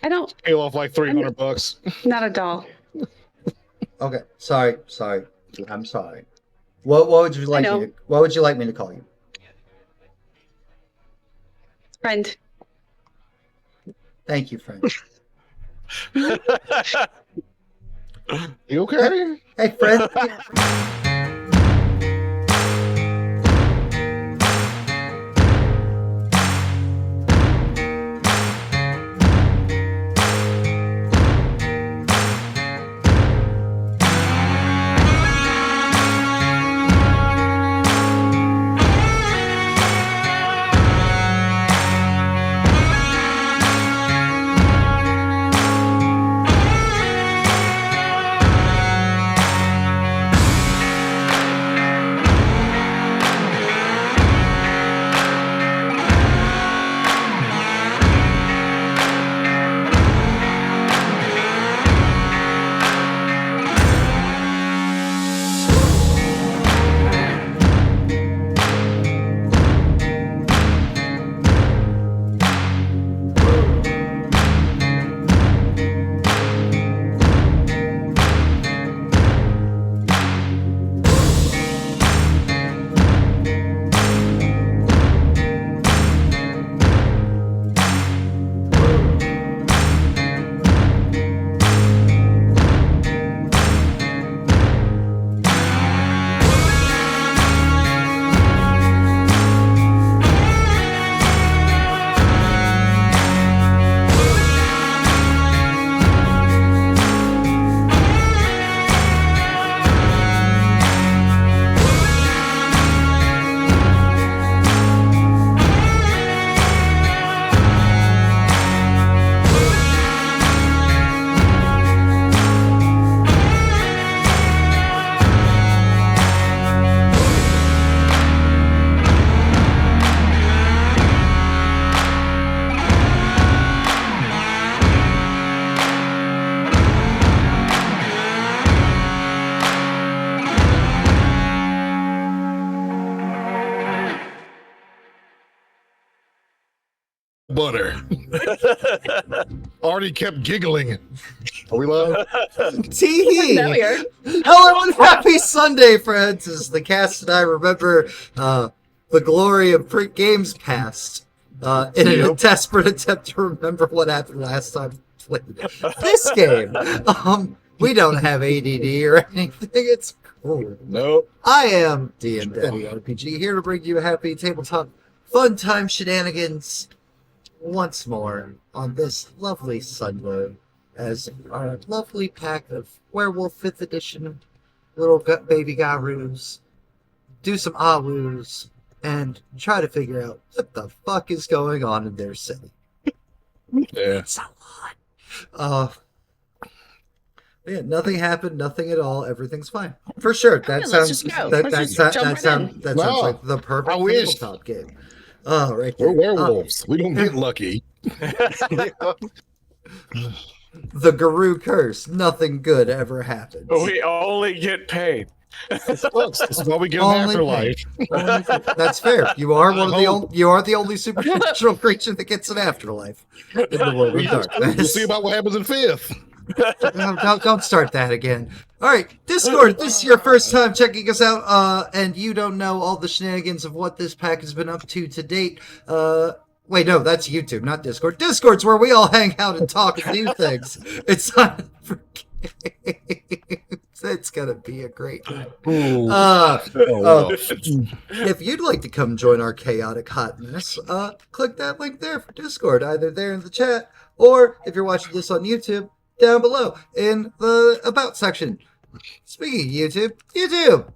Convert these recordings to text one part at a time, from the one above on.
I don't. Pay off like $300. Not a doll. Okay, sorry. I'm sorry. What would you like me know. to? What would you like me to call you? Friend. Thank you, friend. You okay? Hey, friend. Butter. Already kept giggling. Are we live? Tee Now we are. Hello and happy Sunday, friends. As the cast and I remember the glory of print games past in a desperate attempt to remember what happened last time we played this game. We don't have ADD or anything. It's cool. Nope. I am DM Daddy RPG, here to bring you happy tabletop fun time shenanigans once more on this lovely Sunday, as our lovely pack of Werewolf 5th Edition little baby garoos do some awoos and try to figure out what the fuck is going on in their city. Yeah. It's a lot. Yeah, nothing happened, nothing at all, everything's fine. For sure, that sounds like the perfect tabletop game. Oh, right there. We're werewolves. We don't get lucky. The Guru curse. Nothing good ever happens. We only get paid. That's why we get an afterlife. That's fair. You are the only supernatural creature that gets an afterlife in the world of darkness. We'll see about what happens in 5th. Don't start that again. All right, Discord, this is your first time checking us out, and you don't know all the shenanigans of what this pack has been up to date. Wait, no, that's YouTube, not Discord. Discord's where we all hang out and talk and do things. It's not for games. It's gonna be a great night. If you'd like to come join our chaotic hotness, click that link there for Discord, either there in the chat, or if you're watching this on YouTube, down below in the About section. Speaking of YouTube.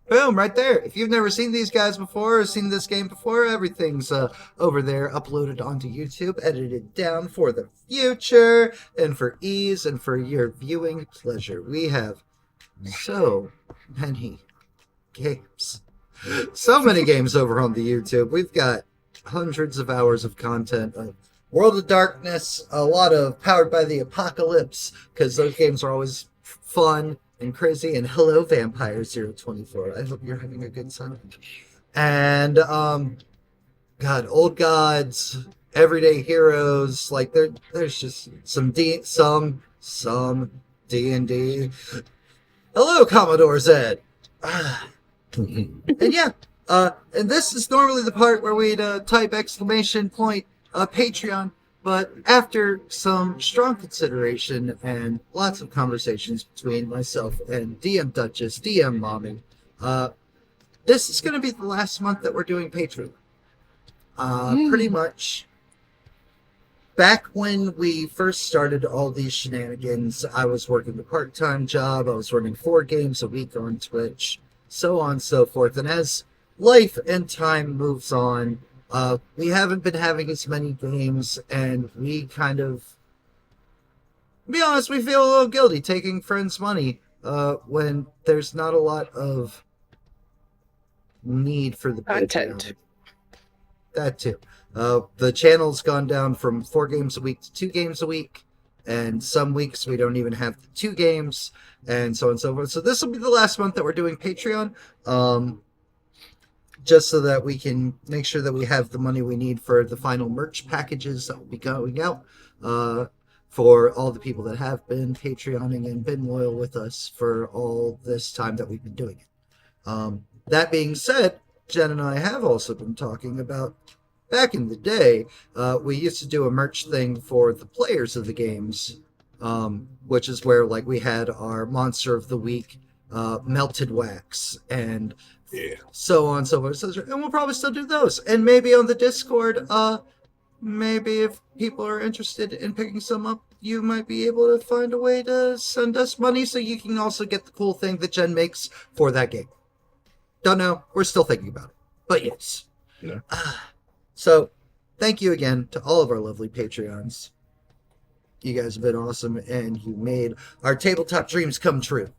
Boom, right there. If you've never seen these guys before or seen this game before, everything's over there, uploaded onto YouTube, edited down for the future, and for ease and for your viewing pleasure. We have so many games. So many games over on the YouTube. We've got hundreds of hours of content of World of Darkness, a lot of Powered by the Apocalypse, because those games are always fun and crazy. And hello, Vampire 024. I hope you're having a good time. And, God, Old Gods, everyday heroes. Like there's just some D&D. Hello, Commodore Zed. And yeah, and this is normally the part where we'd type exclamation point Patreon, but after some strong consideration and lots of conversations between myself and DM Duchess, DM Mommy, this is going to be the last month that we're doing Patreon. Pretty much. Back when we first started all these shenanigans, I was working a part-time job. I was running 4 games a week on Twitch, so on and so forth. And as life and time moves on, we haven't been having as many games, and we kind of, to be honest, we feel a little guilty taking friends' money when there's not a lot of need for the Content. Patreon. That too. The channel's gone down from 4 games a week to 2 games a week, and some weeks we don't even have the 2 games, and so on and so forth. So this will be the last month that we're doing Patreon, just so that we can make sure that we have the money we need for the final merch packages that will be going out for all the people that have been Patreoning and been loyal with us for all this time that we've been doing it. That being said, Jen and I have also been talking about, back in the day, we used to do a merch thing for the players of the games, which is where like we had our Monster of the Week, melted wax, and so on, so forth. And we'll probably still do those. And maybe on the Discord, maybe if people are interested in picking some up, you might be able to find a way to send us money so you can also get the cool thing that Jen makes for that game. Don't know. We're still thinking about it. But yes. Yeah. So, thank you again to all of our lovely Patreons. You guys have been awesome, and you made our tabletop dreams come true.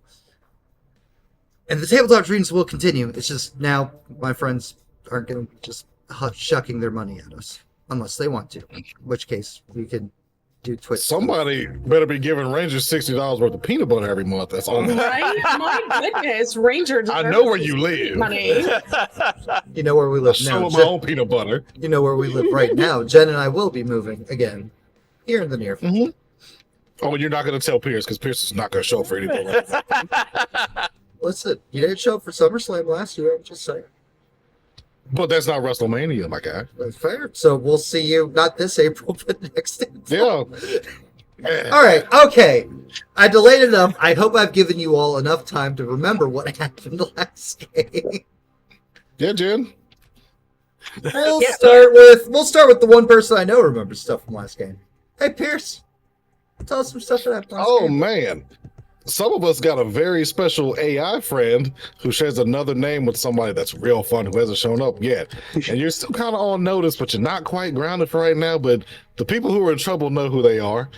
And the tabletop dreams will continue. It's just now my friends aren't going to just shucking their money at us. Unless they want to. In which case, we could do Twitch. Somebody better be giving Rangers $60 worth of peanut butter every month. That's all. Right? My goodness, Ranger. I know where you live. Money. You know where we live So now. with my own peanut butter. You know where we live right now. Jen and I will be moving again here in the near future. Mm-hmm. Oh, and you're not going to tell Pierce because Pierce is not going to show up for anything. Listen, you didn't show up for SummerSlam last year. I'm just saying. But that's not WrestleMania, my guy. That's fair. So we'll see you not this April, but next April. Yeah. All right. Okay. I delayed enough. I hope I've given you all enough time to remember what happened last game. Yeah, Jen. We'll start with the one person I know remembers stuff from last game. Hey, Pierce. Tell us some stuff that happened last game. Man. Some of us got a very special AI friend who shares another name with somebody that's real fun who hasn't shown up yet. And you're still kind of on notice, but you're not quite grounded for right now. But the people who are in trouble know who they are.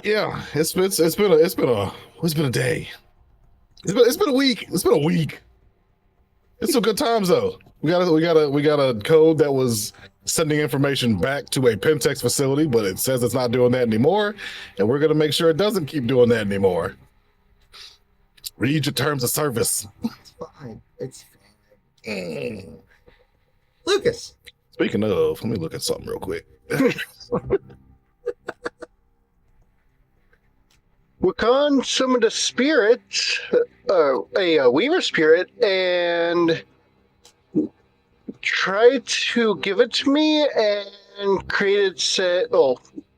Yeah, it's been a day. It's been a week. It's been a week. It's some good times though. We got a code that was sending information back to a Pentex facility, but it says it's not doing that anymore, and we're gonna make sure it doesn't keep doing that anymore. Read your terms of service. It's fine. It's fine. Lucas. Speaking of, let me look at something real quick. Wakan summoned a spirit, a weaver spirit, and tried to give it to me and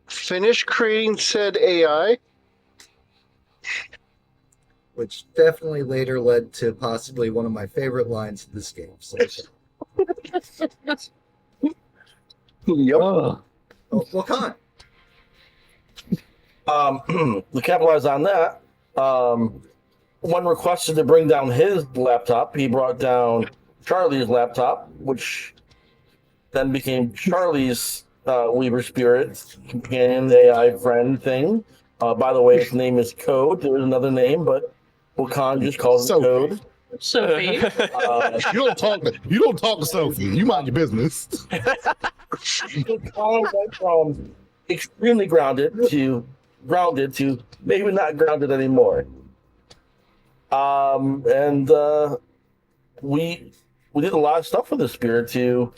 finished creating said AI. Which definitely later led to possibly one of my favorite lines in this game. So. Yep. Oh, Wakan. To capitalize on that, one requested to bring down his laptop. He brought down Charlie's laptop, which then became Charlie's Weaver Spirit companion AI friend thing. By the way, his name is Code. There is another name, but Wakan just calls it Code. Sophie. You don't talk to Sophie. You mind your business. Wakan went from extremely grounded to maybe not grounded anymore. And we did a lot of stuff with the spirit to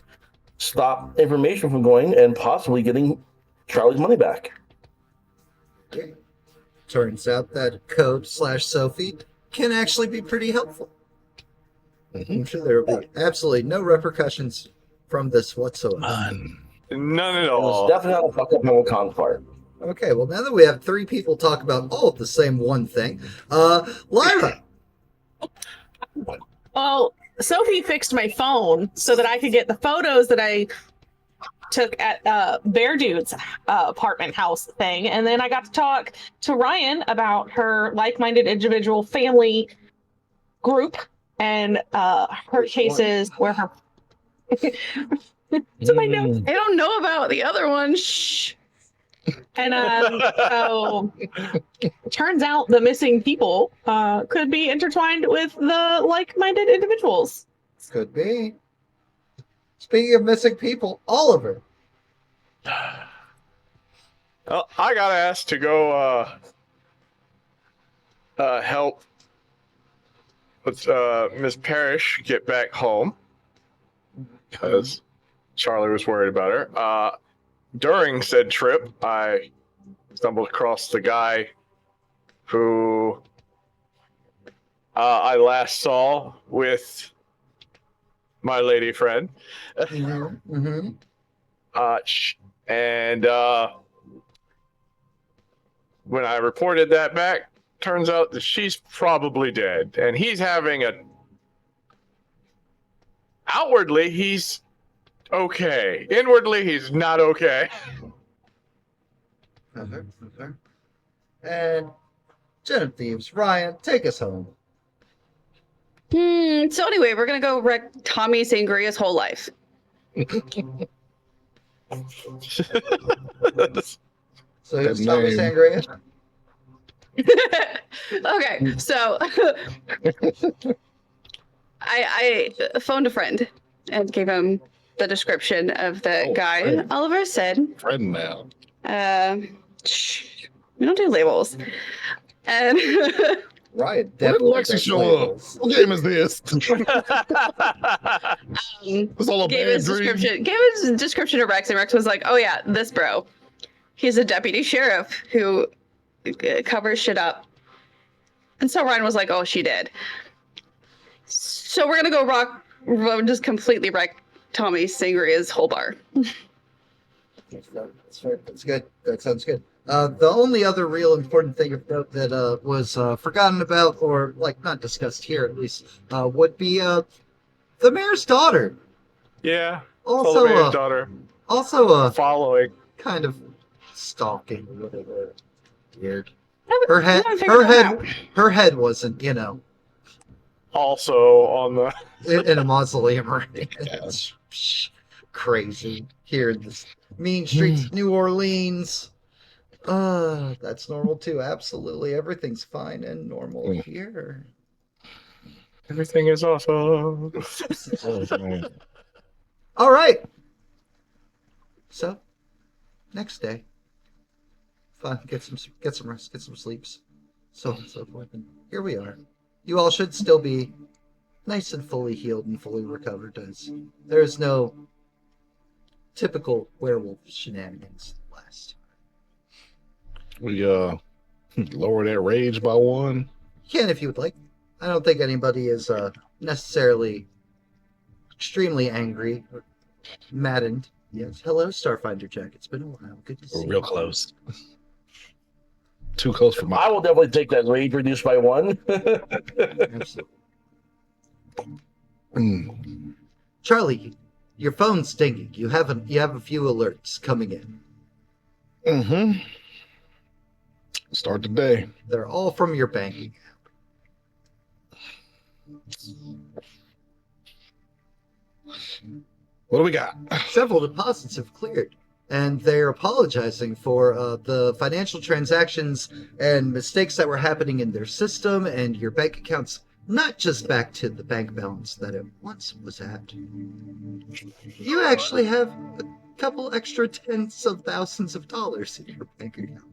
stop information from going and possibly getting Charlie's money back. Turns out that code/Sophie can actually be pretty helpful. I'm sure there will be absolutely no repercussions from this whatsoever. None at It was all. definitely not a fuck up Memo Khan's part. Okay, well, now that we have three people talk about all of the same one thing, Lyra! Well, Sophie fixed my phone so that I could get the photos that I took at Bear Dude's apartment house thing. And then I got to talk to Ryan about her like-minded individual family group and her cases where her... It's in my notes. I don't know about the other one. Shh. And so turns out the missing people could be intertwined with the like-minded individuals. Could be. Speaking of missing people, Oliver. Well, I got asked to go help with Miss Parrish get back home because Charlie was worried about her. During said trip, I stumbled across the guy who I last saw with my lady friend. Mm-hmm. And when I reported that back, turns out that she's probably dead. And he's having a... Outwardly, he's okay. Inwardly, he's not okay. Okay. And JenOfThieves, Ryan, take us home. So anyway, we're gonna go wreck Tommy Sangria's whole life. So who's That Tommy name. Sangria? Okay, so I phoned a friend and gave him the description of the guy. friend. Oliver said, Friend now. shh, we don't do labels. And Ryan When did definitely Lexi does show labels. up? What game is this? It's all a gave bad his dream. description to Rex, and Rex was like, "Oh yeah, this bro. He's a deputy sheriff who covers shit up." And so Ryan was like, "Oh, she did." So we're gonna just completely wreck Tommy Sangria's whole bar. That's fair. That's good. That sounds good. The only other real important thing of note that was forgotten about, or like not discussed here at least, would be the mayor's daughter. Yeah. Also, Mayor's daughter also following. kind of stalking or whatever. Weird. We haven't figured that out. Her head wasn't, Also on the... in a mausoleum or anything. Yes. Psh, crazy. Here in the mean streets of New Orleans. That's normal too. Absolutely. Everything's fine and normal here. Everything is awesome. All right. So, next day. Fine. Get some rest. Get some sleeps. So on and so forth. And here we are. You all should still be nice and fully healed and fully recovered, as there is no typical werewolf shenanigans last. We lower that rage by one. You can if you would like. I don't think anybody is necessarily extremely angry or maddened. Yes. Hello, Starfinder Jack. It's been a while. Good to see We're you. real close. Too close for I my. will definitely take that rage reduced by one. Absolutely. Mm. Charlie, your phone's dinging. You have a few alerts coming in. Mm-hmm. Start the day. They're all from your banking app. What do we got? Several deposits have cleared, and they're apologizing for the financial transactions and mistakes that were happening in their system and your bank accounts, not just back to the bank balance that it once was at. You actually have a couple extra tens of thousands of dollars in your bank account.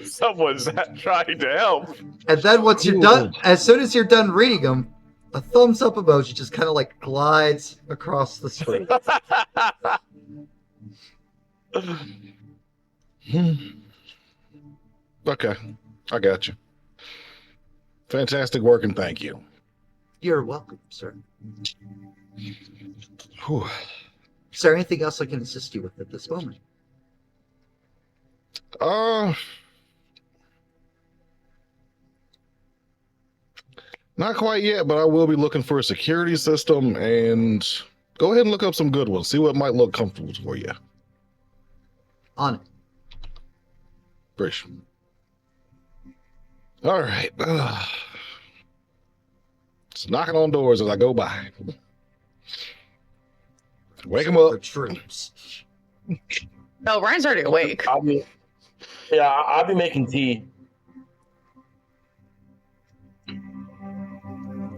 Someone's trying to help. And then once you're done, as soon as you're done reading them, a thumbs up emoji just kind of like glides across the screen. Okay, I got you. Fantastic work and thank you. You're welcome, sir. Whew. Is there anything else I can assist you with at this moment? Not quite yet, but I will be looking for a security system and go ahead and look up some good ones. See what might look comfortable for you. On it. Appreciate it. All right. Just knocking on doors as I go by. Wake him The up. troops. Oh, Ryan's already awake. I'll be making tea.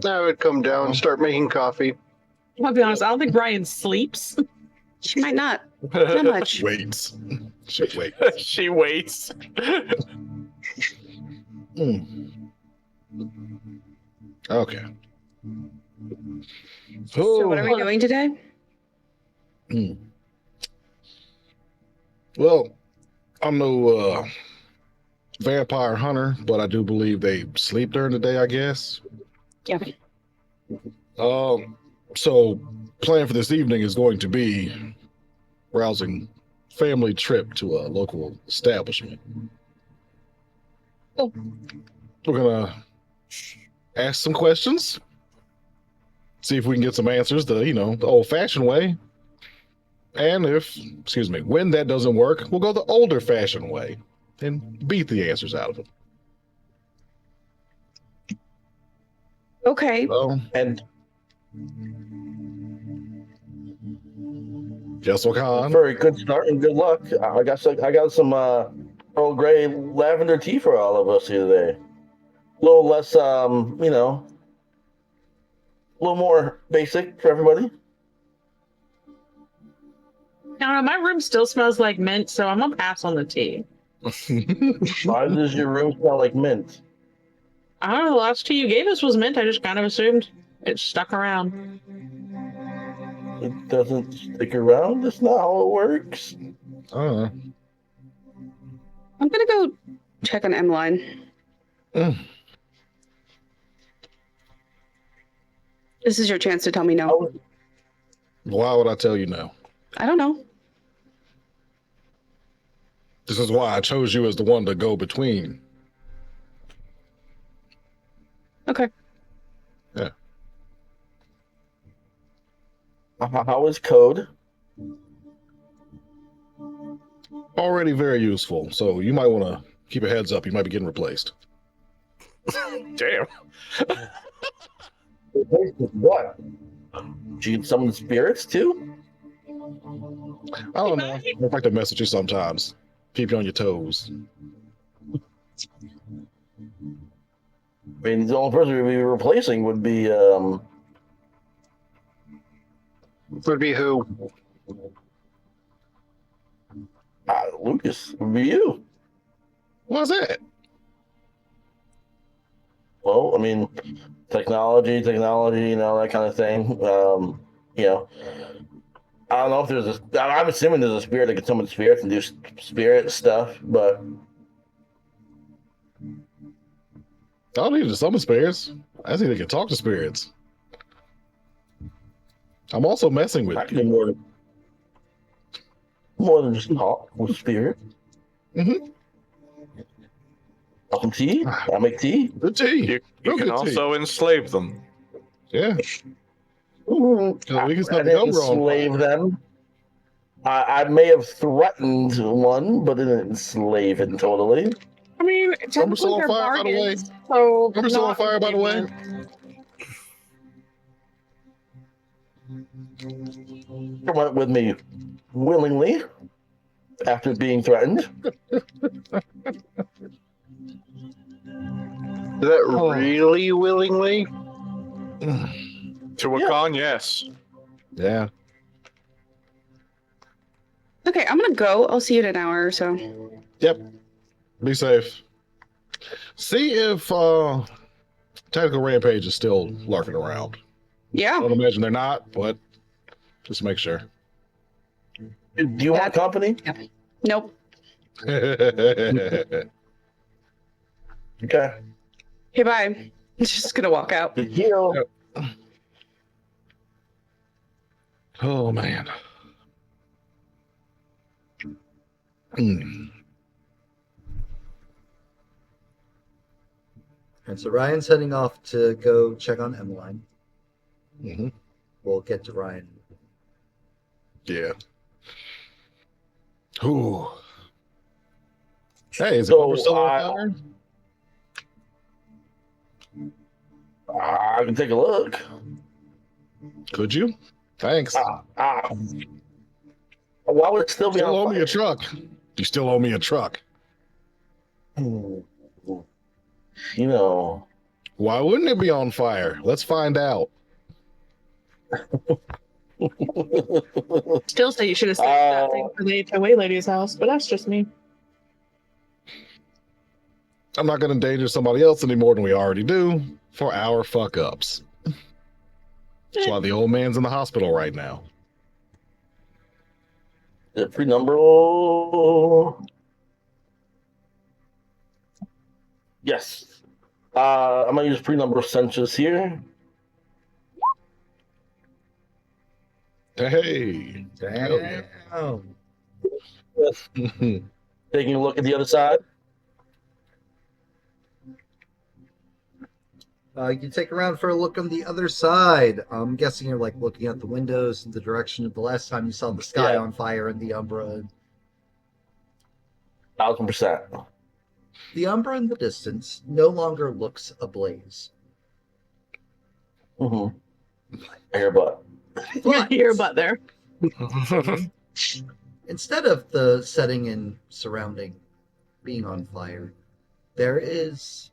I would come down and start making coffee. I'll be honest, I don't think Ryan sleeps. She might not. Not much. Waits. Shit, wait. She waits. Okay. So what are we Oh. doing today? Well, I'm no vampire hunter, but I do believe they sleep during the day, I guess. Yeah. So plan for this evening is going to be rousing family trip to a local establishment. Cool. We're gonna ask some questions, see if we can get some answers the old-fashioned way. And when that doesn't work, we'll go the older-fashioned way and beat the answers out of them. Okay. So, And Jessel Khan. very good start and good luck. I got some Earl Grey lavender tea for all of us here today. A little less, a little more basic for everybody. I don't know, my room still smells like mint, so I'm gonna pass on the tea. Why does your room smell like mint? I don't know, the last tea you gave us was mint. I just kind of assumed it stuck around. It doesn't stick around. That's not how it works. Uh, I'm gonna go check on Emmeline. mm. This is your chance to tell me no. Why would I tell you no? I don't know. This is why I chose you as the one to go between. Okay. Yeah. How is code? Already very useful, so you might want to keep a heads up. You might be getting replaced. Damn. What? Did you summon spirits too? I don't know. I like to message you sometimes. Keep you on your toes. I mean, the only person we'd be replacing would be Would be who? Lucas. Would be you. What's that? Well, I mean, technology, that kind of thing. I don't know if there's I'm assuming there's a spirit that can summon spirits and do spirit stuff, but I don't need to summon spirits. I think they can talk to spirits. I'm also messing with I can do more than just talk with spirit. Mhm. Some tea. I'll make tea. Good tea. You Real can good tea. also enslave them. Yeah. We can I stop didn't the wrong. enslave them. I may have threatened one, but didn't enslave it totally. I mean, technically still on they're fire, by the way? bargains, so Remember still on not fire, by the way? He went with me willingly after being threatened. Is that really willingly? To a con, yes. Yeah. Okay, I'm gonna go. I'll see you in an hour or so. Yep. Be safe. See if Tactical Rampage is still lurking around. I Yeah. don't imagine they're not, but just make sure. Do you want company? Nope. Okay. Okay, bye. Just gonna walk out. Good deal. Oh man. And so Ryan's heading off to go check on Emmeline. Mm-hmm. We'll get to Ryan. Yeah. Ooh. Hey, is So, it still on fire? I can take a look. Could you? Thanks. Why would it still be Still on owe me fire? a truck. You still owe me a truck. You know. Why wouldn't it be on fire? Let's find out. Still say you should have saved that thing for the HOA lady's house, but that's just me. I'm not going to endanger somebody else any more than we already do for our fuck ups. That's why the old man's in the hospital right now. The pre-number. Yes. I'm gonna use pre-number census here. Hey. Damn. Yes. Taking a look at the other side. You can take around for a look on the other side. I'm guessing you're like looking out the windows in the direction of the last time you saw the sky Yeah. on fire in the Umbra. 1000%. The Umbra in the distance no longer looks ablaze. Mm-hmm. I hear butt. But Your butt there. instead of the setting and surrounding being on fire, there is.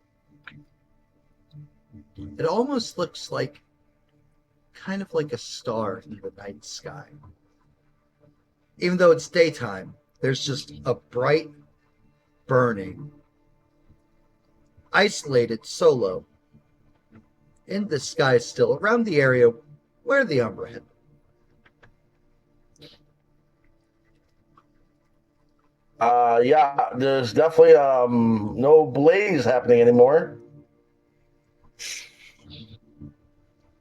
It almost looks like kind of like a star in the night sky. Even though it's daytime, there's just a bright, burning, isolated solo in the sky still around the area where the Umbra hit. Yeah, there's definitely no blaze happening anymore.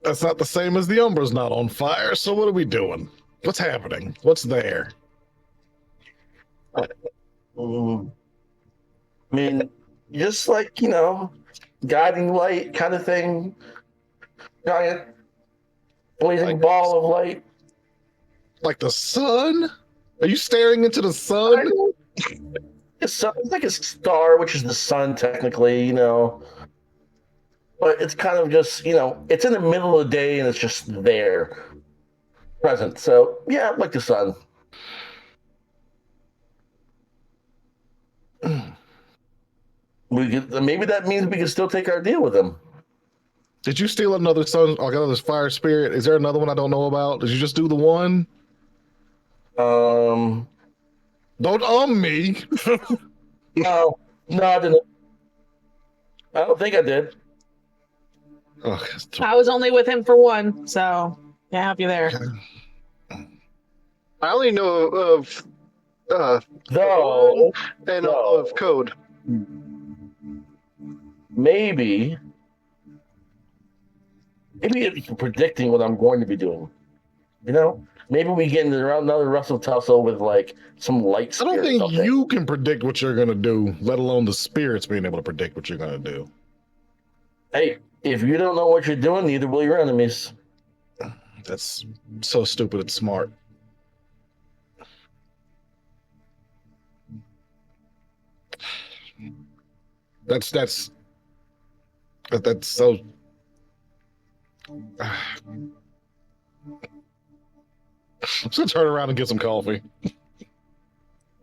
That's not the same as the Umbra's not on fire, so what are we doing? What's happening? What's there? I mean, just like, guiding light kind of thing. Giant blazing Like- ball of light. Like the sun? Are you staring into the sun? It's like a star, which is the sun, technically, But it's kind of just, it's in the middle of the day and it's just there, present. So, yeah, like the sun. Maybe that means we can still take our deal with them. Did you steal another sun, like another fire spirit? Is there another one I don't know about? Did you just do the one? No, Don't me. I didn't. I don't think I did. Oh, I was only with him for one, so yeah, have you there. I only know of Though, and No. of code. maybe it's predicting what I'm going to be doing. Maybe we get into another Russell tussle with like some light I spirit. don't think something. you can predict what you're gonna do, let alone the spirits being able to predict what you're gonna do. Hey, if you don't know what you're doing, neither will your enemies. That's so stupid. It's smart. That's so. I'm just gonna turn around and get some coffee.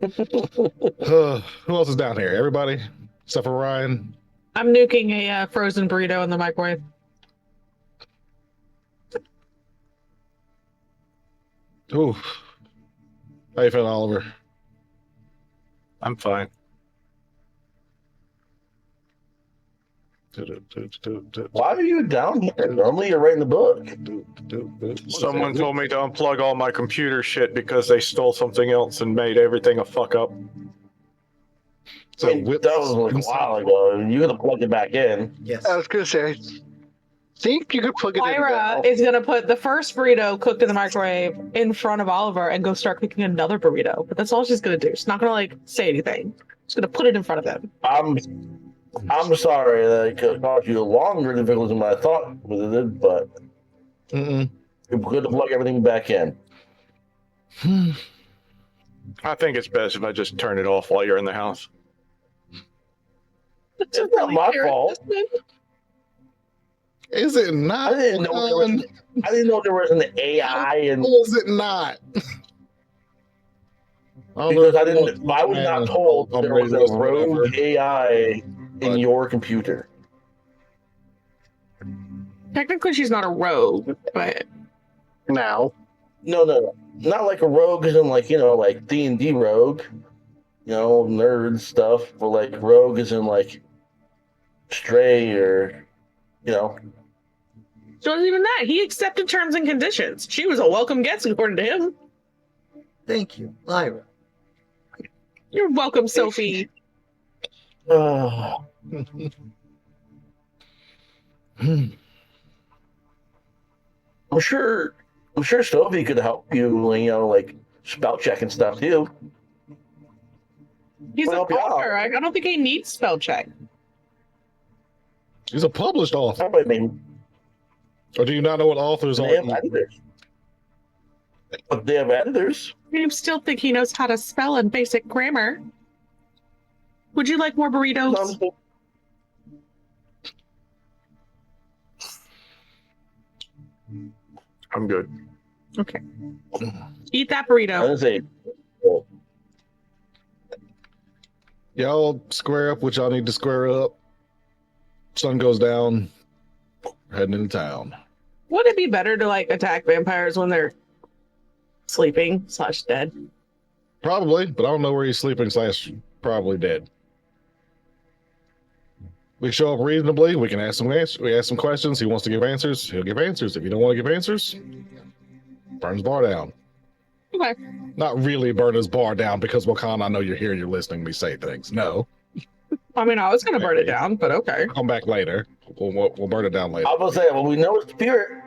Who else is down here? Everybody except for Ryan. I'm nuking a frozen burrito in the microwave. Ooh, how you feeling, Oliver? I'm fine. Why are you down here? Normally you're right in the book. Someone told me to unplug all my computer shit because they stole something else and made everything a fuck up. So I mean, that was like a while ago. You gotta plug it back in. Yes. I was gonna say, I think you could plug it in Lyra now. is gonna put the first burrito cooked in the microwave in front of Oliver and go start cooking another burrito. But that's all she's gonna do. She's not gonna like say anything. She's gonna put it in front of him. I'm sorry that it caused you longer difficulties than what I thought it did, but Mm-mm. it's good to plug everything back in. I think it's best if I just turn it off while you're in the house. It's not my fault. Is it not? I didn't know there was an AI and Or is it not? because I was not told there was a rogue AI in your computer. Technically, she's not a rogue, but Now. No, not like a rogue as in like like D&D rogue, nerd stuff, but like rogue as in like stray or it wasn't even that. He accepted terms and conditions. She was a welcome guest, according to him. Thank you, Lyra. You're welcome, Sophie. I'm sure Sophie could help you, like spell check and stuff too. He's a Help you out. author. I don't think he needs spell check. He's a published author. I mean, Or do you not know what authors they are? have editors. But they have editors. You still think he knows how to spell in basic grammar? Would you like more burritos? I'm good. Okay. Eat that I burrito. didn't say. Y'all square up what y'all need to square up. Sun goes down. We're heading into town. Would it be better to like attack vampires when they're sleeping / dead? Probably, but I don't know where he's sleeping / probably dead. We show up reasonably. We can ask some answers. We ask some questions. He wants to give answers. He'll give answers. If you don't want to give answers, burn his bar down. Okay. Not really burn his bar down because Wakanda, I know you're here. You're listening to me say things. No, I mean, I was gonna burn it down, but okay. come back later. We'll burn it down later. I was saying, well, we know it's spirit.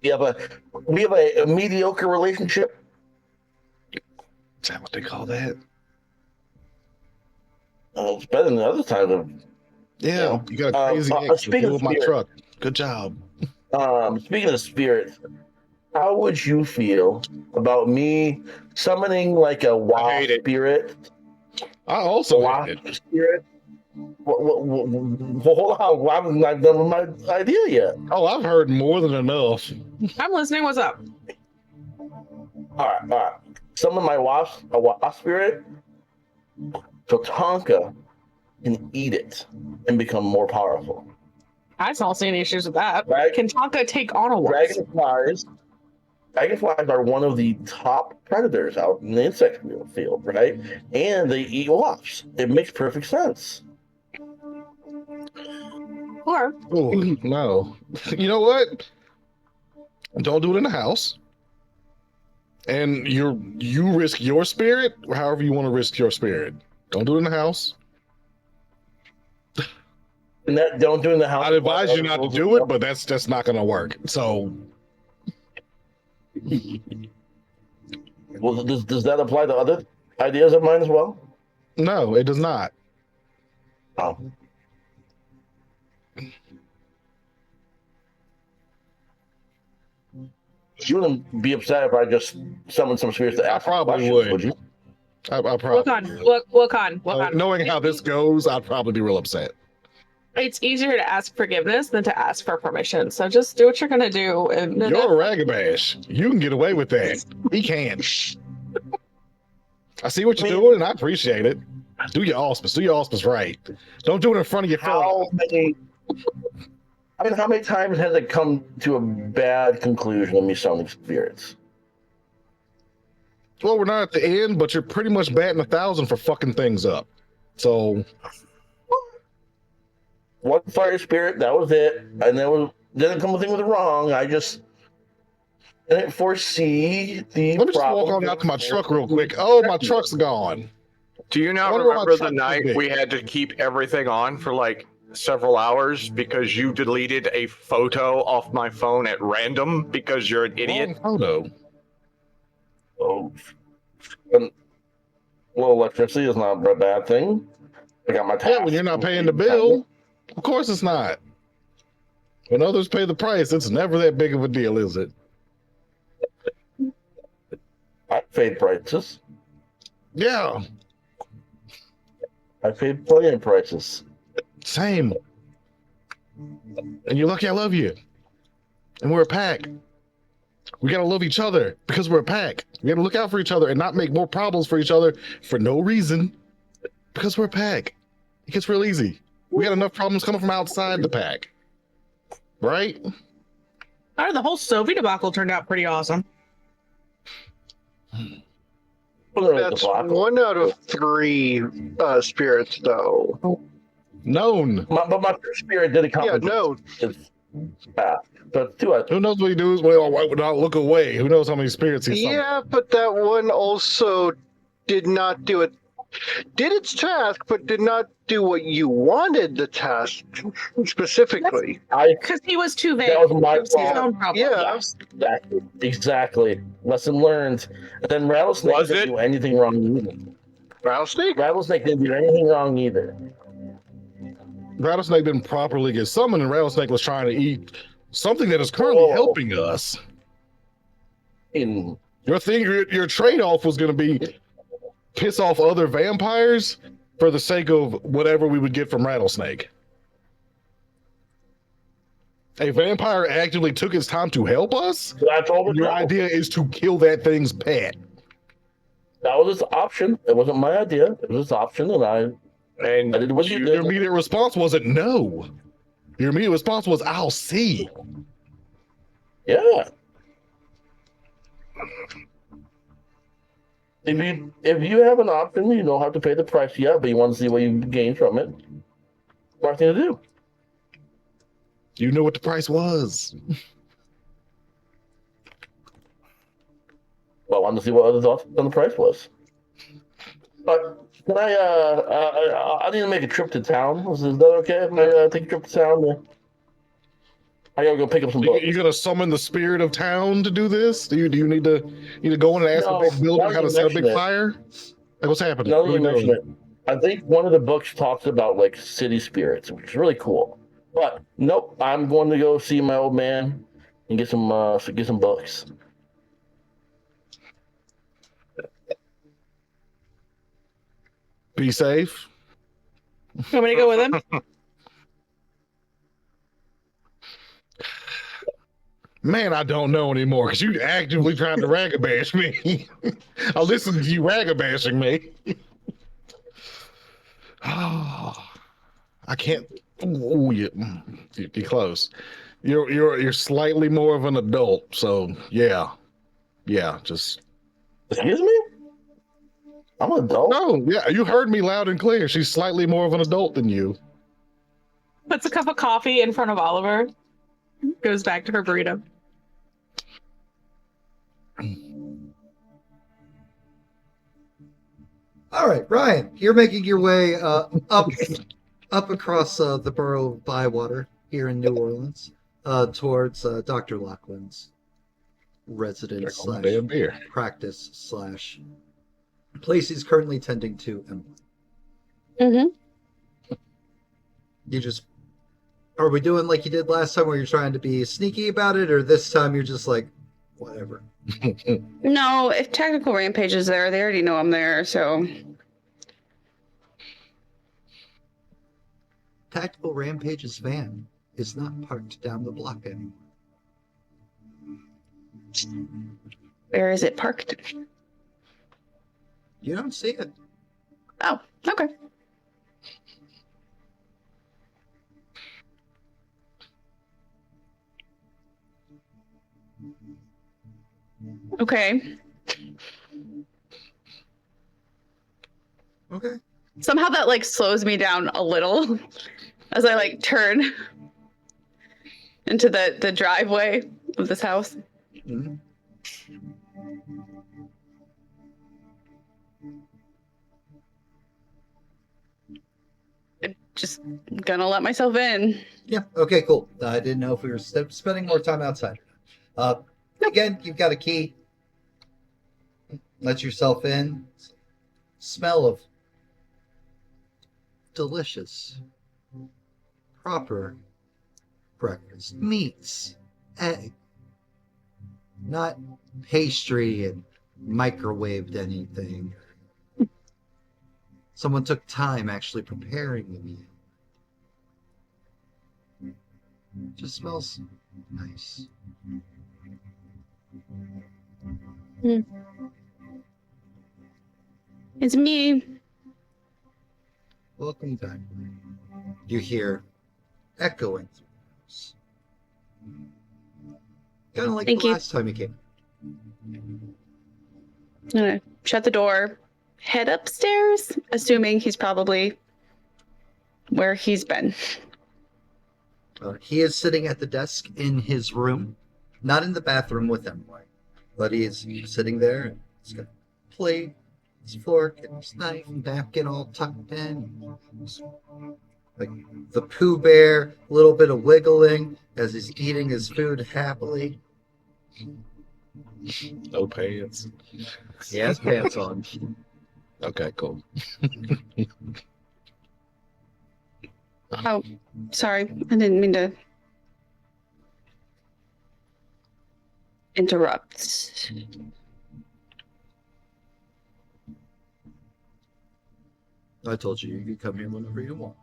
We have a mediocre relationship. Is that what they call that? It's better than the other times. Yeah, you got a crazy ex speaking of with my spirit. truck. Good job. Speaking of spirits, how would you feel about me summoning like a wasp it. spirit? I also Wasp hate it. spirit? Hold on, I haven't not done my idea yet. Oh, I've heard more than enough. I'm listening. What's up? All right. Summon a wasp spirit, so Tonka can eat it and become more powerful. I don't see any issues with that. Right? Can Tonka take on a wasp? Dragonflies are one of the top predators out in the insect field, right? And they eat wasps. It makes perfect sense. Or Oh no! You know what? Don't do it in the house. And you risk your spirit, however you want to risk your spirit. Don't do it in the house. And that don't do it in the house. I'd advise you not to do it, but that's just not going to work. So, Well, does that apply to other ideas of mine as well? no, it does not. Oh. You wouldn't be upset if I just summoned some spirits to I ask probably questions, would. you? I look probably on, look on. knowing how this goes, I'd probably be real upset. It's easier to ask forgiveness than to ask for permission. So just do what you're gonna do. And then You're a ragabash. You can get away with that. He can. I see what you're doing, and I appreciate it. Do your auspice. Do your auspice right. Don't do it in front of your How phone. many? I mean, how many times has it come to a bad conclusion of me summoning spirits? Well, we're not at the end, but you're pretty much batting 1,000 for fucking things up. So One fire spirit, that was it. And there was didn't come with anything wrong. I just didn't foresee the let me just walk problem. on out to my truck real quick. Oh, my truck's gone. Do you I not wonder why my remember the truck's so night big. we had to keep everything on for like several hours because you deleted a photo off my phone at random because you're an idiot? Wrong photo. Oh, and, well, electricity is not a bad thing. I got my tax. Yeah, when you're not paying the bill, of course it's not. When others pay the price, it's never that big of a deal, is it? I paid prices. Yeah, I paid plenty of prices. same. And you're lucky I love you. And we're a pack. We gotta love each other because we're a pack. We gotta look out for each other and not make more problems for each other for no reason because we're a pack. It gets real easy. We got enough problems coming from outside the pack. Right? The whole Soviet debacle turned out pretty awesome. That's 1 out of 3 spirits, though. Known. But my first spirit did Yeah, accomplish no. its path. But two, Who knows what he does when I would not look away? Who knows how many spirits he's summoned? Yeah, but that one also did not do it. Did its task, but did not do what you wanted the task specifically. Because he was too vague. That was my It was his fault. own problem. Yeah. Yes, exactly. Lesson learned. And then Rattlesnake Was didn't it? do anything wrong either. Rattlesnake? Rattlesnake didn't do anything wrong either. Rattlesnake didn't properly get summoned, and Rattlesnake was trying to eat something that is currently Oh. helping us. In Your thing, your trade-off was going to be piss off other vampires for the sake of whatever we would get from Rattlesnake. A vampire actively took its time to help us. I told him Your no. idea is to kill that thing's pet. That was his option. It wasn't my idea. It was his option, and I And did what you Your did. immediate response wasn't no. Your immediate response was, "I'll see." Yeah. If you have an option, you don't have to pay the price yet, but you want to see what you gain from it. Right thing to do. You knew what the price was. Well, I wanted to see what other thoughts on the price was. But can I need to make a trip to town. Is that okay? If I take a trip to town? I gotta go pick up some books. You're gonna summon the spirit of town to do this? Do you need to go in and ask No, a big builder now how to you set a big mention it. fire? Like, what's happening? Now What that are you we mention doing? it, I think one of the books talks about like city spirits, which is really cool. But nope, I'm going to go see my old man and get some books. Be safe. You want me to go with him? Man, I don't know anymore because you actively trying to ragabash me. I listened to you ragabashing me. Oh, I can't. Oh, you're close. You're slightly more of an adult, so yeah. Just Excuse me? I'm an adult. no, yeah. You heard me loud and clear. She's slightly more of an adult than you. Puts a cup of coffee in front of Oliver. Goes back to her burrito. All right, Ryan, you're making your way up across the borough of Bywater here in New Orleans towards Dr. Laughlin's residence Oh, slash damn beer. practice slash place he's currently tending to. Mm-hmm. You just are we doing like you did last time, where you're trying to be sneaky about it, or this time you're just like, whatever? No, if Tactical Rampage is there, they already know I'm there, so. Tactical Rampage's van is not parked down the block anymore. Where is it parked? You don't see it. Oh, okay. Okay. Okay. Somehow that like slows me down a little as I like turn into the driveway of this house. Mhm. Just gonna let myself in. Yeah. Okay. Cool. I didn't know if we were spending more time outside. Again, you've got a key. Let yourself in. Smell of delicious, proper breakfast. Meats, egg, not pastry and microwaved anything. Someone took time actually preparing the meal. Just smells nice. It's me. Welcome back. You hear echoing through the house. Kind of like Thank the you. last time you came. I'm gonna shut the door, head upstairs, assuming he's probably where he's been. He is sitting at the desk in his room, not in the bathroom with Emily, but he is sitting there and he's got a plate, his fork, and his knife and napkin all tucked in. Like the Pooh Bear, a little bit of wiggling as he's eating his food happily. No pants. He has pants on. Okay, cool. Oh, sorry. I didn't mean to interrupt. I told you could come here whenever you want.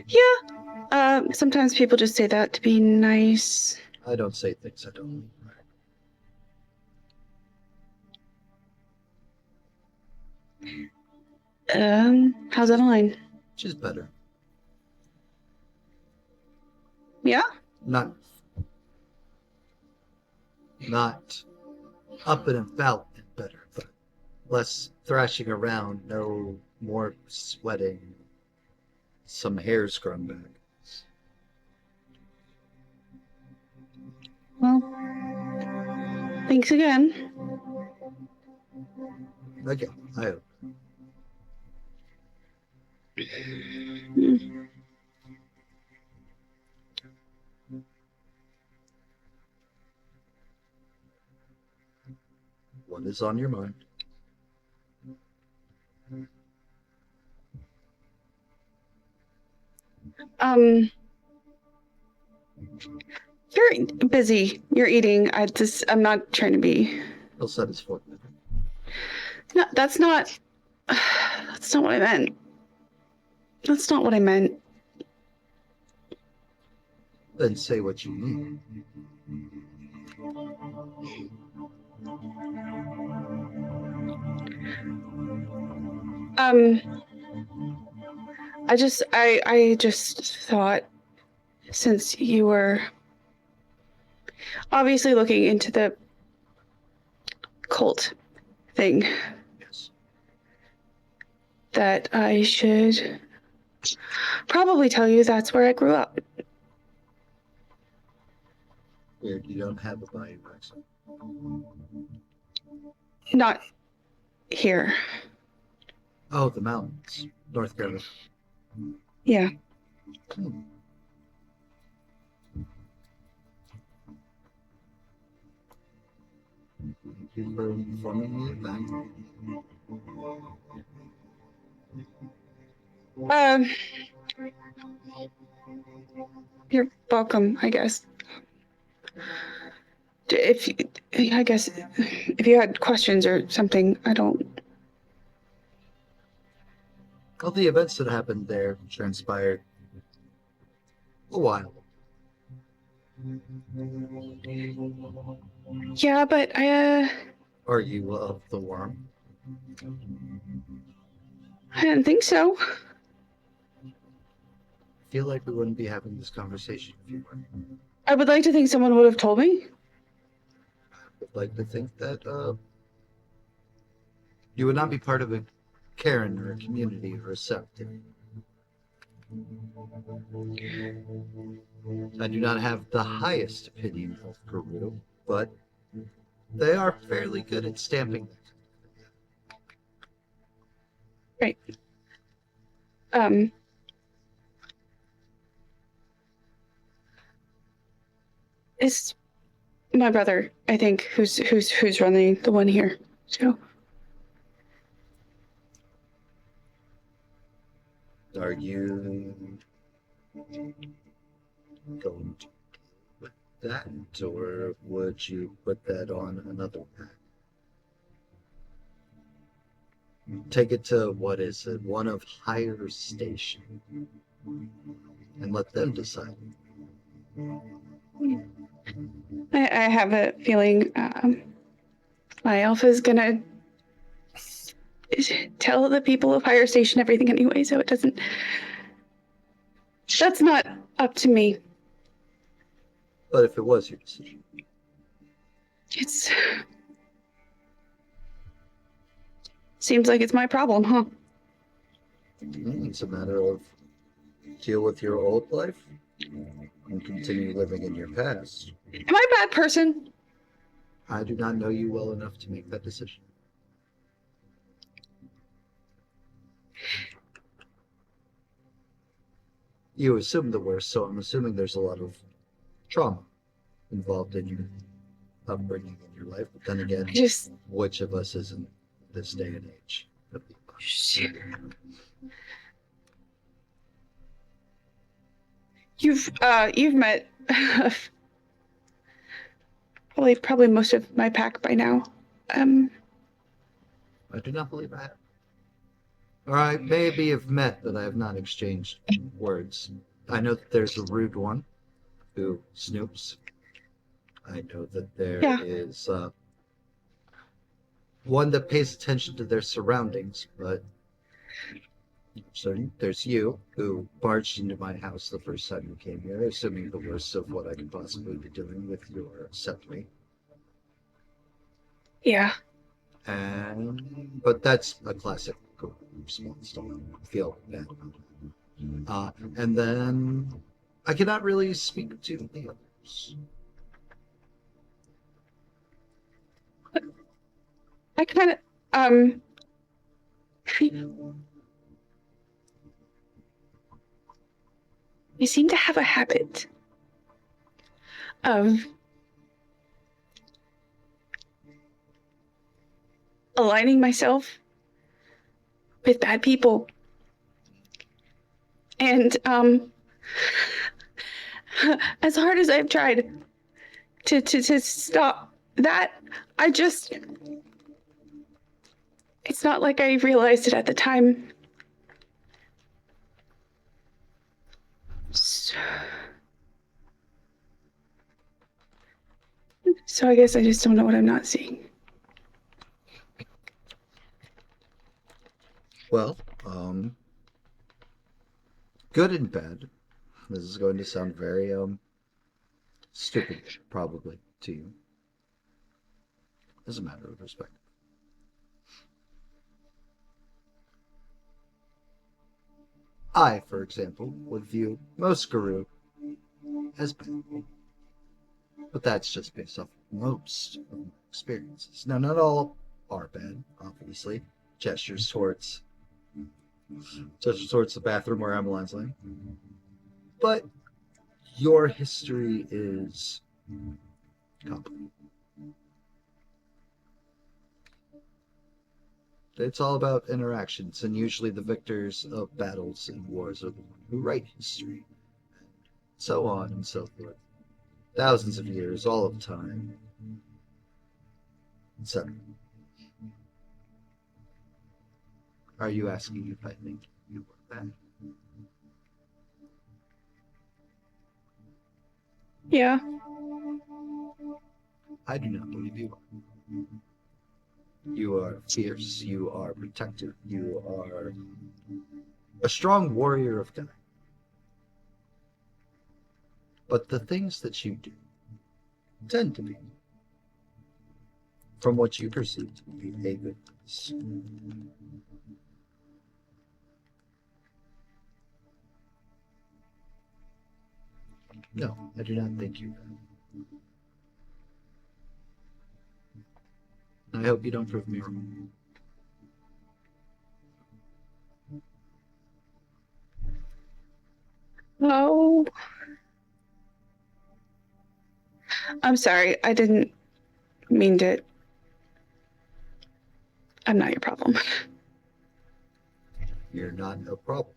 Yeah. Sometimes people just say that to be nice. I don't say things I don't mean. How's Eveline? She's better. Yeah? Not up and about and better, but less thrashing around, no more sweating, some hairs growing back. Well, thanks again. Okay, I hope. What is on your mind? You're busy. You're eating. I'm not trying to be. He'll set his fork down. No, that's not what I meant. That's not what I meant. Then say what you mean. I just thought, since you were obviously looking into the cult thing, Yes. that I should probably tell you that's where I grew up. Weird, you don't have a Bayou accent. Not here. Oh, the mountains. North Carolina. Yeah. Hmm. Thank you for informing me of that. You're welcome, I guess. I guess if you had questions or something, I don't. All the events that happened there transpired a while. Yeah, but Are you of the worm? I didn't think so. I feel like we wouldn't be having this conversation if you were. I would like to think someone would have told me. I would like to think that you would not be part of a Karen or a community receptive. I do not have the highest opinion of Guru, but they are fairly good at stamping. Right. It's my brother, I think, who's running the one here. So Are you going to with that, or would you put that on another pack? Take it to what is it, one of higher station, and let them decide. I have a feeling my elf is gonna tell the people of higher station everything anyway, so it doesn't. That's not up to me. But if it was your decision, It's seems like it's my problem, huh? it's a matter of deal with your old life and continue living in your past. Am I a bad person? I do not know you well enough to make that decision. You assume the worst, so I'm assuming there's a lot of trauma involved in your upbringing in your life. But then again, which of us isn't this day and age? You've met probably most of my pack by now. I do not believe I have. Or I maybe have met, but I have not exchanged words. I know that there's a rude one who snoops. I know that there is one that pays attention to their surroundings, but so there's you who barged into my house the first time you came here, assuming the worst of what I could possibly be doing with your septime. Yeah. But that's a classic response. Don't feel bad about it. And then I cannot really speak to the others. I kind of I seem to have a habit of aligning myself with bad people. And as hard as I've tried to stop that, it's not like I realized it at the time. So I guess I just don't know what I'm not seeing. Well, good and bad. This is going to sound very stupid, probably, to you. As a matter of respect. I, for example, would view most Guru as bad. But that's just based off most of my experiences. Now, not all are bad, obviously. Gestures towards the bathroom where Emmeline's laying. But your history is complicated. It's all about interactions, and usually the victors of battles and wars are the ones who write history, and so on and so forth. Thousands of years, all of time, etc. Are you asking if I think you were bad? Yeah. I do not believe you are. You are fierce, you are protective, you are a strong warrior of God. But the things that you do tend to be, from what you perceive to be a goodness. No, I do not think you. I hope you don't prove me wrong. Oh. I'm sorry. I didn't mean to. I'm not your problem. You're not a problem.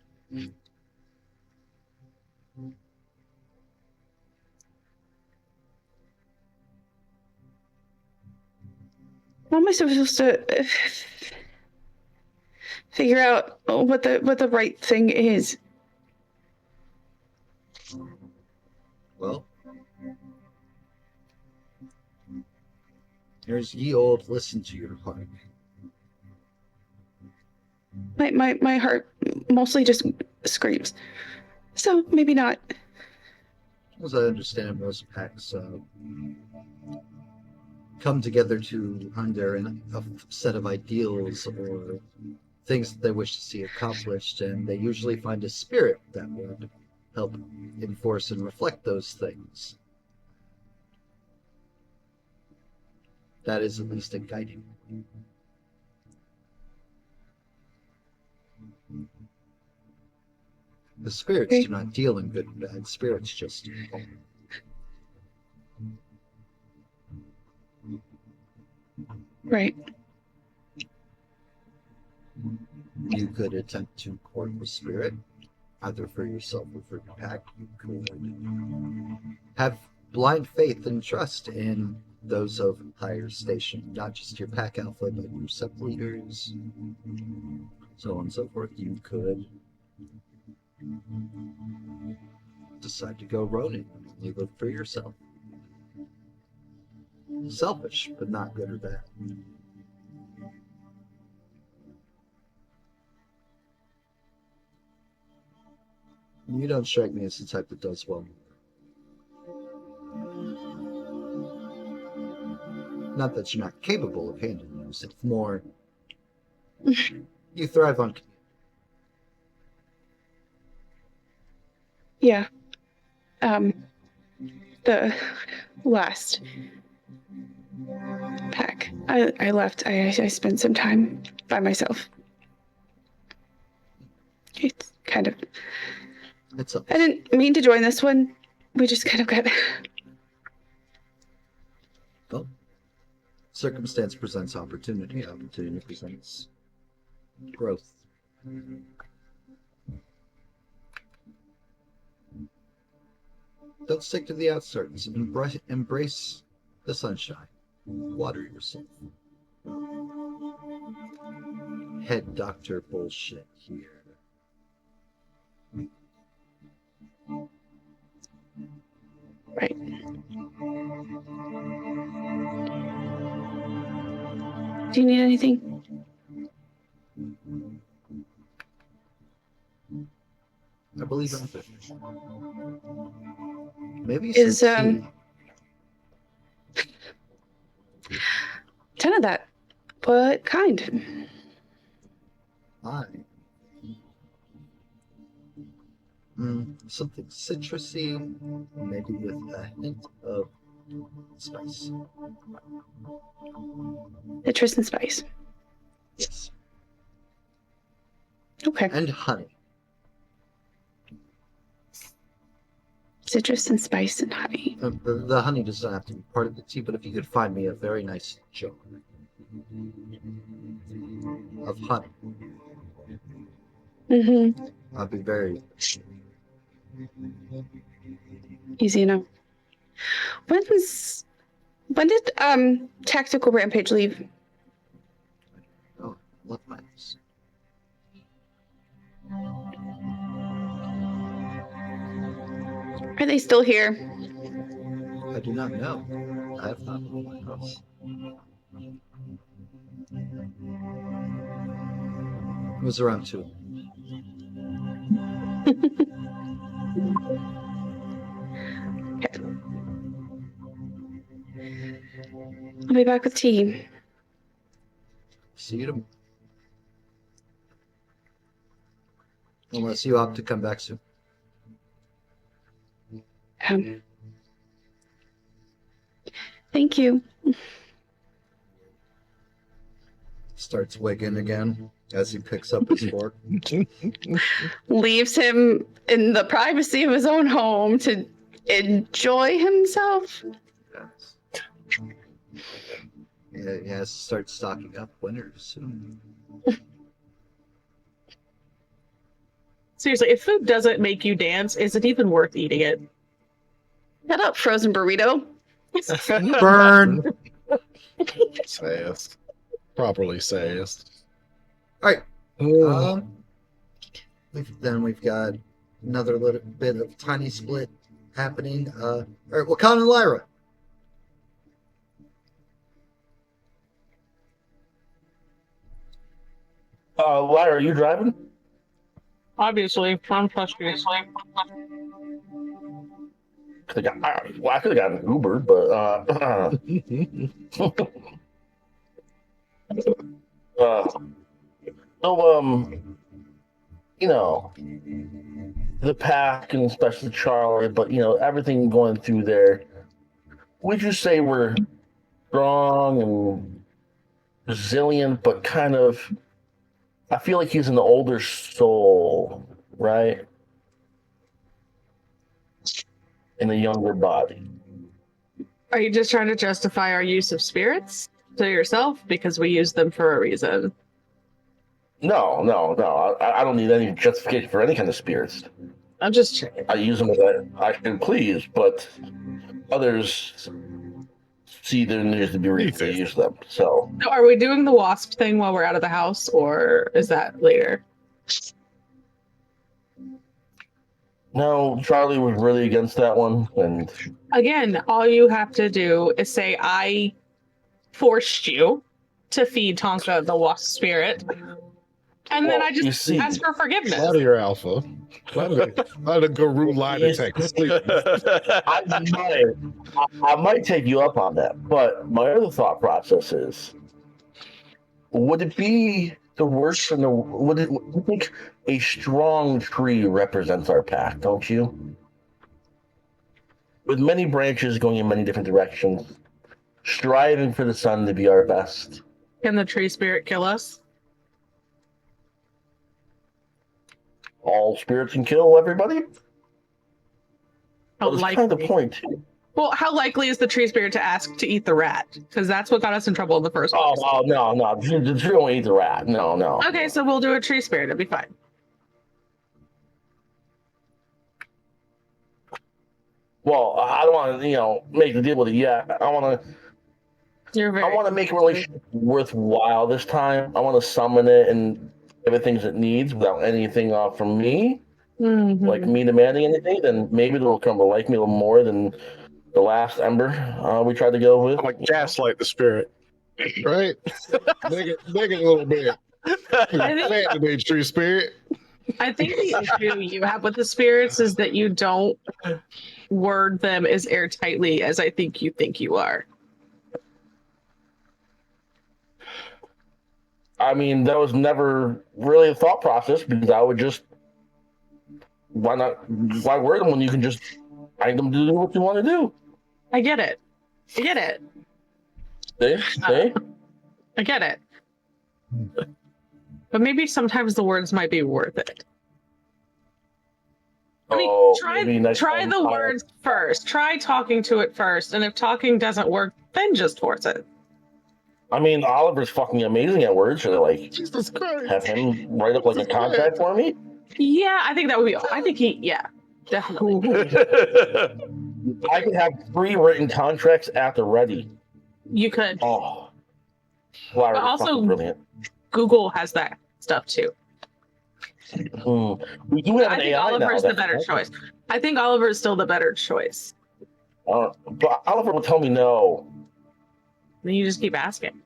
How am I supposed to figure out what the right thing is? Well, here's ye old listen to your heart. My heart mostly just screams. So maybe not. As I understand, most packs come together to under a set of ideals or things that they wish to see accomplished, and they usually find a spirit that would help enforce and reflect those things. That is at least a guiding. The spirits do not deal in good and bad. Spirits just do. Right. You could attempt to court the spirit, either for yourself or for your pack. You could have blind faith and trust in those of higher station, not just your pack alpha, but your sub leaders, so on and so forth. You could decide to go Ronin. You live for yourself. Selfish, but not good or bad. You don't strike me as the type that does well. Not that you're not capable of handling yourself. More, you thrive on. Yeah. The last pack I left, I spent some time by myself. It's kind of. It's up. I didn't mean to join this one. We just kind of got. Well, circumstance presents opportunity. Opportunity presents growth. Don't stick to the outskirts. Embrace the sunshine. Water yourself. Head doctor bullshit here. Right. Do you need anything? I believe I'm good. Maybe Is some tea. 10 of that. What kind? Fine. Something citrusy, maybe with a hint of spice. Citrus and spice. Yes. Okay. And honey. Citrus and spice and honey. The honey does not have to be part of the tea, but if you could find me a very nice jar of honey, Mm-hmm. I'd be very... Easy enough. When did Tactical Rampage leave? Oh, love my house. Are they still here? I do not know. I have not left my house. It was around 2. Okay. I'll be back with tea. See you tomorrow. Unless you opt to come back soon. Thank you. Starts wigging again as he picks up his fork. Leaves him in the privacy of his own home to enjoy himself. Yeah, he has to start stocking up winter soon. Seriously, if food doesn't make you dance, is it even worth eating it? Shut up, frozen burrito. Burn! Sassed. Properly sassed. Alright. Oh. We've got another little bit of tiny split happening. Alright, Wakan and Lyra. Lyra, are you driving? Obviously, I'm frustrated. I could have gotten an Uber, but you know, the pack and especially Charlie, but everything going through there. Would you say we're strong and resilient, but kind of? I feel like he's an older soul, right? In a younger body. Are you just trying to justify our use of spirits to yourself? Because we use them for a reason. No. I don't need any justification for any kind of spirits. I'm just checking. I use them as I can please, but others see there needs to be reason to use them. So, Are we doing the wasp thing while we're out of the house, or is that later? no, Charlie was really against that one, and Again, all you have to do is say, I forced you to feed Tonka the wasp spirit. And then Well, I you just see- ask for forgiveness. Out of your alpha. Let a guru lie detector sleep. I might take you up on that, but my other thought process is: would it be the worst? Would you think a strong tree represents our pack? Don't you? With many branches going in many different directions, striving for the sun to be our best. Can the tree spirit kill us? All spirits can kill everybody. How That's likely? kind of the point. Well, how likely is the tree spirit to ask to eat the rat? Because that's what got us in trouble in the first place. Oh no! The tree won't eat the rat. No. Okay, so we'll do a tree spirit. It'll be fine. Well, I don't want to, make the deal with it yet. I want to make a relationship worthwhile this time. I want to summon it and give it things it needs without anything from me, like me demanding anything. Then maybe it'll come to like me a little more than the last Ember we tried to go with. I'm like gaslight the spirit. Right? Make it a little bit. Plant the big tree spirit. I think the issue you have with the spirits is that you don't word them as airtightly as I think you are. I mean, that was never really a thought process because I would just why word them when you can just find them to do what you want to do? I get it. See? I get it. But maybe sometimes the words might be worth it. I mean, try the words first. Try talking to it first. And if talking doesn't work, then just force it. I mean, Oliver's fucking amazing at words. Should I Jesus Christ. have him write up like a contract for me? Yeah, I think that would be. I think definitely. I could have 3 written contracts at the ready. You could. Oh, wow, But also- fucking brilliant. Google has that stuff too. We do have I an think AI Oliver's now. the better choice. I think Oliver is still the better choice. But Oliver will tell me no. Then you just keep asking.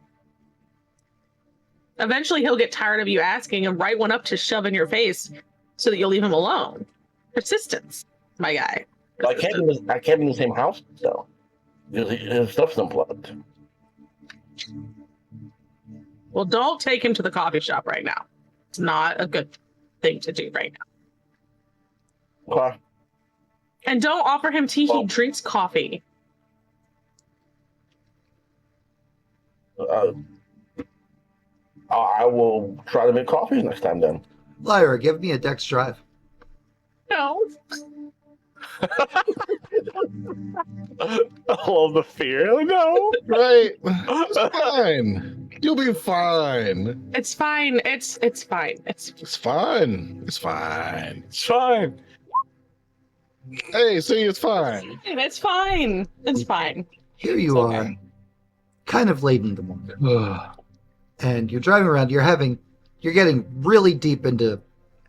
Eventually, he'll get tired of you asking and write one up to shove in your face so that you'll leave him alone. Persistence, my guy. I can't be in the same house though, because his stuff's unplugged. Well, don't take him to the coffee shop right now. It's not a good thing to do right now. Okay. And don't offer him tea. Well- He drinks coffee. I will try to make coffee next time then. Lyra, give me a dex drive. No. I love the fear. Oh, no. Right. It's fine. You'll be fine. It's fine. It's fine. It's fine. It's fine. It's fine. Hey, see, it's fine. It's fine. It's fine. Here you Okay. are, kind of late in the morning, and you're driving around. You're getting really deep into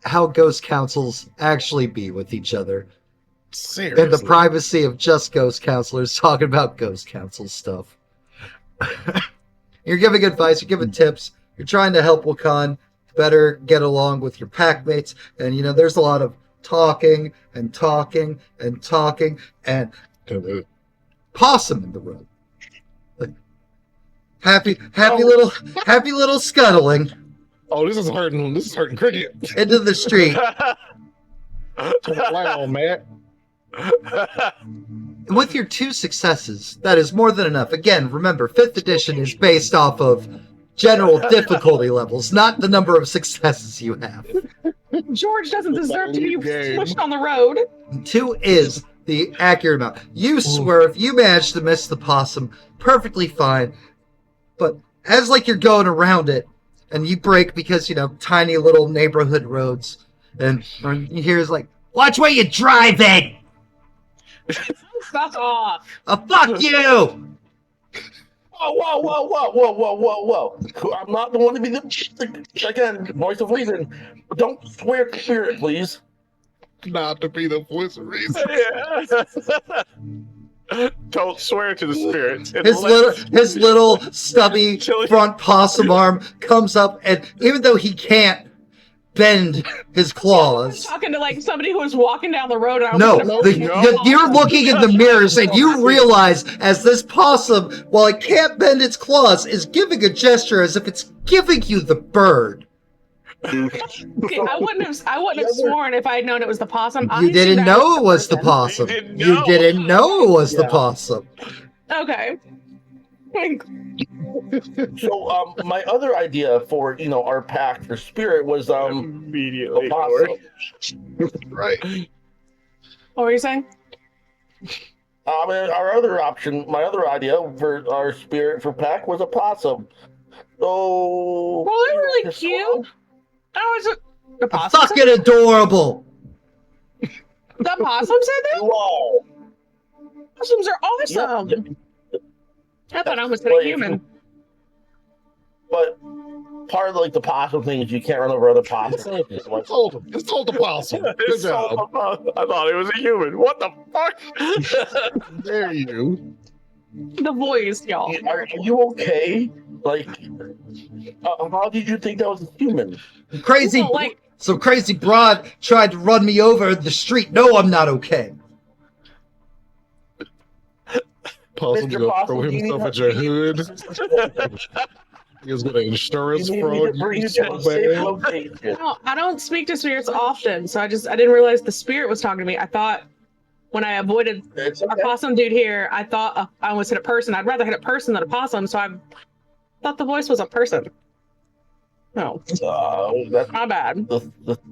how ghost councils actually be with each other, Seriously. in the privacy of just ghost counselors talking about ghost council stuff. You're giving advice, you're giving tips, you're trying to help Wakan better get along with your pack mates, and there's a lot of talking and talking and talking and possum in the room. Like, happy little scuttling Oh, this is hurting. This is hurting cricket. into the street. Wow, Matt. And with your 2 successes, that is more than enough. Again, remember, 5th edition is based off of general difficulty levels, not the number of successes you have. George doesn't deserve to be Game. pushed on the road. 2 is the accurate amount. You swerve, you manage to miss the possum, perfectly fine. But as you're going around it, and you brake because, tiny little neighborhood roads, and you hear watch where you're driving! Fuck off. Fuck you! Whoa. I'm not the one to be again, voice of reason. Don't swear to spirit, please. Not to be the voice of reason. Don't swear to the spirits. His little stubby front possum arm comes up, and even though he can't bend his I was claws, talking to somebody who was walking down the road. And I no, was you're looking in the mirrors, and you realize as this possum, while it can't bend its claws, is giving a gesture as if it's giving you the bird. Okay, I wouldn't have sworn if I had known it was the possum. You didn't know it was the possum. You didn't know it was the possum. Okay. So, my other idea for our pact for spirit was Immediately. a possum. Right. What were you saying? Our other option, my other idea for our spirit for pack was a possum. So, Well, they're really cute. Oh, is it the possum? Fucking adorable. The possum said that? Wow. Possums are awesome. I thought I was a human. But part of the possum thing is you can't run over other possums. It's told him. It's told the possum. Good It's job. so- I thought it was a human. What the fuck? There you. The voice, y'all. Are you okay? How did you think that was a human? Crazy, Well, some crazy broad tried to run me over in the street. No, I'm not okay. Possum's Mr. gonna Possum, throw you need himself help. at your hood. He was with an insurance You need fraud. to bring You you so to a safe bad. location. I don't speak to spirits often, so I didn't realize the spirit was talking to me. I thought when I avoided It's our okay. possum dude here, I thought I almost hit a person. I'd rather hit a person than a possum, so I thought the voice was a person. No, That's my bad.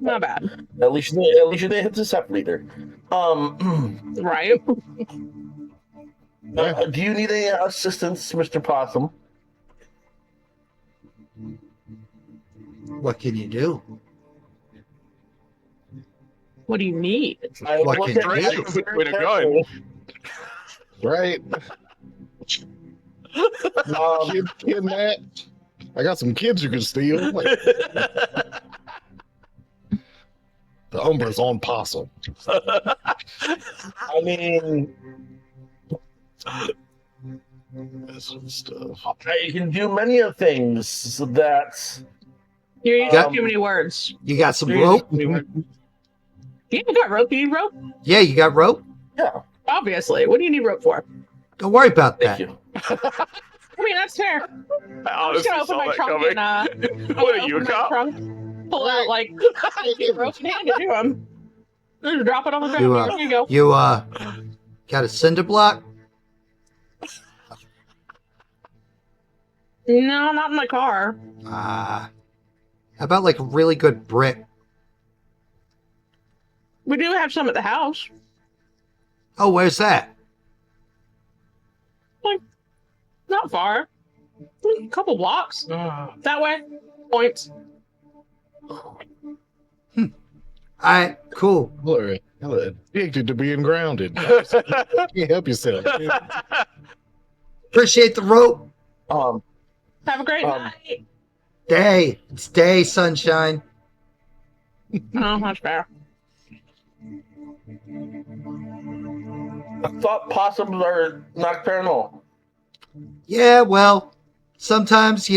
My bad. at least you didn't hit the separator. Right? Do you need any assistance, Mr. Possum? What can you do? What do you need? I What looked can at you you do? very With a carefully. Right. Kidnapped. I got some kids you can steal. The Umbra's on possum. I mean, That's some stuff. I can do many of things that. You're using Got- too many words. You got some You're rope? using too many words. Yeah, you got rope. You need rope? Yeah, you got rope? Yeah, Obviously. What do you need rope for? Don't worry about thank that. you. I mean, that's fair. I I'm just honestly gonna open saw my that trunk coming. and What are you, open a my cop? trunk, pull out rope and hand it to him. Just drop it on the ground. You, Here you go. You got a cinder block? No, not in my car. How about like a really good brick? We do have some at the house. Oh, where's that? Not far. A couple blocks. That way. Points. Alright, cool. Hello. Addicted to being grounded. You help yourself. Appreciate the rope. Have a great Um, night. Day. It's day, sunshine. Oh, that's fair. I thought possums are nocturnal. Yeah, well, sometimes,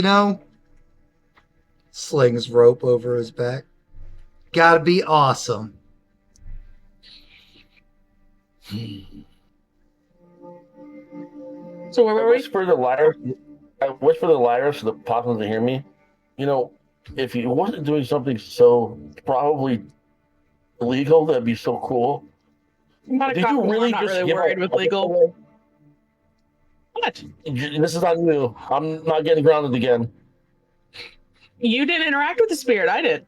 slings rope over his back. Gotta be awesome. So where I were we? whisper the liar. I whisper the liar so the possums can hear me. If he wasn't doing something so probably illegal, that'd be so cool. I'm not a Did cop you anymore. really I'm not just really give worried a- with legal. What? This is on you. I'm not getting grounded again. You didn't interact with the spirit. I did.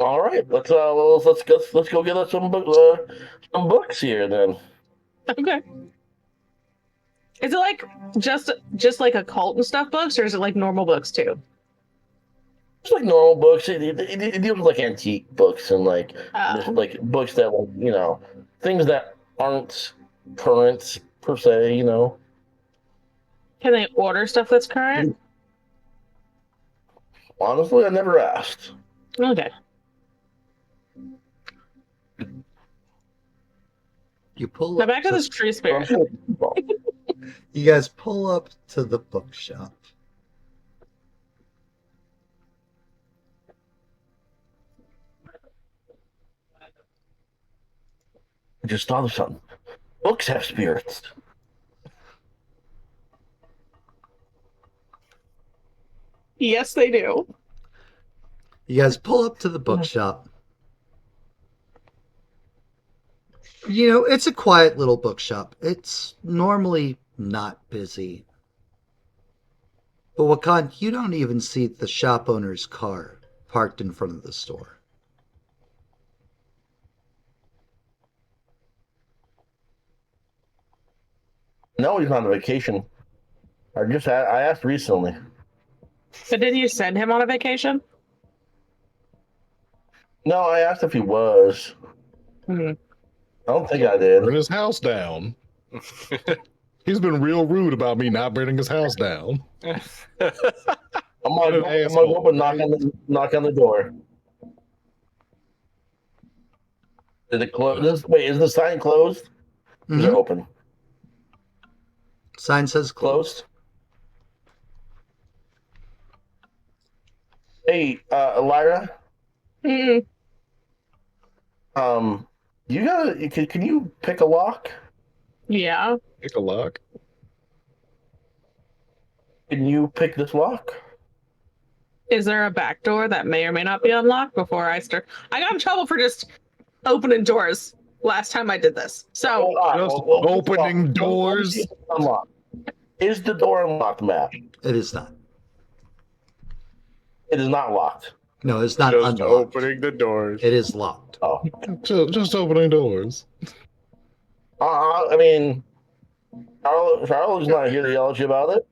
All right, let's go get us some books here then. Okay. Is it like just like occult and stuff books, or is it like normal books too? It's like normal books. It deals with like antique books and like Oh. like books that things that aren't current per se. Can they order stuff that's current? Honestly, I never asked. Okay. You pull Now up back to this tree spirit. You guys pull up to the bookshop. I just thought of something. Books have spirits. Yes, they do. You guys pull up to the bookshop. It's a quiet little bookshop. It's normally not busy. But Wakan, you don't even see the shop owner's car parked in front of the store. No, he's on vacation. I asked recently. But didn't you send him on a vacation? No, I asked if he was. Hmm. I don't think I did. Burn his house down. He's been real rude about me not burning his house down. I'm gonna go up and knock on the door. Did it close? Wait, is the sign closed? Is it Mhm. open? Sign says closed. Closed. Hey, Elira. Hmm. You gotta. Can you pick a lock? Yeah. Pick a lock. Can you pick this lock? Is there a back door that may or may not be unlocked before I start? I got in trouble for just opening doors last time I did this. So Just opening doors. Unlocked. Is the door unlocked, Matt? It is not. It is not locked. No, it's not Just unlocked. opening the doors. It is locked. Oh. Just opening doors. I mean, Charlotte's not here to yell at you about it,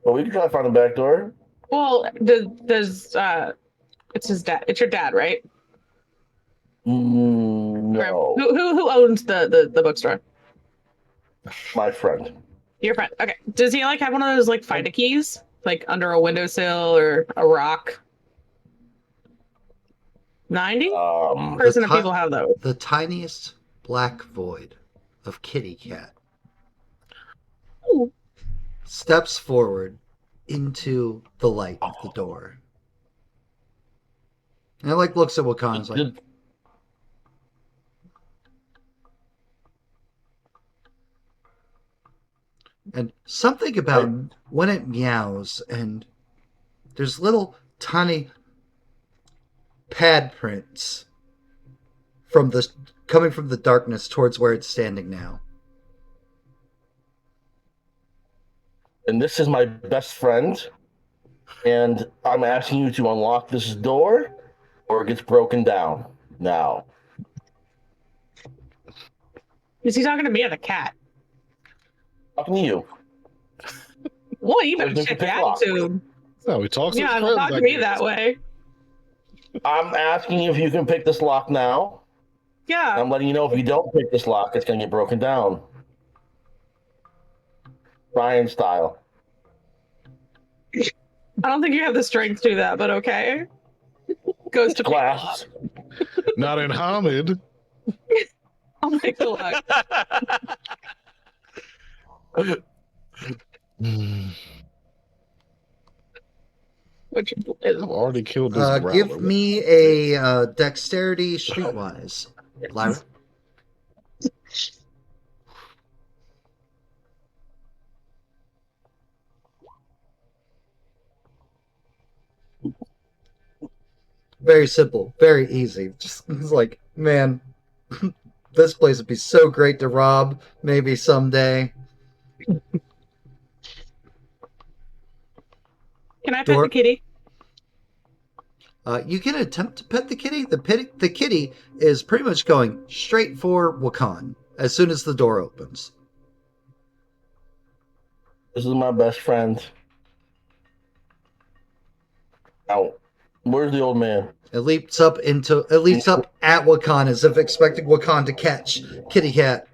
but we can try to find a back door. well, does it's his dad? It's your dad, right? No, Who owns the bookstore? my friend. Your friend. Okay. Does he like have one of those like find a keys, like under a windowsill or a rock? 90% The of people have those. The tiniest black void of Kitty Cat Ooh. steps forward into the light of the door. And it looks at Wakan's like, Did- and something about when it meows and there's little tiny pad prints coming from the darkness towards where it's standing now. And this is my best friend. And I'm asking you to unlock this door or it gets broken down now. Is he talking to me or the cat? Talking to you. Boy, you better There's no check your pick lock. attitude. No, he talks. Yeah, to his don't friends, talk I to me guess. that way. I'm asking you if you can pick this lock now. Yeah. I'm letting you know if you don't pick this lock, it's going to get broken down. Ryan style. I don't think you have the strength to do that, but okay. Goes to Glass. Not in Hamid. I'll take the luck. Which is I've already killed this. Give growler. me a dexterity streetwise, Lyra. Very simple, very easy. Just it's like, man, this place would be so great to rob. Maybe someday. Can I pet Door- the kitty? You can attempt to pet the kitty. The kitty is pretty much going straight for Wakan as soon as the door opens. This is my best friend. Now, where's the old man? It leaps up at Wakan as if expecting Wakan to catch Kitty Cat.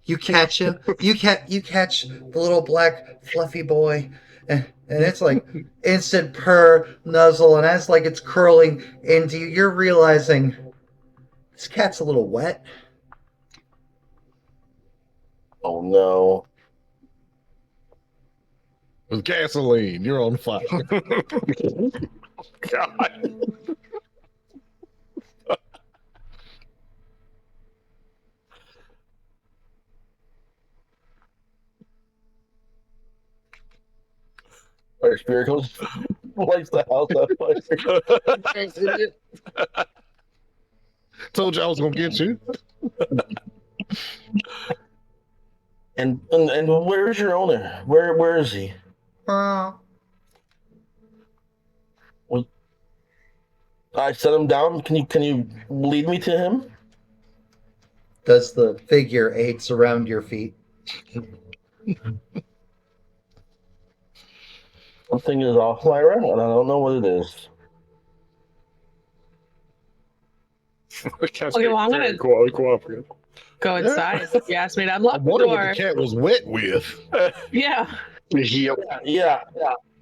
You catch him. You catch the little black fluffy boy, and it's like instant purr, nuzzle, and as like it's curling into you, you're realizing this cat's a little wet. Oh no. With gasoline, you're on fire. God. Our spirit goes lights the house on fire. Told you I was gonna get you. And where's your owner? Where is he? I set him down. Can you lead me to him? Does the figure 8s around your feet? Something is off, Lyra, and I don't know what it is. Okay, well, I'm gonna cooperative. go inside. If you asked me to unlock I the wonder what door. the cat was wet with. Yeah. Yep. Yeah.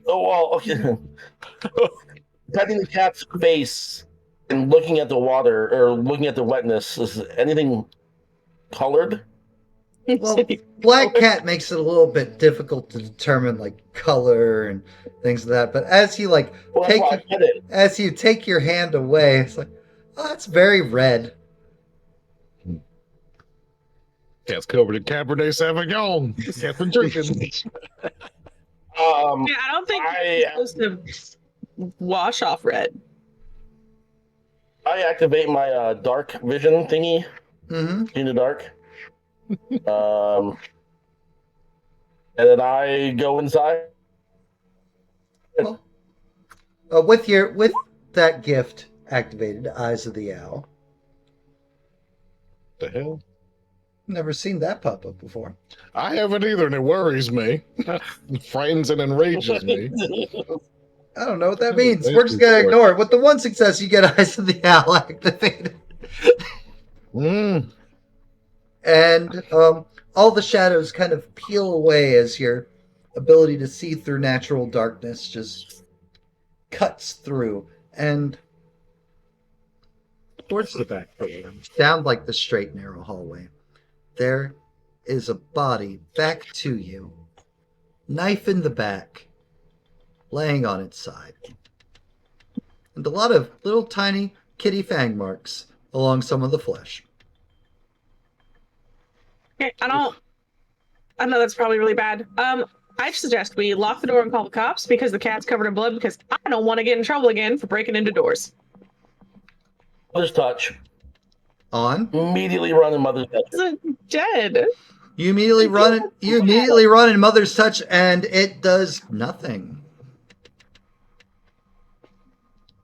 Oh well, okay. Petting the cat's face and looking at the water or looking at the wetness. Is anything colored? Well, black cat makes it a little bit difficult to determine like color and things like that. But as you like Well, that's take why I pet it. as you take your hand away, it's like, oh, that's very red. Cat's covered in Cabernet Sauvignon. Cat's been drinking. Yeah, I don't think you're supposed to wash off red. I activate my dark vision thingy Mm-hmm. in the dark. And then I go inside. With that gift activated, Eyes of the Owl. The hell? Never seen that pop up before. I haven't either, and it worries me. It frightens and enrages me. I don't know what that means. We're just gonna ignore it. With the one success, you get Eyes of the Owl activated. And all the shadows kind of peel away as your ability to see through natural darkness just cuts through. And Towards the back. down like the straight, narrow hallway, there is a body back to you, knife in the back, laying on its side. And a lot of little tiny kitty fang marks along some of the flesh. Okay, I know that's probably really bad. I suggest we lock the door and call the cops because the cat's covered in blood because I don't want to get in trouble again for breaking into doors. Mother's touch. On. Immediately run in Mother's touch. It's dead. You immediately run it. You immediately run in Mother's touch, and it does nothing.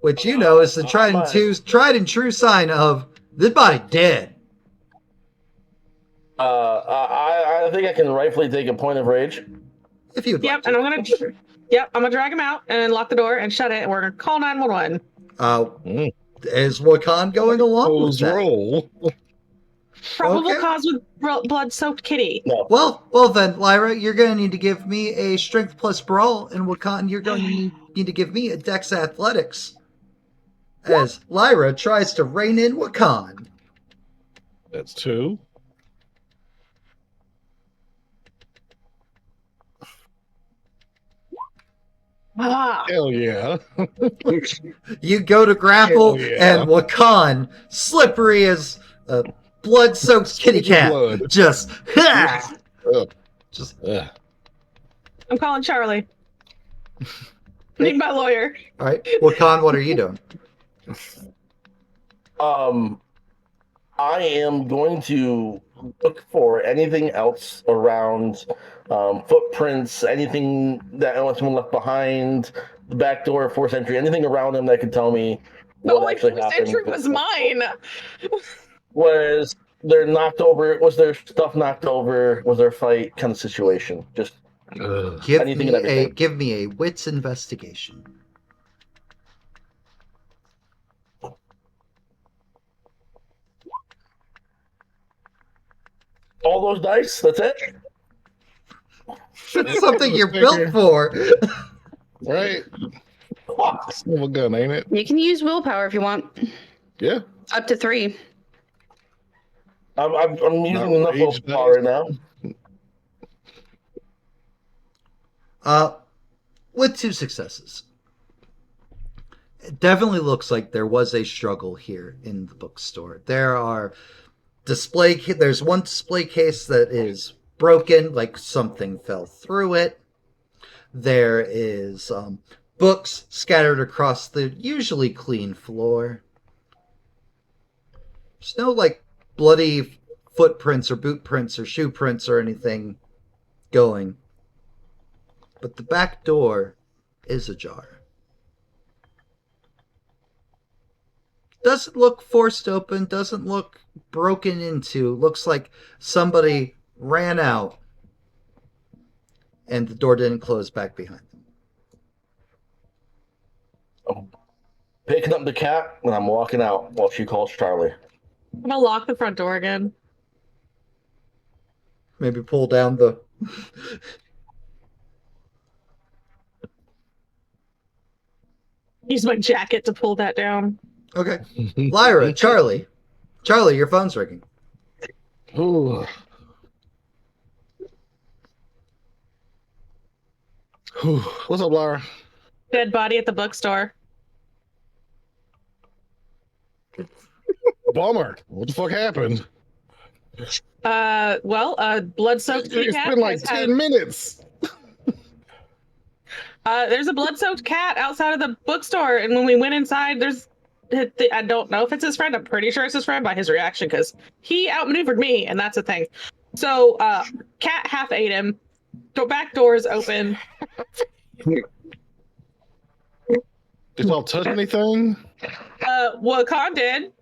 Which you know is the tried and true sign of this body dead. I think I can rightfully take a point of rage. If you'd like Yep, and I'm gonna drag him out and lock the door and shut it, and we're gonna call 911. Is Wakan going along with that? Roll. Probable Okay. cause with blood-soaked kitty. No. Well then, Lyra, you're going to need to give me a strength plus brawl, and Wakan, you're going to need to give me a dex athletics. As Lyra tries to rein in Wakan. That's 2. Ah, Hell yeah. You go to grapple, Hell yeah. and Wakan, slippery as a blood-soaked kitty cat, Blood. just Ugh. just Ugh. I'm calling Charlie. Need my lawyer. all right. Wakan, what are you doing? I am going to look for anything else around, footprints, anything that someone left behind, the back door, forced entry, anything around them that could tell me The what only actually first happened. entry was mine. Was there knocked over? Was there stuff knocked over? Was there a fight kind of situation? Just Ugh. Anything and everything. Give me a wits investigation. all those dice. That's it. It's something you're built for. Right? Son of a gun, ain't it? You can use willpower if you want. Yeah. Up to 3. I'm using Not enough rage willpower right now. With 2 successes. It definitely looks like there was a struggle here in the bookstore. There's one display case that is broken, like something fell through it. There is books scattered across the usually clean floor. There's no like bloody footprints or boot prints or shoe prints or anything going. But the back door is ajar. Doesn't look forced open, doesn't look broken into. Looks like somebody ran out and the door didn't close back behind them. Picking up the cat and I'm walking out while she calls Charlie. I'm gonna lock the front door again. Maybe pull down the... Use my jacket to pull that down. Okay. Lyra, Charlie, your phone's ringing. Ooh. Whew. What's up, Laura? Dead body at the bookstore. Bummer. What the fuck happened? Blood-soaked It's cat. been like has had- 10 minutes. There's a blood-soaked cat outside of the bookstore, and when we went inside, I don't know if it's his friend. I'm pretty sure it's his friend by his reaction, because he outmaneuvered me, and that's a thing. So, cat half ate him. The back door is open. Did y'all touch anything? Khan did.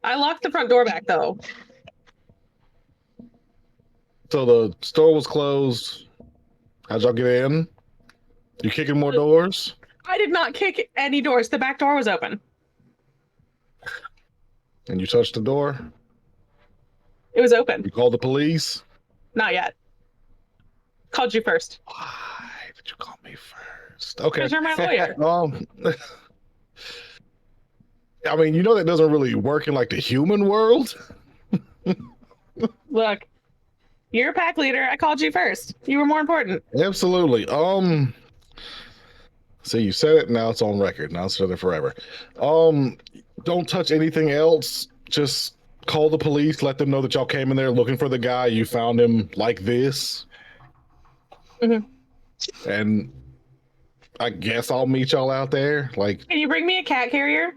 I locked the front door back, though. So the store was closed. How'd y'all get in? You kicking more doors? I did not kick any doors. The back door was open. And you touched the door? It was open. You called the police? Not yet. Called you first. Why did you call me first? Okay. Because you're my lawyer. I mean, you know that doesn't really work in like the human world. Look, you're a pack leader. I called you first. You were more important. Absolutely. So you said it, now it's on record. Now it's there forever. Don't touch anything else. Just call the police, let them know that y'all came in there looking for the guy. You found him like this. Mhm. And I guess I'll meet y'all out there. Like, Can you bring me a cat carrier?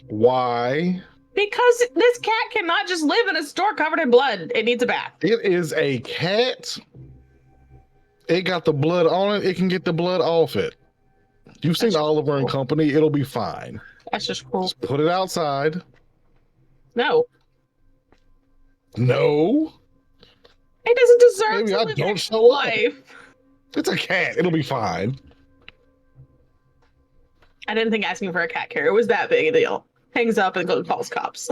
Why? Because this cat cannot just live in a store covered in blood. It needs a bath. It is a cat. It got the blood on it. It can get the blood off it. You've seen That's Oliver and Company. It'll be fine. That's just cool. Just put it outside. No, No. it doesn't deserve Maybe to I live don't its show up. life. It's a cat. It'll be fine. I didn't think asking for a cat carrier was that big a deal. Hangs up and goes calls cops.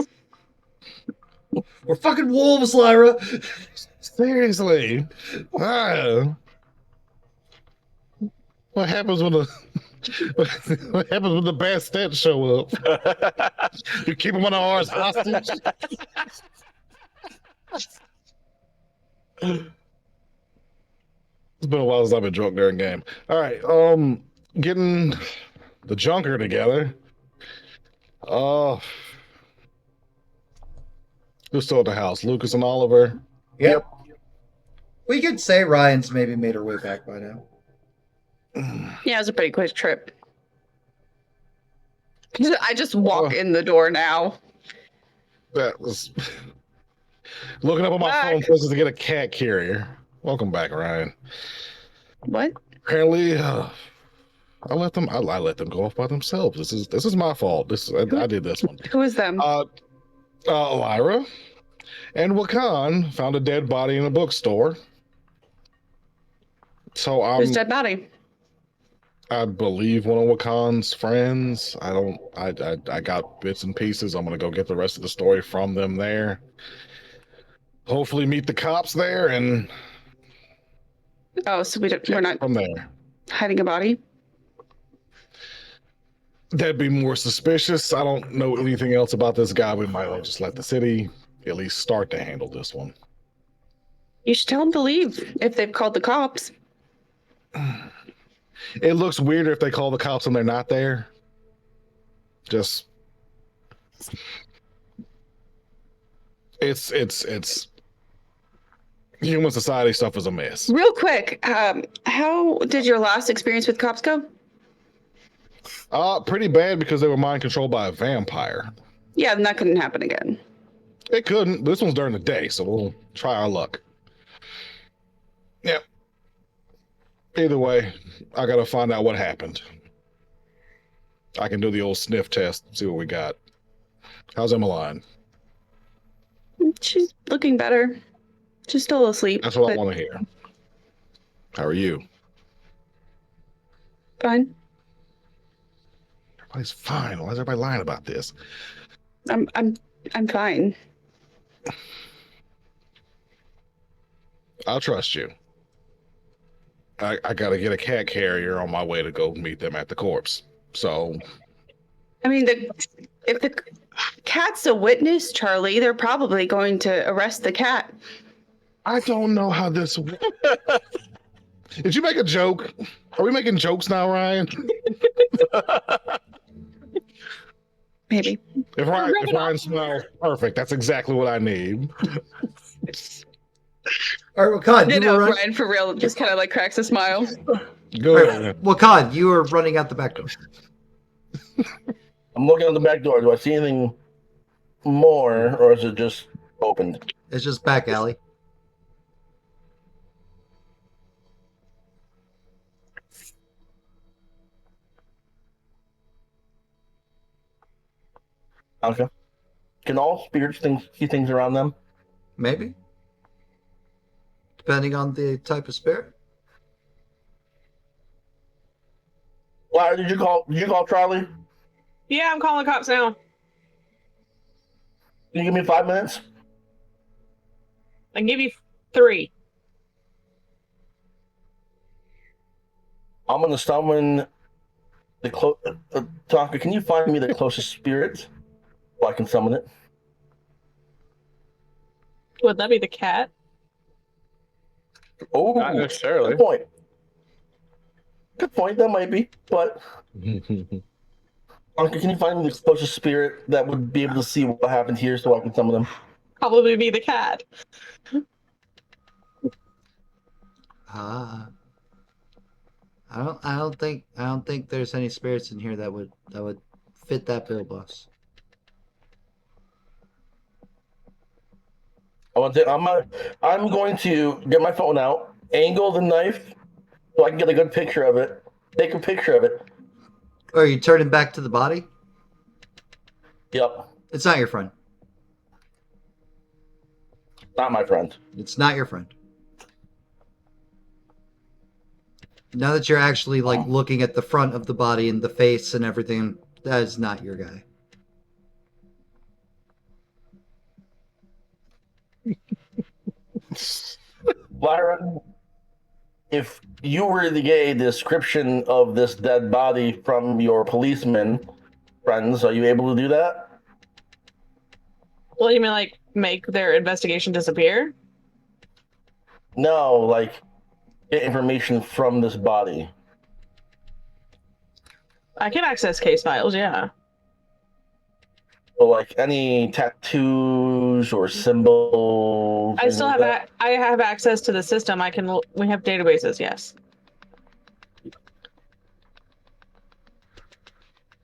We're fucking wolves, Lyra. Seriously. Ah. What happens when the what happens when the Bastards show up? You keep them on ours hostage. It's been a while since I've been drunk during game. All right, getting the junker together. Who's still at the house? Lucas and Oliver. Yep. We could say Ryan's maybe made her way back by now. Yeah, it was a pretty quick trip. I just walk in the door now. That was looking up on my phone places to get a cat carrier. Welcome back, Ryan. What? Apparently, I let them. I let them go off by themselves. This is my fault. I did this one. Who is them? Lyra and Wakan found a dead body in a bookstore. So Who's dead body? I believe one of Wakan's friends. I got bits and pieces. I'm gonna go get the rest of the story from them there. Hopefully meet the cops there and Oh, so we're not from there. hiding a body? That'd be more suspicious. I don't know anything else about this guy. We might just let the city at least start to handle this one. You should tell them to leave if they've called the cops. It looks weirder if they call the cops and they're not there. Just it's human society stuff is a mess. Real quick, how did your last experience with cops go? Pretty bad because they were mind controlled by a vampire. Yeah, and that couldn't happen again. It couldn't. This one's during the day, so we'll try our luck. Yep. Either way, I gotta find out what happened. I can do the old sniff test, see what we got. How's Emmeline? She's looking better. She's still asleep. That's what I but want to hear. How are you? Fine. Everybody's fine. Why is everybody lying about this? I'm fine. I'll trust you. I gotta get a cat carrier on my way to go meet them at the corpse. So I mean, if the cat's a witness, Charlie, they're probably going to arrest the cat. I don't know how this. Did you make a joke? Are we making jokes now, Ryan? Maybe. If Ryan smells perfect, that's exactly what I need. All right, Wakan, You you know, were Brian for real just kind of like cracks a smile. Go ahead. Wakan, you were running out the back door. I'm looking at the back door. Do I see anything more, or is it just opened? It's just back alley. Okay. Can all spirits see things around them? Maybe. Depending on the type of spirit. Why did you call Charlie? Yeah, I'm calling the cops now. Can you give me 5 minutes? I can give you 3. I'm gonna summon the Tonka, can you find me the closest spirit so I can summon it? Would that be the cat? Oh, Not necessarily. good point. Good point. That might be, but Tonka, can you find me the closest spirit that would be able to see what happened here so I can summon them? Probably be the cat. I don't think there's any spirits in here that would fit that bill, boss. I'm going to get my phone out, angle the knife so I can get a good picture of it. Take a picture of it. Are you turning back to the body? Yep, It's not your friend. not my friend. It's not your friend. Now that you're actually like looking at the front of the body and the face and everything, that is not your guy. Lyra, if you were to get a description of this dead body from your policeman friends, are you able to do that? Well, you mean like make their investigation disappear? No, like get information from this body. I can access case files, yeah. But like any tattoos or symbols. I still have I have access to the system. We have databases, yes.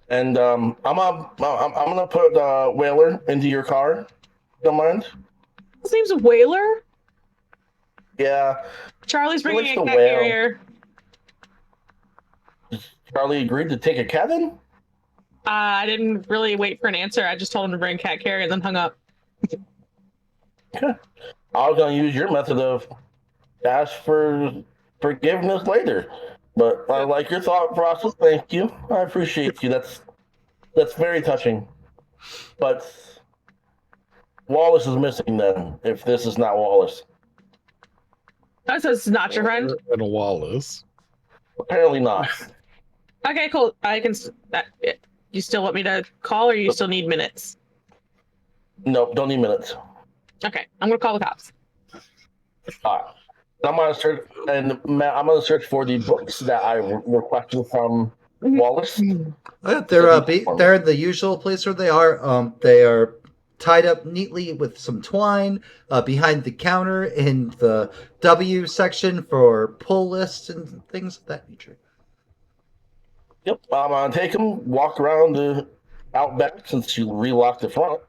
And I'm gonna put Whaler into your car. Don't mind. His name's Whaler. Yeah, Charlie's bringing likes a to cat wail. carrier. Charlie agreed to take a cat in. I didn't really wait for an answer. I just told him to bring cat carrier and then hung up. I was gonna use your method of ask for forgiveness later, but I like your thought process. Thank you. I appreciate you. That's very touching. But Wallace is missing then. If this is not Wallace, Oh, so it's not your friend? And a Wallace. apparently not. Okay, cool. I can. You still want me to call, or you still need minutes? Nope, don't need minutes. Okay, I'm gonna call the cops. I'm gonna search, and I'm gonna search for the books that I requested from Wallace. They're in the usual place where they are. They are tied up neatly with some twine behind the counter in the W section for pull lists and things of that nature. Yep, I'm gonna take him, walk around the out back since you relocked the front.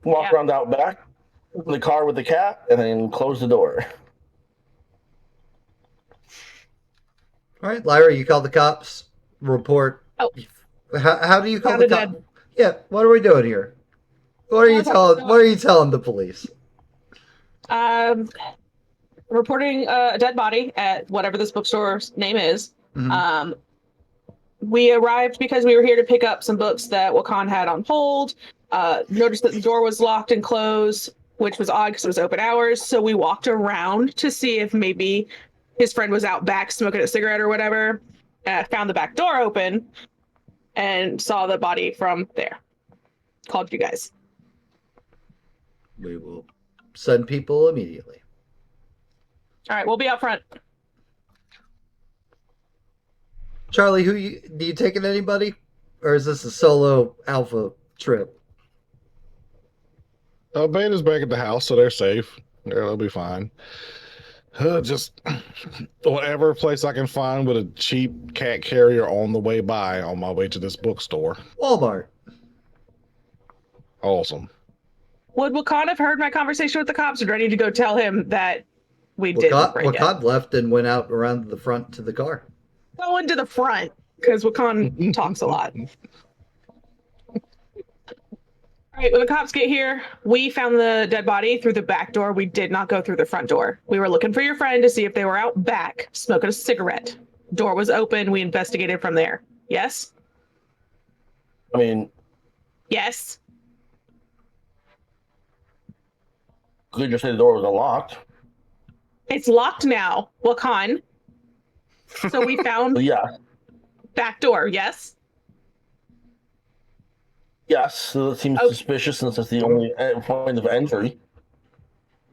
Walk around out back, open the car with the cat, and then close the door. All right, Lyra, you call the cops. Report. Oh. How do you call Found the a cops? dead- Yeah, what are we doing here? What are you telling? What are you telling the police? Reporting a dead body at whatever this bookstore's name is. Mhm. We arrived because we were here to pick up some books that Wakan had on hold. Noticed that the door was locked and closed, which was odd because it was open hours. So we walked around to see if maybe his friend was out back smoking a cigarette or whatever. Found the back door open and saw the body from there. Called you guys. We will send people immediately. All right, we'll be out front. Charlie, do you taking anybody, or is this a solo alpha trip? Beta's back at the house, so they're safe. They'll be fine. Just whatever place I can find with a cheap cat carrier on the way by, on my way to this bookstore. Walmart. Awesome. Would Wakan have heard my conversation with the cops, or do I need to go tell him that we didn't break it? Wakad left and went out around the front to the car. Go into the front, because Wakan talks a lot. All right, when the cops get here, we found the dead body through the back door. We did not go through the front door. We were looking for your friend to see if they were out back smoking a cigarette. Door was open. We investigated from there. Yes? I mean, Yes. could just say the door was unlocked. It's locked now, Wakan. So we found But yeah, back door. Yes? yes, so that seems Oh. suspicious since it's the only point of entry.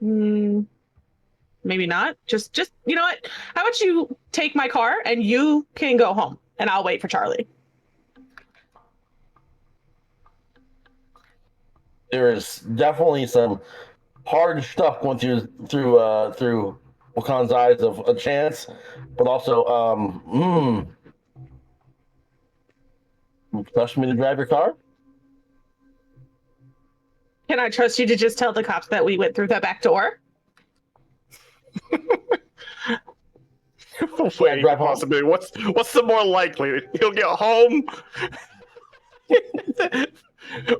Maybe not. Just you know what? How about you take my car and you can go home, and I'll wait for Charlie. There is definitely some hard stuff going through Wakan's eyes of a chance, but also, you trust me to drive your car? Can I trust you to just tell the cops that we went through that back door? Wait, drive home? possibly. What's the more likely? He'll get home.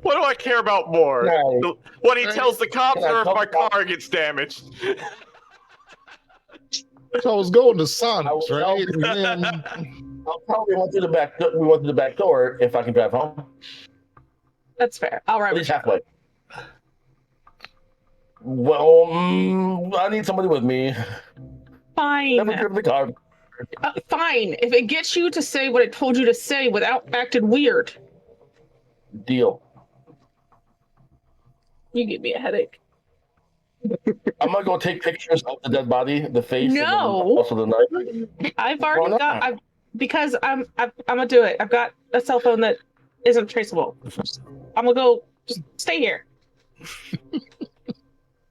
What do I care about more? Right. What he tells the cops, Can I or if tell my the cops? car gets damaged? So I was going to I Sonic's, will right? tell- And then I'll tell you we went through the back. We went through the back door if I can drive home. That's fair. I'll At ride with least you. halfway. Well, I need somebody with me. Fine. Never driven the car. Fine. If it gets you to say what I told you to say without acting weird, Deal. you give me a headache. I'm gonna go take pictures of the dead body, the face, and then No. also the knife. I've Why already not? got. Because I'm gonna do it. I've got a cell phone that isn't traceable. I'm gonna go. Just stay here.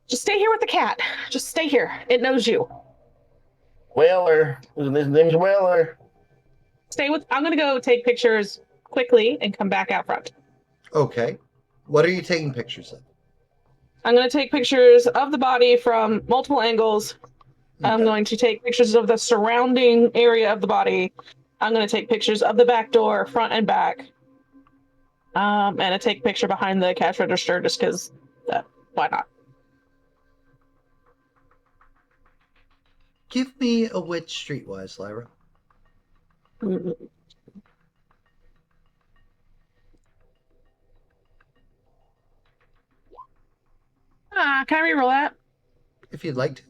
Just stay here with the cat. Just stay here. It knows you. Whaler. His name's Whaler. Stay with. I'm gonna go take pictures quickly and come back out front. Okay. What are you taking pictures of? I'm gonna take pictures of the body from multiple angles. I'm Okay. going to take pictures of the surrounding area of the body. I'm going to take pictures of the back door, front and back. And I take a picture behind the cash register just because, why not? Give me a witch streetwise, Lyra. Can I reroll that? If you'd like to.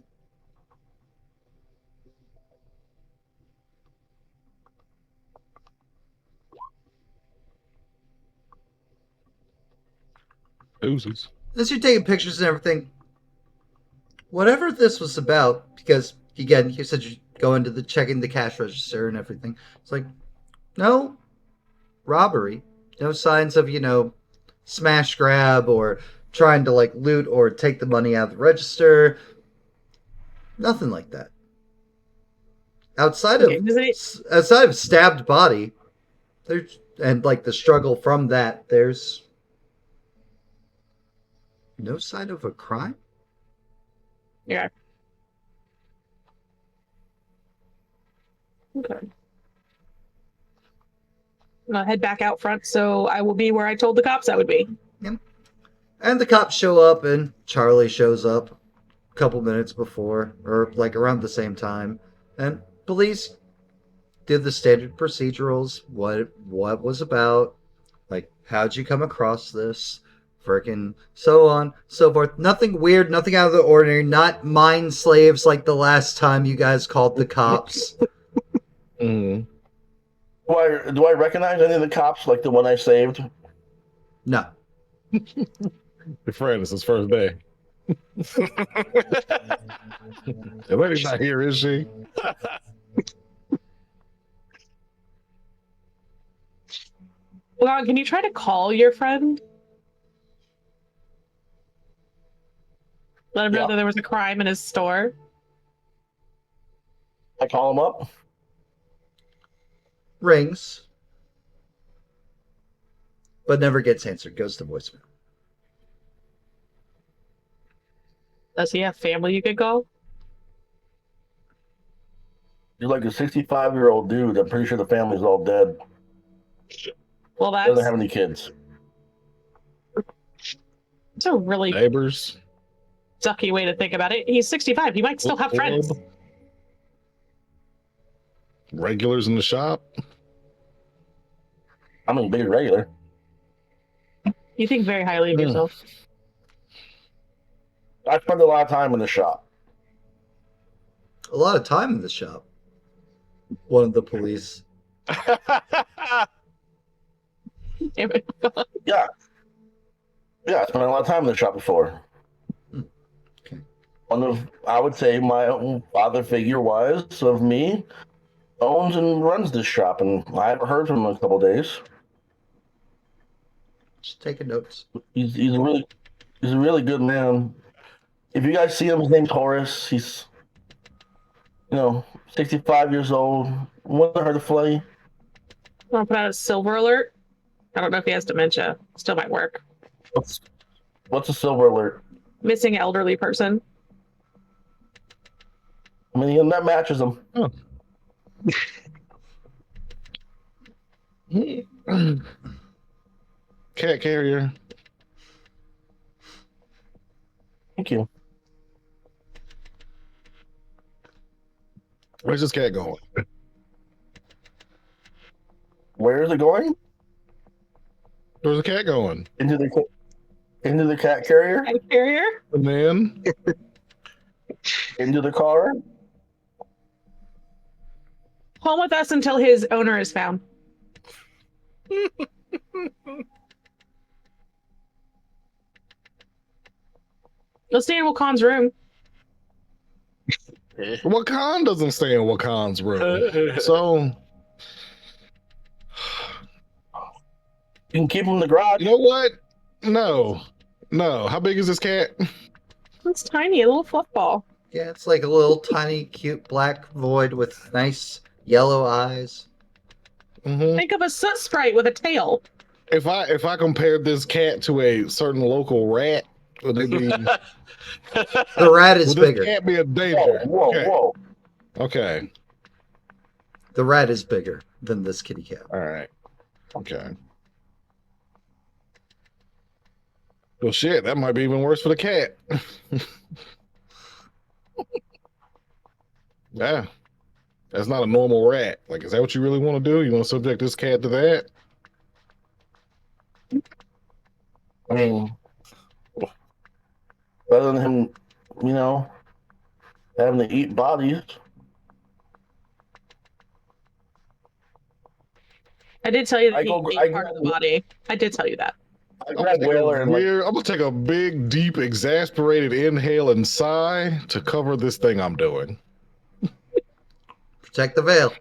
oozes. As you're taking pictures and everything, whatever this was about, because again, you said you go into the checking the cash register and everything. It's like, no robbery, no signs of, smash grab or trying to like loot or take the money out of the register. Nothing like that. Outside Okay, of stabbed body, there's and like the struggle from that, there's no sign of a crime. Yeah. Okay. I'm gonna head back out front, so I will be where I told the cops I would be. And the cops show up, and Charlie shows up a couple minutes before, or like around the same time. And police did the standard procedurals, what was about, like how'd you come across this, frickin' so on, so forth. Nothing weird, nothing out of the ordinary, not mind slaves like the last time you guys called the cops. Mm. Do I recognize any of the cops, like the one I saved? No. Your friend, it's his first day. The lady's not here, is she? Well, can you try to call your friend? Let him know Yeah. that there was a crime in his store. I call him up. Rings, but never gets answered, goes to voicemail. Does he have family you could call? He's like a 65-year-old dude. I'm pretty sure the family's all dead. Well, Doesn't that's have any kids. a really Neighbors. sucky way to think about it. He's 65. He might still have friends. Regulars in the shop. I mean, big regular. You think very highly of yourself. I spend a lot of time in the shop. A lot of time in the shop. One of the police. Damn it. Yeah, I spent a lot of time in the shop before. Okay. One of, I would say, my own father figure-wise of me owns and runs this shop, and I haven't heard from him in a couple of days. Just taking notes. He's a really good man. If you guys see him, his name's Horace. He's 65 years old. Wasn't hard to flay. I'll put out a silver alert. I don't know if he has dementia. Still might work. What's a silver alert? Missing elderly person. Missing elderly person. I mean, that matches them. Oh. Cat carrier. Thank you. Where's this cat going? Where is it going? Where's the cat going? Into the cat carrier? Cat carrier? And then Into the car? Home with us until his owner is found. He'll stay in Wakan's room. Wakan doesn't stay in Wakan's room. So You can keep him in the garage. you know what? No. How big is this cat? It's tiny, a little fluff ball. Yeah, it's like a little tiny, cute black void with nice yellow eyes. Mhm. Think of a soot sprite with a tail. If I compared this cat to a certain local rat, would it be? The rat is Would this bigger. cat be a danger? Whoa. Okay. The rat is bigger than this kitty cat. All right. Okay. Well, shit, that might be even worse for the cat. Yeah. That's not a normal rat. Like, is that what you really want to do? You want to subject this cat to that? I mean, better than him, having to eat bodies. I did tell you that I he go- ate I part go- of the body. I did tell you that. I grab Whaler and I'm gonna take a big, deep, exasperated inhale and sigh to cover this thing I'm doing. Protect the veil.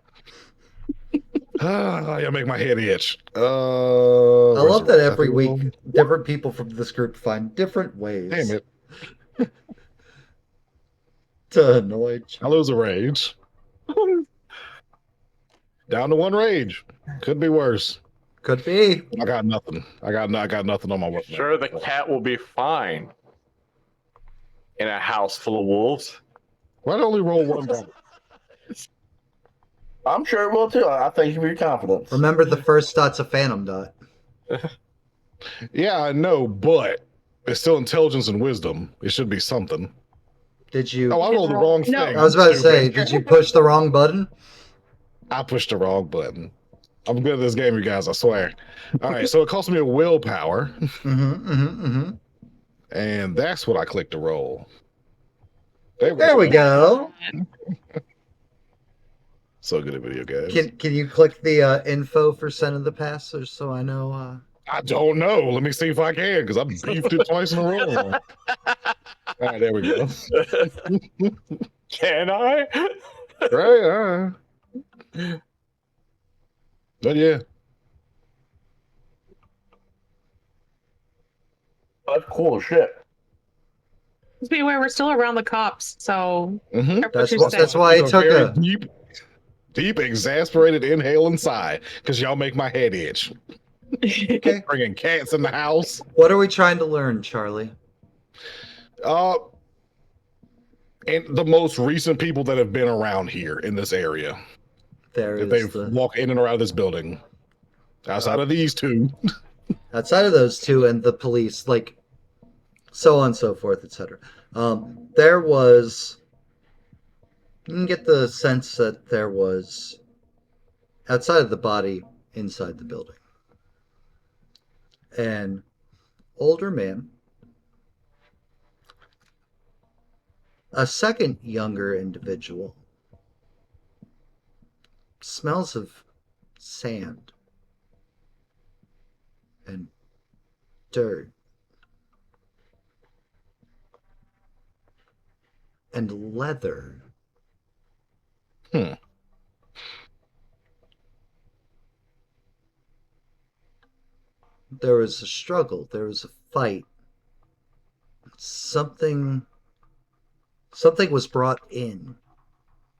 You make my head itch. I love that every week different people from this group find different ways Damn it. to annoy each I lose a rage. Down to one rage. Could be worse. Could be. I got nothing. I got nothing on my weapon. Sure, the cat will be fine in a house full of wolves. Why'd I only roll one die? I'm sure it will too. I thank you for your confidence. Remember the first dot's a phantom dot. Yeah, I know, but it's still intelligence and wisdom. It should be something. Did you? Oh, I rolled the wrong No. thing. I was about to say, Stupid. did you push the wrong button? I pushed the wrong button. I'm good at this game, you guys, I swear. All right, so it cost me a willpower, and that's what I clicked to roll. There we go. So good at video games. Can you click the info for Send of the Past, or so I know? I don't know. Let me see if I can, because I beefed it twice in a row. All right, there we go. Can I? Right, all right. But yeah, That's cool as shit. Just be aware we're still around the cops, so mm-hmm. careful what you say. That's why I took a. deep, exasperated inhale and sigh, because y'all make my head itch. Okay. Bringing cats in the house. What are we trying to learn, Charlie? And the most recent people that have been around here in this area, There if is they've the walked in and around this building, outside of these two. outside of those two and the police, like so on and so forth, etc. There was. You can get the sense that there was outside of the body, inside the building, an older man, a second younger individual, smells of sand and dirt and leather. There was a struggle. There was a fight. Something was brought in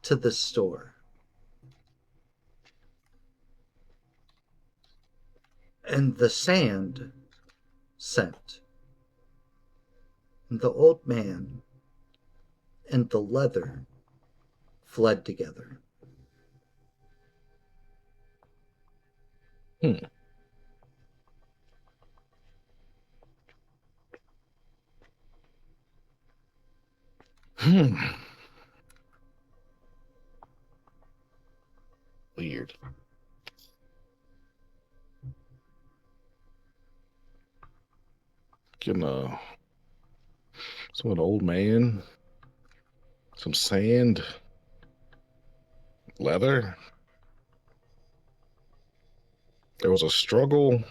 to the store. And the sand scent the old man and the leather fled together. Hmm. Weird. Getting some of the old man, some sand, leather. There was a struggle,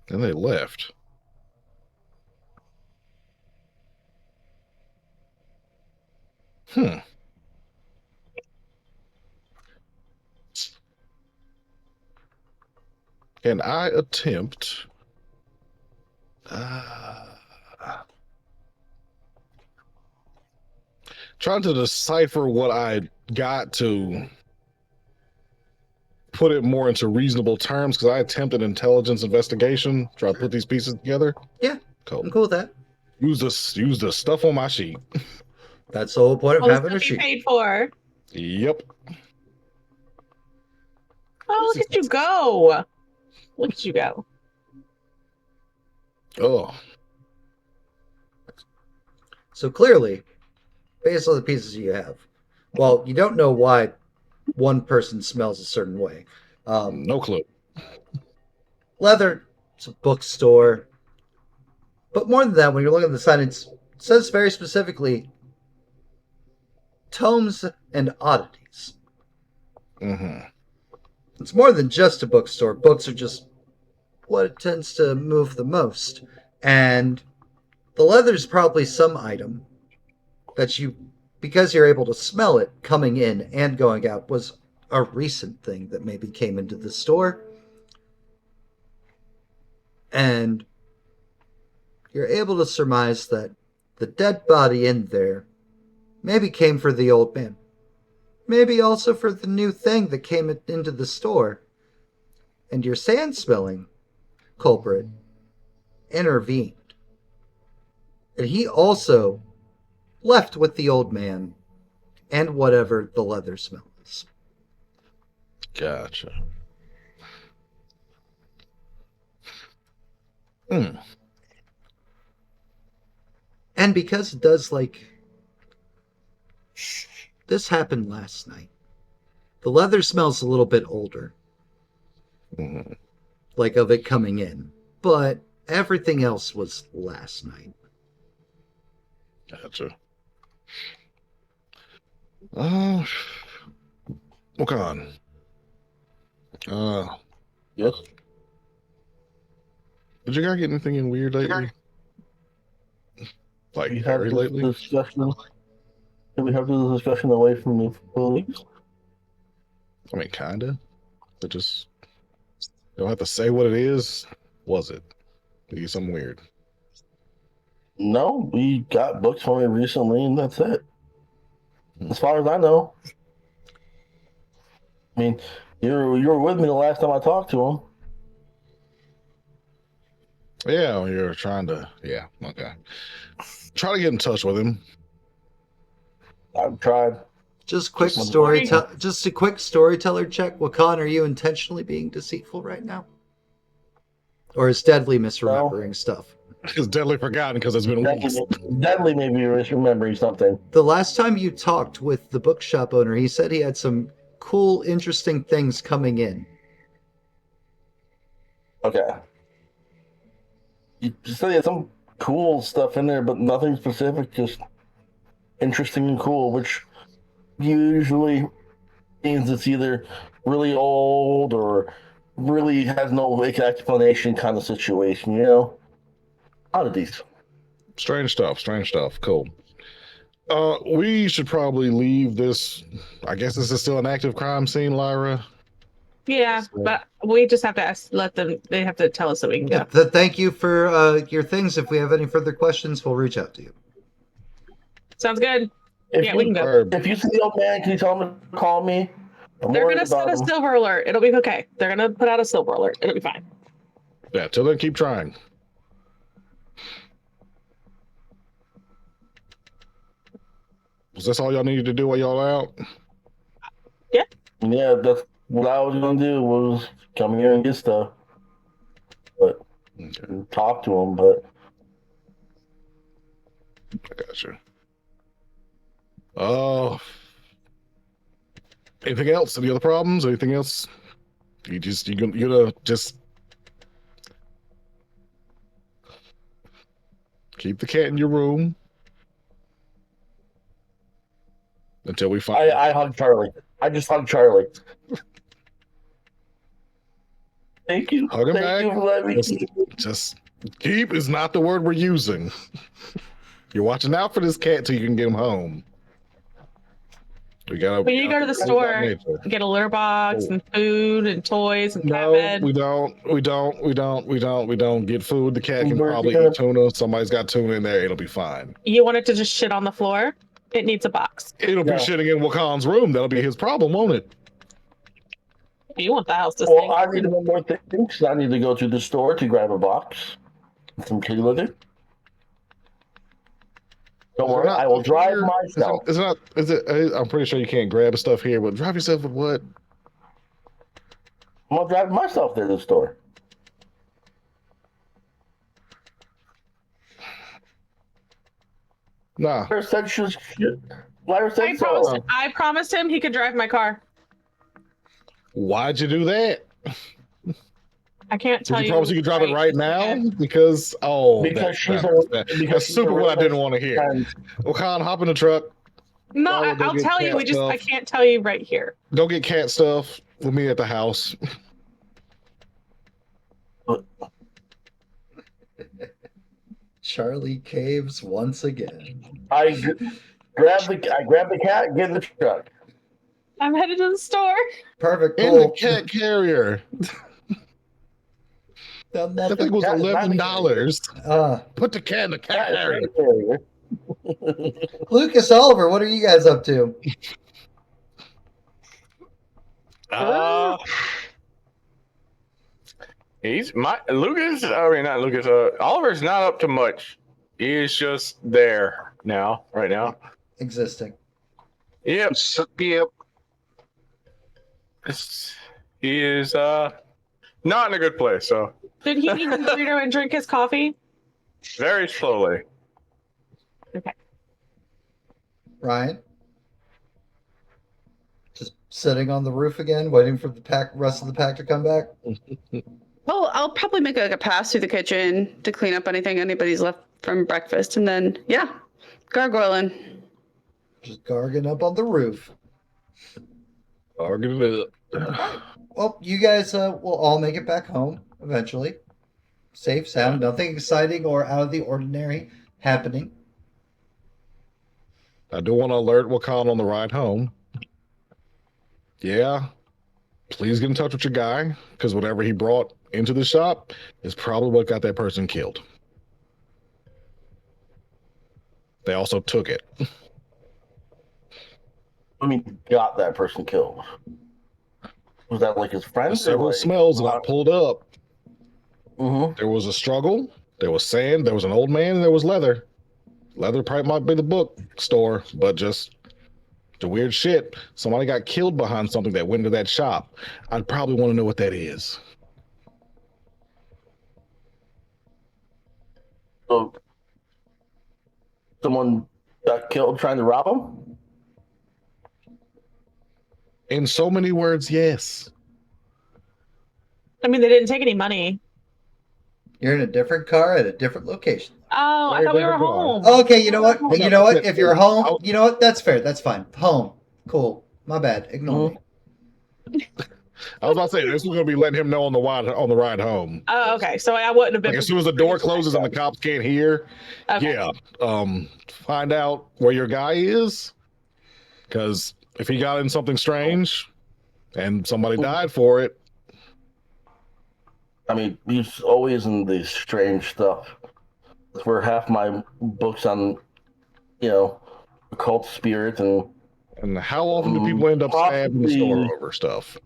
and they left. Hmm. Can I attempt? Trying to decipher what I got to put it more into reasonable terms because I attempted intelligence investigation. Try to put these pieces together. Yeah, Cool. I'm cool with that. Use the stuff on my sheet. That's the whole point of All the having a stuff you sheet. paid for. Yep. Oh, look at you go! Look at you go. Oh. So clearly, based on the pieces you have, well, you don't know why one person smells a certain way. No clue. Leather, it's a bookstore. But more than that, when you're looking at the sign, it says very specifically tomes and oddities. Mm-hmm. It's more than just a bookstore. Books are just what it tends to move the most. And the leather's probably some item that you, because you're able to smell it coming in and going out, was a recent thing that maybe came into the store. And you're able to surmise that the dead body in there maybe came for the old man. Maybe also for the new thing that came into the store. And your sand-smelling culprit intervened. And he also left with the old man and whatever the leather smell is. Gotcha. Hmm. And because it does, this happened last night. The leather smells a little bit older. Mm-hmm. Like of it coming in. But everything else was last night. Gotcha. Look on. Yes. Did you guys get anything in weird lately? Like We had hairy this lately? discussion. Can we have this discussion away from the police? I mean, kinda. But just don't have to say what it is. Was it? Be something weird. No, we got books from it recently, and that's it. As far as I know. I mean, you were with me the last time I talked to him. Yeah, you're trying to. Yeah, okay. Try to get in touch with him. I've tried. Just a quick storyteller check. Wakan, are you intentionally being deceitful right now? Or is Deadly misremembering stuff? It's deadly forgotten because it's been weeks. Deadly maybe you're misremembering something. The last time you talked with the bookshop owner, he said he had some cool, interesting things coming in. Okay. You said he had some cool stuff in there, but nothing specific, just interesting and cool, which usually means it's either really old or really has no explanation kind of situation, you know? Oddities. Strange stuff. Cool. We should probably leave this. I guess this is still an active crime scene, Lyra. Yeah, but we just have to let them. They have to tell us so we can go. Thank you for your things. If we have any further questions, we'll reach out to you. Sounds good. If Yeah, you, we can go. If you see the old man, can you tell him to call me? They're gonna set a silver alert. It'll be okay. They're gonna put out a silver alert. It'll be fine. Yeah, till then, keep trying. Was this all y'all needed to do while y'all out? Yeah, that's what I was gonna do, was come here and get stuff. But talk to him, but I got you. Oh, anything else? Any other problems? Anything else? You gonna just keep the cat in your room until we find. I hug Charlie. I just hug Charlie. Thank you. Hug him Thank back. you for letting me. Just keep is not the word we're using. You're watching out for this cat till you can get him home. We gotta. When you go to the store, get a litter box and food and toys and cat bed. we don't get food. The cat can probably eat tuna. Somebody's got tuna in there. It'll be fine. You want it to just shit on the floor? It needs a box. It'll be shitting in Wakan's room. That'll be his problem, won't it? You want the house to Well, stink. I need one more thing, because I need to go to the store to grab a box and some kitty litter. Don't worry, I will drive myself. Is it? I'm pretty sure you can't grab stuff here, but drive yourself with what? I'm gonna drive myself to the store. Nah. Blair said she was. Blair said so. I promised him he could drive my car. Why'd you do that? I can't tell Did you. you promise you could drive it right now? Because that's super what I didn't want to hear. Wakan, hop in the truck. No, I'll tell you. I can't tell you right here. Go get cat stuff with me at the house. Charlie caves once again. I grab the cat, get in the truck. I'm headed to the store. Perfect. In Cool. the cat carrier. That thing was $11. Put the cat in the cat carrier. Lucas Oliver, what are you guys up to? Oliver's not up to much. He's just there right now. Existing. Yep. Yep. He is not in a good place, so Did he eat his burrito and drink his coffee? very slowly. Okay. Ryan? Just sitting on the roof again, waiting for the rest of the pack to come back? Well, I'll probably make a pass through the kitchen to clean up anybody's left from breakfast, and then gargoyling. Just garging up on the roof. Arguing it. Well, you guys will all make it back home eventually. Safe, sound, nothing exciting or out of the ordinary happening. I do want to alert Wakan on the ride home. Yeah. Please get in touch with your guy, because whatever he brought into the shop is probably what got that person killed. They also took it. I mean, got that person killed. Was that like his friend? Several smells that I pulled up. Mm-hmm. There was a struggle. There was sand. There was an old man. And there was leather. Leather probably might be the bookstore, but just the weird shit. Somebody got killed behind something that went into that shop. I'd probably want to know what that is. So, someone got killed trying to rob him? In so many words, yes. I mean, they didn't take any money. You're in a different car at a different location. Oh, I thought we were home. Okay, you know what? You know what? If you're home, you know what? That's fair. That's fine. Home. Cool. My bad. Ignore me. I was about to say, this was going to be letting him know on the ride home. Oh, okay. So I wouldn't have been. Like, as soon as the door closes and the cops can't hear, Okay. find out where your guy is. Because if he got in something strange and somebody died for it. I mean, he's always in the strange stuff. That's where half my books on, occult spirits And how often do people end up stabbed in the store over stuff?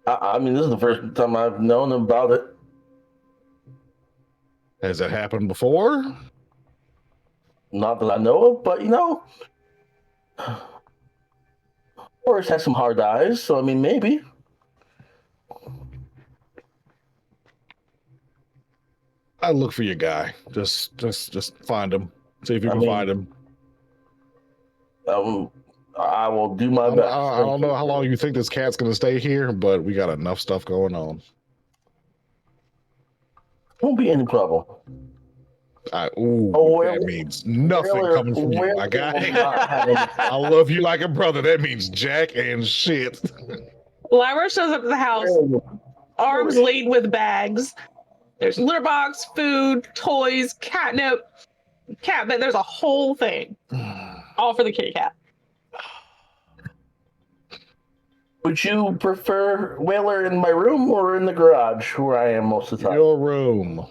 I mean, this is the first time I've known about it. Has it happened before? Not that I know of, but Forrest has some hard eyes, so I mean, maybe. I'd look for your guy. Just find him. See if you I can mean, find him. I will do my I best. don't know how long you think this cat's gonna stay here, but we got enough stuff going on. Won't be any trouble. That means nothing coming from you, my guy. I love you like a brother. That means jack and shit. Lyra shows up at the house, arms laden with bags. There's litter box, food, toys, catnip, cat bed. There's a whole thing, all for the kitty cat. Would you prefer Whaler in my room or in the garage where I am most of the time? Your room.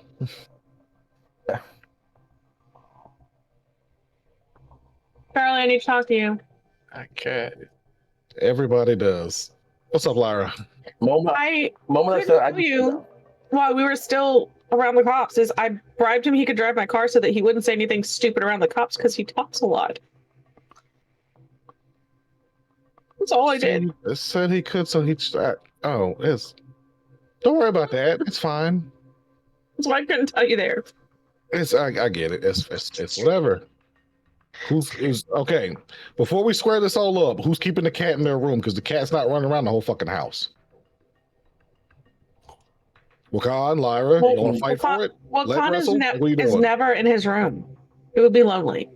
Charlie, I need to talk to you. Okay. Everybody does. What's up, Lyra? Moment I said tell you while we were still around the cops is I bribed him he could drive my car so that he wouldn't say anything stupid around the cops because he talks a lot. That's all I did. It said he could, so he. Don't worry about that. It's fine. That's why I couldn't tell you there. I get it. It's whatever. Who's okay? Before we square this all up, who's keeping the cat in their room? Because the cat's not running around the whole fucking house. Wakan, Lyra, you want to fight for it? Well, Leg Khan wrestle? What are you is doing? never in his room. It would be lonely.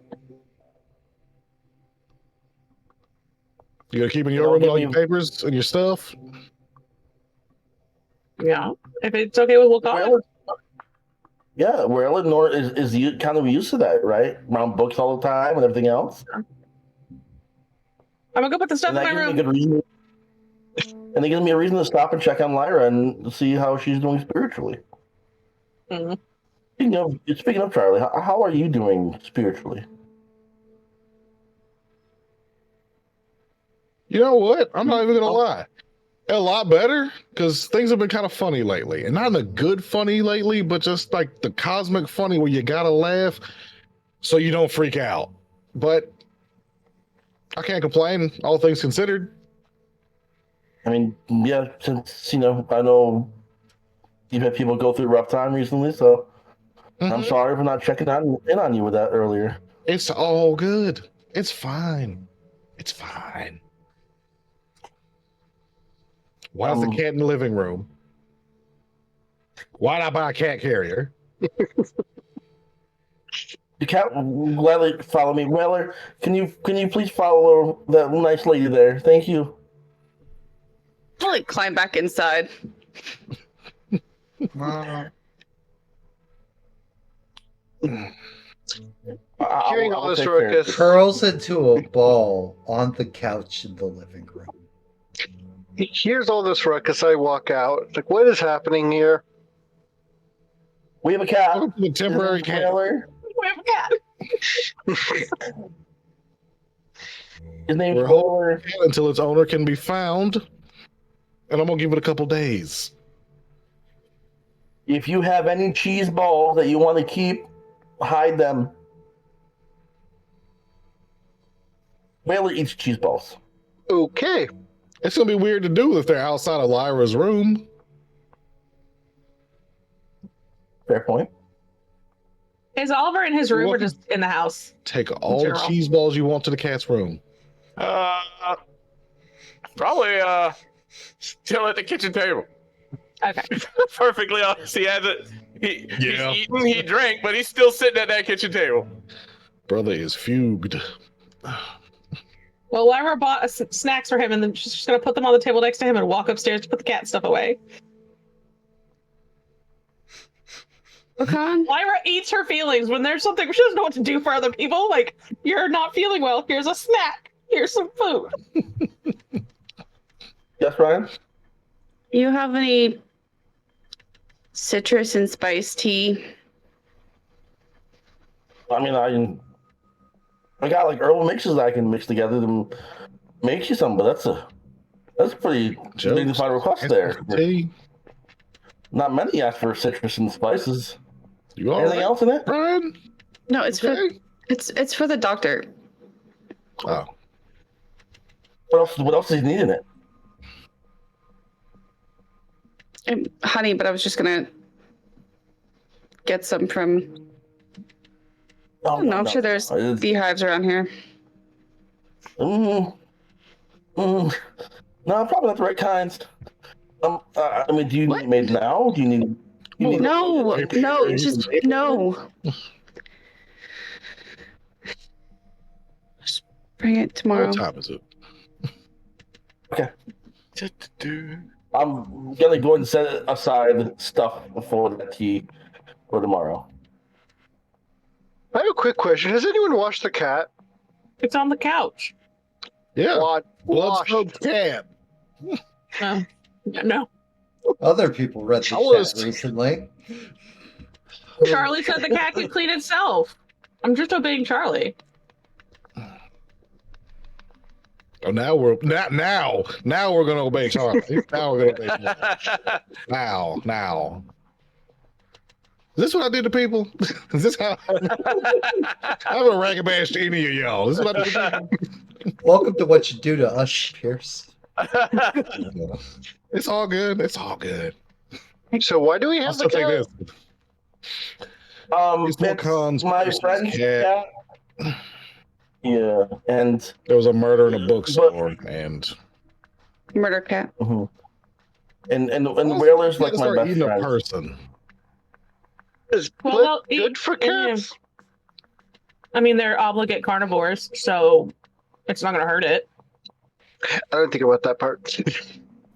You gonna keep in your room with all your papers and your stuff? Yeah, if it's okay with Wakan. Yeah, where Eleanor is kind of used to that, right? Around books all the time and everything else. I'm gonna go put the stuff in my room. And it gives me a reason to stop and check on Lyra and see how she's doing spiritually. Mm-hmm. Speaking of Charlie, how are you doing spiritually? You know what? I'm not even gonna lie. A lot better, because things have been kind of funny lately. And not in a good funny lately, but just like the cosmic funny where you gotta laugh so you don't freak out. But I can't complain, all things considered. I mean, yeah, since, I know you've had people go through a rough time recently, so I'm sorry for not checking in on you with that earlier. It's all good. It's fine. It's fine. Why is the cat in the living room? Why'd I buy a cat carrier? The cat will gladly follow me. Weller, can you please follow that nice lady there? Thank you. I'll climb back inside. Hearing all this ruckus, Curls into a ball on the couch in the living room. here's all this ruckus. I walk out. Like, what is happening here? We have a cat. The temporary cat. Weller. We have a cat. His name's We're Weller. Until its owner can be found. And I'm gonna give it a couple days. If you have any cheese balls that you want to keep, hide them. Weller eats cheese balls. Okay. It's gonna be weird to do if they're outside of Lyra's room. Fair point. Is Oliver in his room or just in the house? Take all the General. cheese balls you want to the cat's room. Probably still at the kitchen table. Okay. Perfectly honest. He hasn't. He's Yeah. eaten, he drank, but he's still sitting at that kitchen table. Brother is fugued. Well, Lyra bought snacks for him, and then she's just gonna put them on the table next to him and walk upstairs to put the cat stuff away. Wakan? Lyra eats her feelings when there's something she doesn't know what to do for other people. Like, you're not feeling well. Here's a snack. Here's some food. Yes, Ryan? You have any citrus and spice tea? I mean, I got like herbal mixes that I can mix together to make you some, but that's pretty dignified request there. Hey, Not many ask for citrus and spices. you all Anything right, else in it? Brian? No, it's Okay. It's for the doctor. Oh, What else is needing it? Honey, but I was just gonna get some from. I don't know. I'm sure there's beehives around here. No, probably not the right kinds. I mean, do you need it made now? Do you need? No, just no. Just bring it tomorrow. what time is it? Okay. I'm gonna go and set aside stuff for the tea for tomorrow. I have a quick question. Has anyone washed the cat? It's on the couch. Yeah, Wash. blood-soaked cat. No. Other people read the chat recently. Charlie said the cat can clean itself. I'm just obeying Charlie. Oh, now we're gonna obey Charlie. Now we're gonna obey Charlie. Now. Is this what I did to people? Is this how I haven't ragged bashed any of y'all? This is what I did to people? Welcome to what you do to us, Pierce. It's all good. It's all good. So why do we I'll have the still take cat? this. These more It's cons. my friend's cat. Yeah, and There was a murder in a bookstore, and Murder cat. and the whalers like my start best eating a friend. person. Is Well, blood they'll eat good for cats? I mean, they're obligate carnivores, so it's not gonna hurt it. I don't think about that part.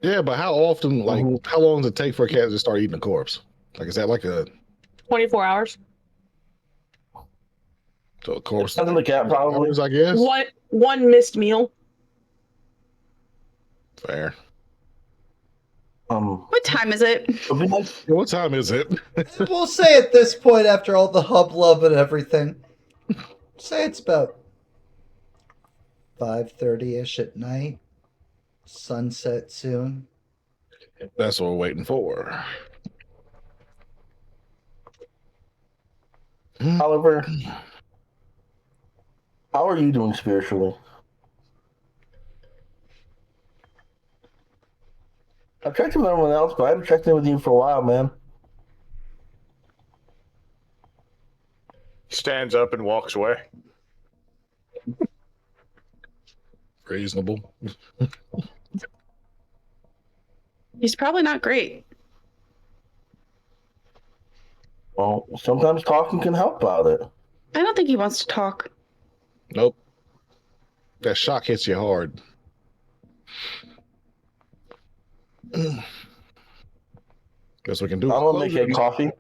Yeah, but how often? Like, how long does it take for a cat to start eating a corpse? Like, is that like a 24 hours. so a corpse? Depends on the cat, probably. Hours, I guess. One missed meal. Fair. What time is it? What time is it? We'll say at this point, after all the hubbub and everything, say it's about 5:30-ish at night. Sunset soon. That's what we're waiting for. Oliver, how are you doing spiritually? I've checked in with everyone else, but I haven't checked in with you for a while, man. Stands up and walks away. Reasonable. He's probably not great. Well, sometimes talking can help about it. I don't think he wants to talk. Nope. That shock hits you hard. Guess we can do. I'm gonna make a coffee.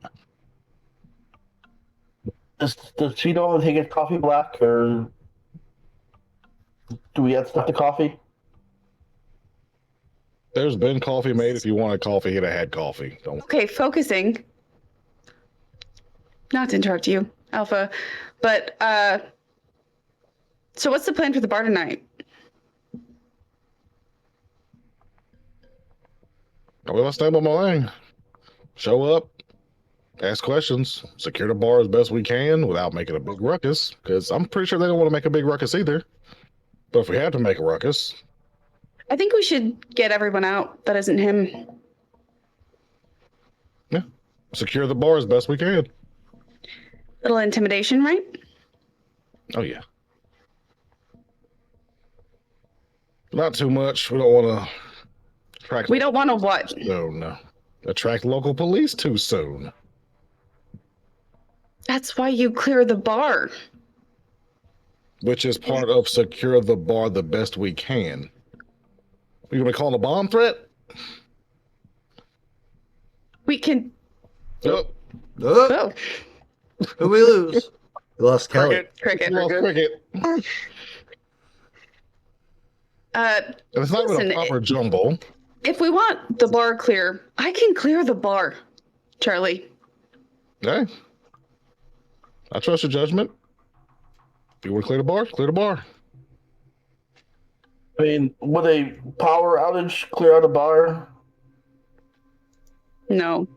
Does she normally take his coffee black, or do we add stuff to coffee? There's been coffee made. If you wanted coffee, he'd have had coffee. Don't. Okay, focusing. Not to interrupt you, Alpha, but so what's the plan for the bar tonight? Well, I stand by my lane. Show up, ask questions, secure the bar as best we can without making a big ruckus. Because I'm pretty sure they don't want to make a big ruckus either. But if we had to make a ruckus, I think we should get everyone out that isn't him. secure the bar as best we can. Little intimidation, right? Oh yeah. Not too much. We don't want to attract. We don't want to what? No. Attract local police too soon. That's why you clear the bar. Which is part of secure the bar the best we can. You gonna call it a bomb threat? We can. Oh, Oh, Who we lose? We lost Kelly. cricket. well, cricket. It's not even Listen, a proper jumble. If we want the bar clear, I can clear the bar, Charlie. Hey, I trust your judgment. If you want to clear the bar, clear the bar. I mean, would a power outage clear out a bar? No.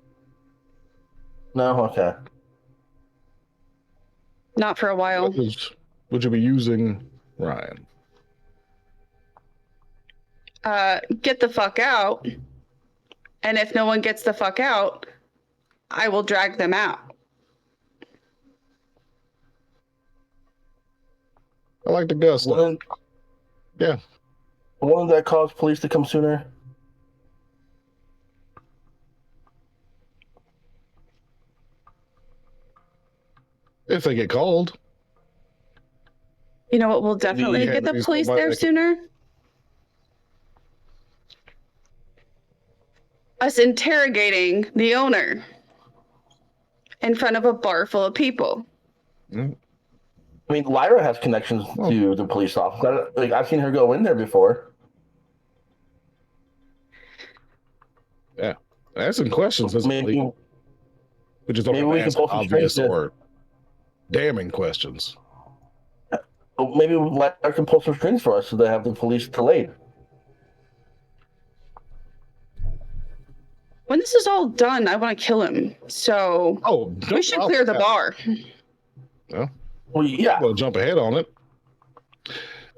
No, okay. Not for a while. Would you be using, Ryan? Get the fuck out. And if no one gets the fuck out, I will drag them out. I like the gusto. Yeah. Wouldn't that cause police to come sooner? If they get called. You know what will definitely Yeah, get the maybe police somebody there that can- sooner? Us interrogating the owner in front of a bar full of people. Mm. I mean, Lyra has connections to the police officer. Like, I've seen her go in there before. Yeah. Asking questions Maybe, which is only maybe we can ask pull some obvious strings or damning questions. maybe Lyra can pull some strings for us so they have the police delayed. When this is all done, I want to kill him. So we should clear the bar. Yeah. Well, yeah. Well, jump ahead on it.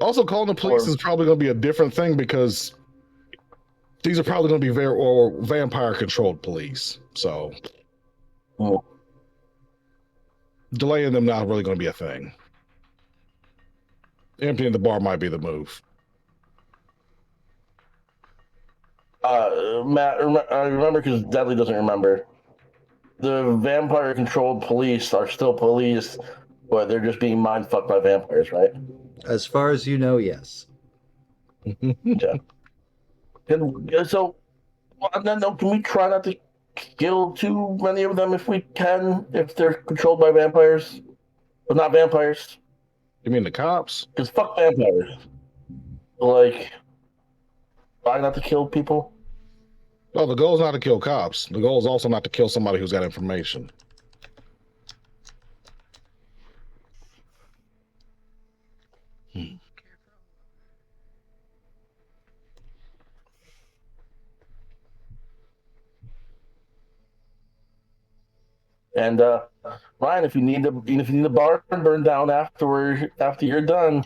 Also, calling the police is probably going to be a different thing because these are probably going to be vampire-controlled police. So delaying them not really going to be a thing. Emptying the bar might be the move. Matt, I remember because Deadly doesn't remember. The vampire-controlled police are still police, but they're just being mind-fucked by vampires, right? As far as you know, yes. Yeah. So, can we try not to kill too many of them if we can, if they're controlled by vampires, but not vampires? You mean the cops? Because fuck vampires. Like, try not to kill people. Well, the goal is not to kill cops. The goal is also not to kill somebody who's got information. And Ryan, if you need the bar burned down after you're done,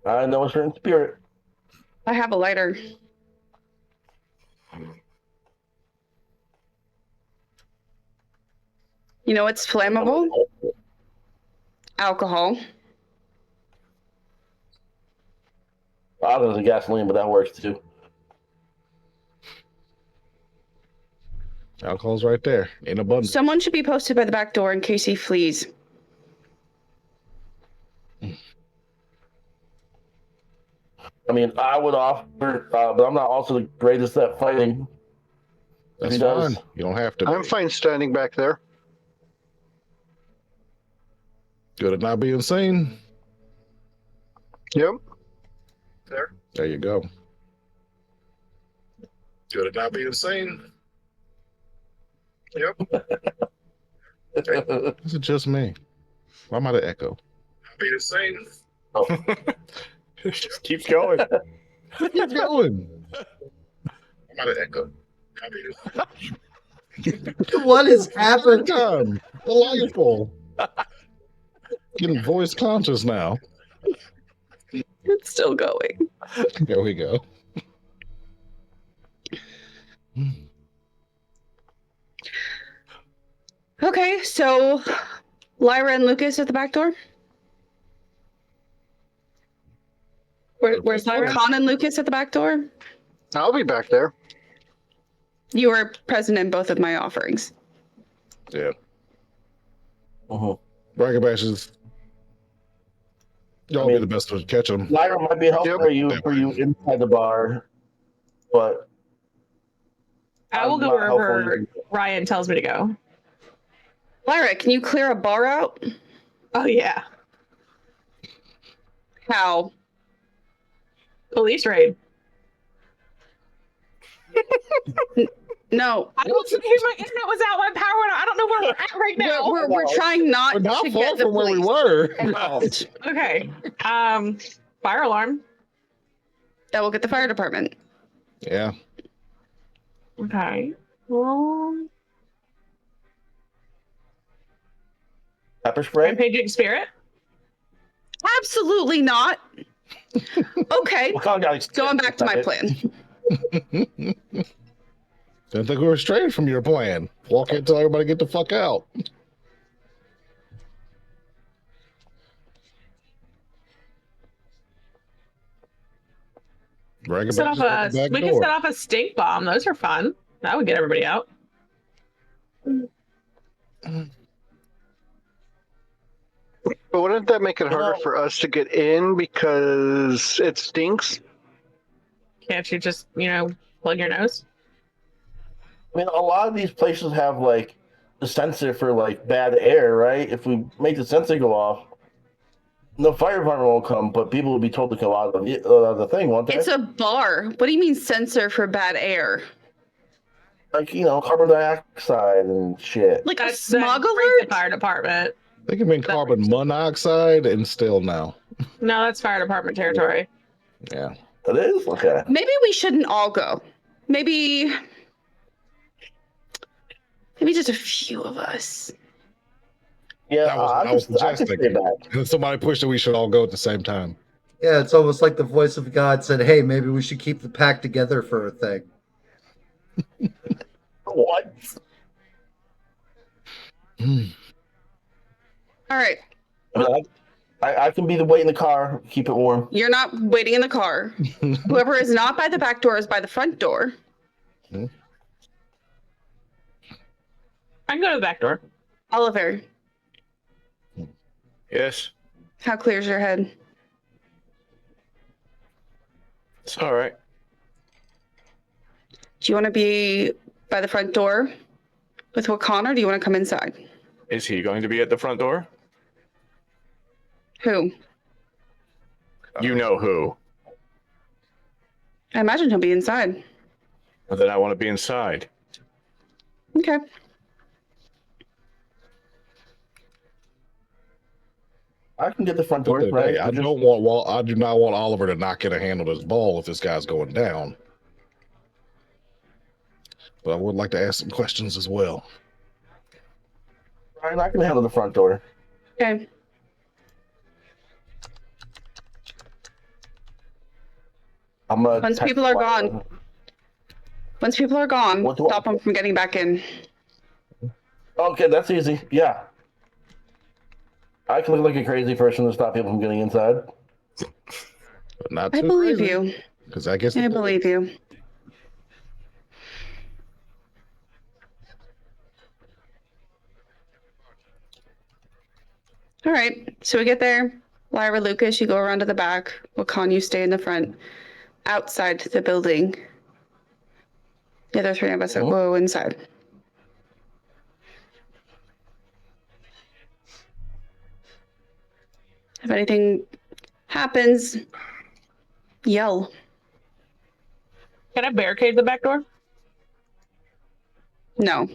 I know a certain spirit. I have a lighter. You know what's flammable? Alcohol. Other than gasoline, but that works too. Alcohol's right there in abundance. Someone should be posted by the back door in case he flees. I mean, I would offer, but I'm not also the greatest at fighting. That's He fine. does. You don't have to. I'm fine standing back there. Good at not being seen. Yep. There you go. Good at not being seen. Yep. Is it just me? Why am I the echo? Not being seen. Just keeps going. Keep going. I'm not the echo. Not being What is happening? time. Delightful. Getting voice conscious now. It's still going. There we go. Okay, so Lyra and Lucas at the back door. Where's Lyra? Con and Lucas at the back door. I'll be back there. You were present in both of my offerings. Yeah. Uh-huh. Bragging bashes. Y'all be the best to catch them. Lyra might be helpful Yep. for you inside the bar, but I will I'm go not wherever helpful. Ryan tells me to go. Lyra, can you clear a bar out? Oh yeah, How? police raid. No. I don't think my internet was out. My power went out. I don't know where we're at right now. We're trying not We're not to far get the from where we police were. involved. Okay. Fire alarm. That will get the fire department. Yeah. Okay. Well, Pepper spray. rampaging spirit. Absolutely not. Okay, Wakanda got going back to my plan. Didn't think we were straying from your plan. Walk in until everybody get the fuck out. Brag Set about off the back we could door. set off a stink bomb. Those are fun. That would get everybody out. But wouldn't that make it harder Well- for us to get in because it stinks? Can't you just, plug your nose? I mean, a lot of these places have like the sensor for like bad air, right? If we make the sensor go off, the fire department won't come, but people will be told to go out of the thing, won't they? It's a bar. What do you mean sensor for bad air? Like, carbon dioxide and shit. Like a That smog freaks alert? the fire department. They can make carbon monoxide and still now. No, that's fire department territory. Yeah. It is? Okay. Maybe we shouldn't all go. Maybe just a few of us. Yeah, That was what I was I could suggesting. say that. And somebody pushed it, we should all go at the same time. Yeah, it's almost like the voice of God said, "Hey, maybe we should keep the pack together for a thing." What? All right. I can be the wait in the car, keep it warm. You're not waiting in the car. Whoever is not by the back door is by the front door. I can go to the back door. Oliver, Yes, how clear's your head? it's all right. Do you want to be by the front door with Wakan, or do you want to come inside? Is he going to be at the front door? Who? You know who. I imagine he'll be inside. Well, then I want to be inside. Okay. I can get the front door, right? Hey, I do not want Oliver to not get a handle to his ball if this guy's going down. But I would like to ask some questions as well. Ryan, I can handle the front door. Okay. I'm gonna Once text people are Ryan. gone. Once people are gone, What do I- stop them from getting back in. Okay, that's easy. Yeah. I can look like a crazy person to stop people from getting inside. But not I too believe crazy, you. because I guess I believe you. All right. So we get there. Lyra, Lucas, you go around to the back. Wakan, you stay in the front. Outside the building. The other three of us go inside. If anything happens, yell. Can I barricade the back door? No,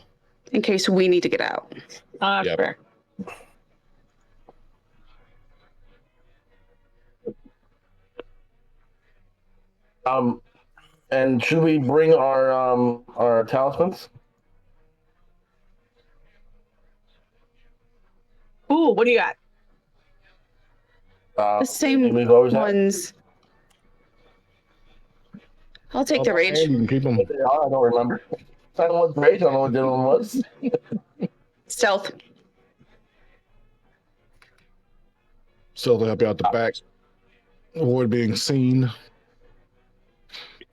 in case we need to get out. That's Yep. fair. And should we bring our talismans? Ooh, what do you got? The same we've always had. ones. I'll take the rage. You can keep them. I don't remember. I don't know what rage. I don't know what the other one was. Stealth. Still to help you out the back. Avoid being seen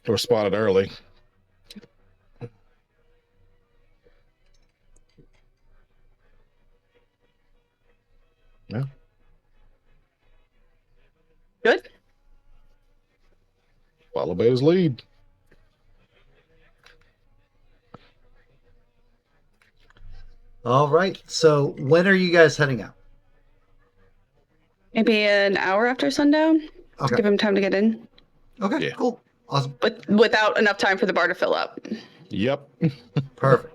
or spotted early. Yeah. Good. Follow Beta's lead. All right. So when are you guys heading out? Maybe an hour after sundown. Okay. Give him time to get in, Okay. Yeah. Cool. Awesome. but without enough time for the bar to fill up. Yep. Perfect.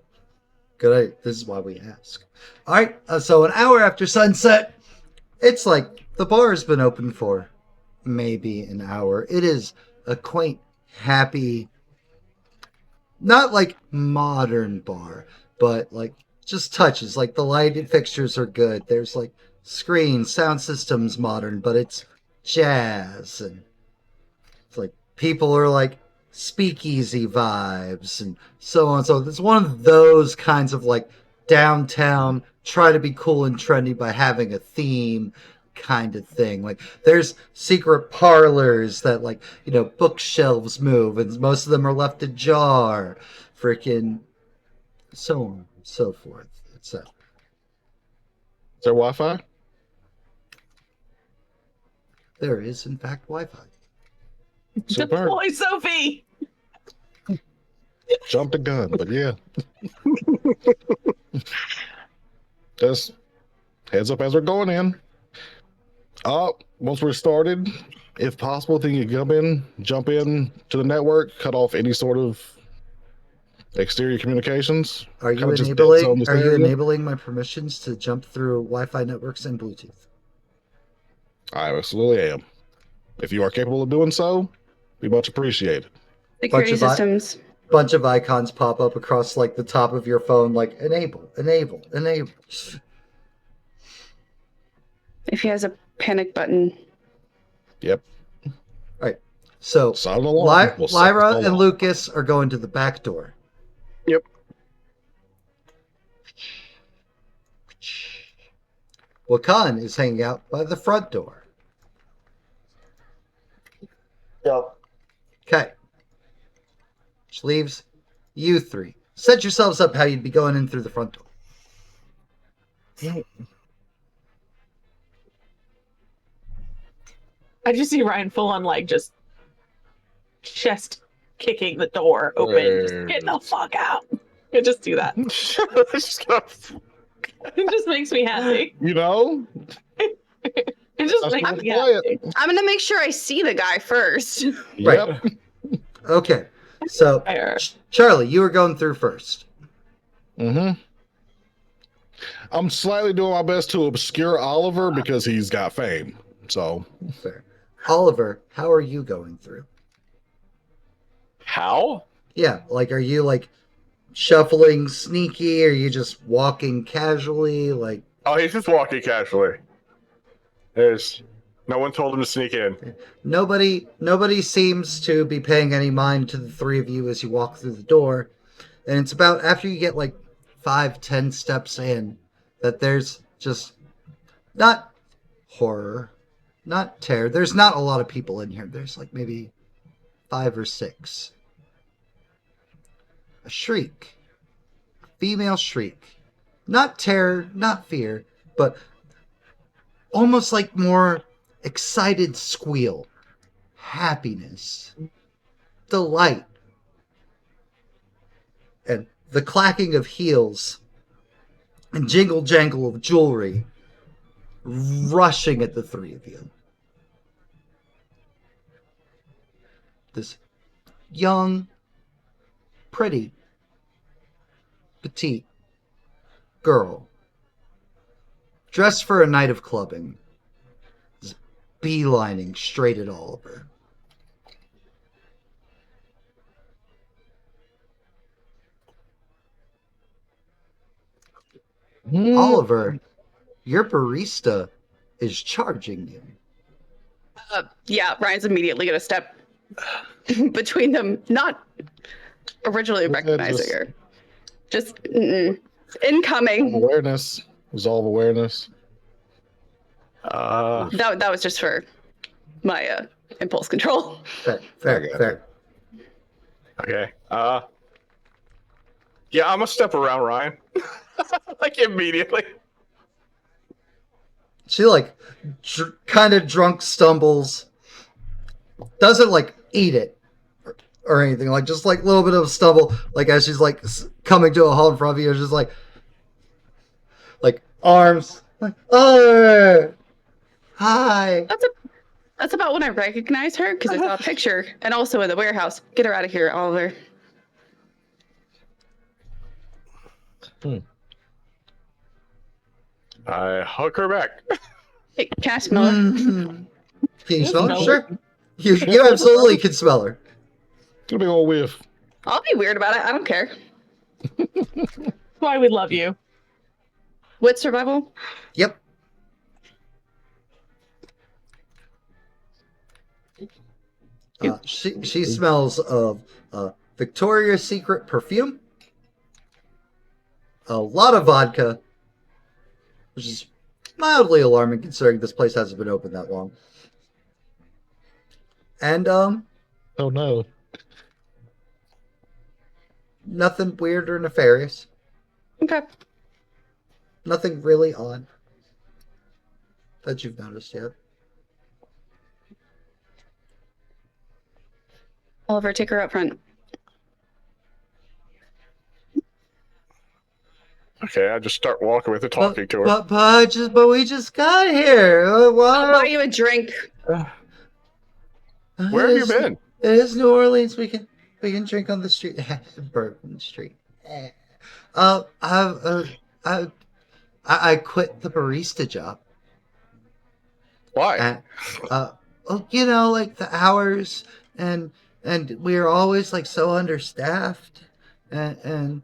Good. This is why we ask. All right. So an hour after sunset, it's like the bar has been open for maybe an hour. It is a quaint, happy, not like modern bar, but like just touches. Like the lighted fixtures are good. There's like screens, sound systems modern, but it's jazz, and it's like people are like Speakeasy vibes and so on. So it's one of those kinds of like downtown, try to be cool and trendy by having a theme kind of thing. Like there's secret parlors that like, bookshelves move and most of them are left ajar. Freaking so on and so forth. So Is there Wi-Fi? there is in fact Wi-Fi. Superb. Deploy Sophie. Jumped the gun, but yeah. Just heads up as we're going in. Once we're started, if possible, then you jump in to the network, cut off any sort of exterior communications. Are you Kinda just dead zone enabling? this Are you area. enabling my permissions to jump through Wi-Fi networks and Bluetooth? I absolutely am. If you are capable of doing so, we much appreciate it. Security Bunch of systems. Bunch of icons pop up across like the top of your phone, like enable. If he has a panic button. Yep. So Silent alarm. We'll set Lyra the and alarm. Lucas are going to the back door. Yep. Wakan is hanging out by the front door. Yep. Okay. Which leaves you three. Set yourselves up how you'd be going in through the front door. I just see Ryan full on like just chest kicking the door open. Just get the fuck out. I just do that. It just makes me happy. You know, It just that's makes the way to me play happy. it. I'm gonna make sure I see the guy first. Yep. Okay. So, Fire. Charlie, you were going through first. Mm-hmm. I'm slightly doing my best to obscure Oliver because he's got fame. So Fair. Oliver, how are you going through? How? Yeah, like, are you like shuffling sneaky? Are you just walking casually? Like, Oh, he's just walking casually. There's no one told him to sneak in. nobody seems to be paying any mind to the three of you as you walk through the door. And it's about after you get like 5-10 steps in that there's just not horror, not terror. There's not a lot of people in here. There's like maybe 5 or 6. A shriek. A female shriek. Not terror, not fear, but almost like more excited squeal. Happiness. Delight. And the clacking of heels and jingle jangle of jewelry rushing at the three of you. This young, pretty, petite girl, dressed for a night of clubbing, is beelining straight at Oliver. Oliver, your barista is charging you. Yeah, Ryan's immediately gonna step between them, not originally recognizing her. Just incoming. awareness. Resolve awareness. That was just for my impulse control. Fair. Okay. Yeah, I'm gonna step around Ryan. Like immediately. She like kind of drunk stumbles, doesn't like eat it or anything, like just like a little bit of a stumble, like as she's like coming to a halt in front of you, just like arms, like, oh, hi. That's about when I recognize her because I saw a picture, and also in the warehouse. Get her out of here, Oliver. I hug her back. Hey, can I smell her? Can you smell her? No. Sure. You absolutely can smell her. It's a big old whiff. I'll be weird about it. I don't care. That's why we love you. With survival? Yep. She smells of Victoria's Secret perfume, a lot of vodka, which is mildly alarming considering this place hasn't been open that long. And Oh no. nothing weird or nefarious. Okay. Nothing really odd that you've noticed yet. Oliver, take her up front. Okay, I just start walking with her, talking to her. But we just got here. I'll buy you a drink. Where have you been? It is New Orleans. We can drink on the street, Bourbon Street. I quit the barista job. Why? You know, like the hours and we were always like so understaffed and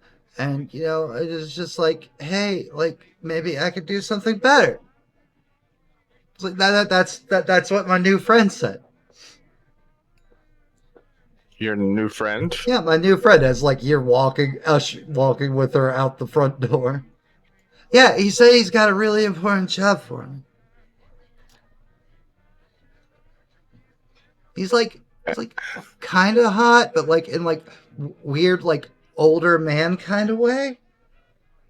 you know, it was just like, hey, like maybe I could do something better. It's like that's what my new friend said. Your new friend? Yeah, my new friend, as like you're walking with her out the front door. Yeah, he said he's got a really important job for me. He's like kind of hot, but like in like weird like older man kind of way.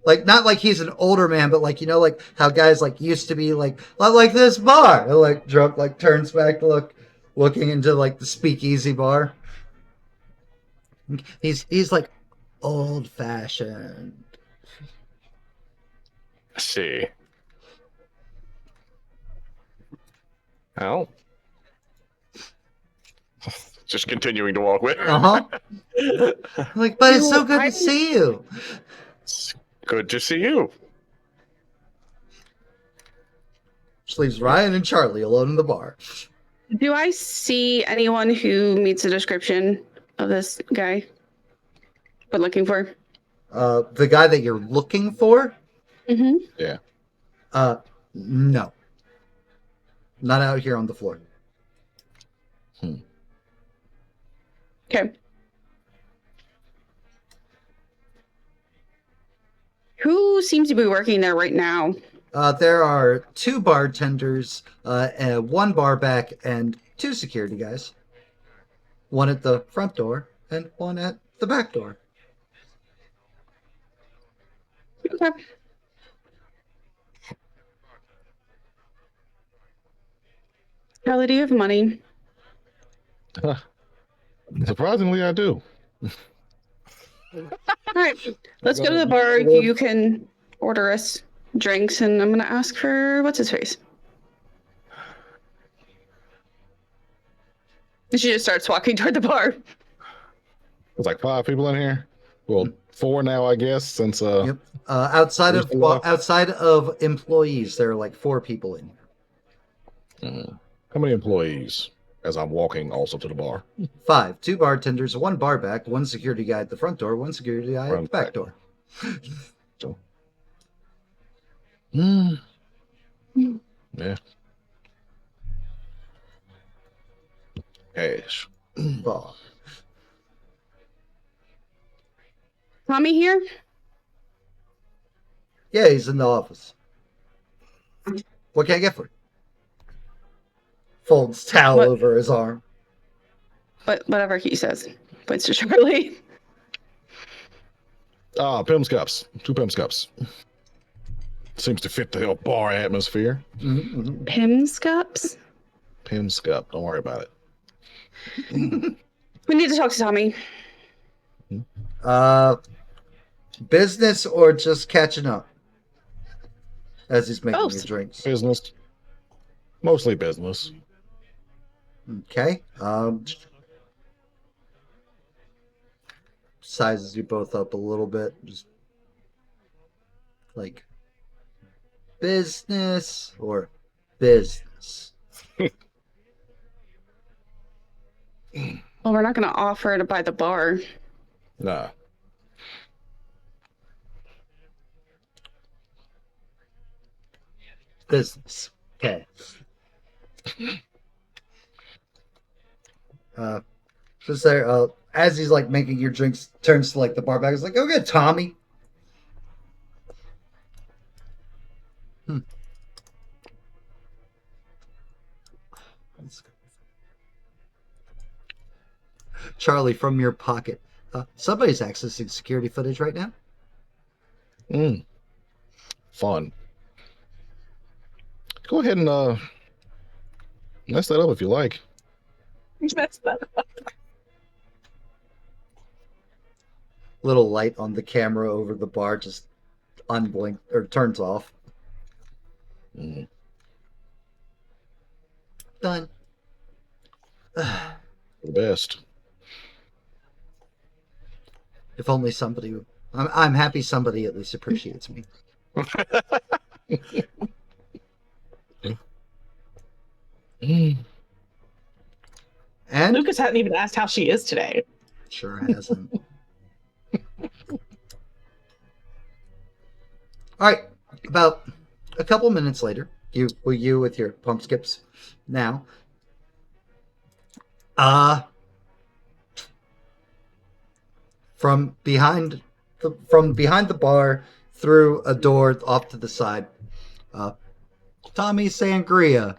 Like not like he's an older man, but like, you know, like how guys like used to be like this bar, like drunk, like turns back to looking into like the Speakeasy bar. He's like old fashioned. I see. Well, just continuing to walk with her. Like, but it's so good to see you. It's good to see you. Just leaves Ryan and Charlie alone in the bar. Do I see anyone who meets the description of this guy we're looking for? The guy that you're looking for? Mm-hmm. Yeah. No. Not out here on the floor. Okay. Who seems to be working there right now? There are 2 bartenders, and 1 bar back, and 2 security guys. 1 at the front door, and 1 at the back door. Okay. Charlie, do you have money? Surprisingly, I do. All right, let's go to the bar. You can order us drinks, and I'm gonna ask for what's his face. And she just starts walking toward the bar. There's like 5 people in here. Well, 4 now, I guess, since Yep. Outside of employees, there are like 4 people in here. How many employees? As I'm walking also to the bar. 5. 2 bartenders, 1 bar back, 1 security guy at the front door, 1 security guy at the back door. So. Yeah. Cash. Bar. Tommy here? Yeah, he's in the office. What can I get for you? Folds towel What? over his arm. But whatever he says. Points to Charlie. Pim's cups. 2 Pim's cups. Seems to fit the whole bar atmosphere. Mm-hmm. Pim's cups? Pim's cup. Don't worry about it. We need to talk to Tommy. Business or just catching up? As he's making Both. your drinks. Business. Mostly business. Okay. Sizes you both up a little bit. Just like business or business. Well, we're not going to offer to buy the bar. Nah. Business. Okay. Just there, as he's like making your drinks, turns to like the bar back. He's like, "Go get Tommy." Charlie, from your pocket. Somebody's accessing security footage right now. Fun. Go ahead and mess that up if you like. That's that. Little light on the camera over the bar just unblinked or turns off. Done. The best. If only somebody. I'm happy somebody at least appreciates me. And Lucas hadn't even asked how she is today. sure hasn't. All right, about a couple minutes later, you with your pump skips now. From behind the bar through a door off to the side, Tommy Sangria,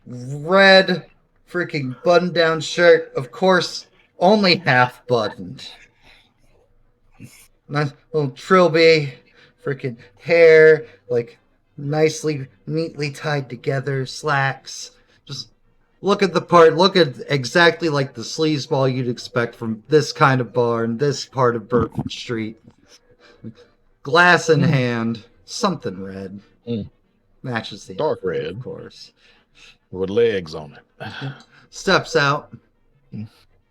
red freaking button-down shirt, of course, only half buttoned. Nice little trilby, freaking hair, like nicely, neatly tied together, slacks. Just look at the part, look at exactly like the sleazeball you'd expect from this kind of bar in this part of Burton Street. Glass in hand, something red. Matches the Dark outfit, red. of course. With legs on it. Steps out,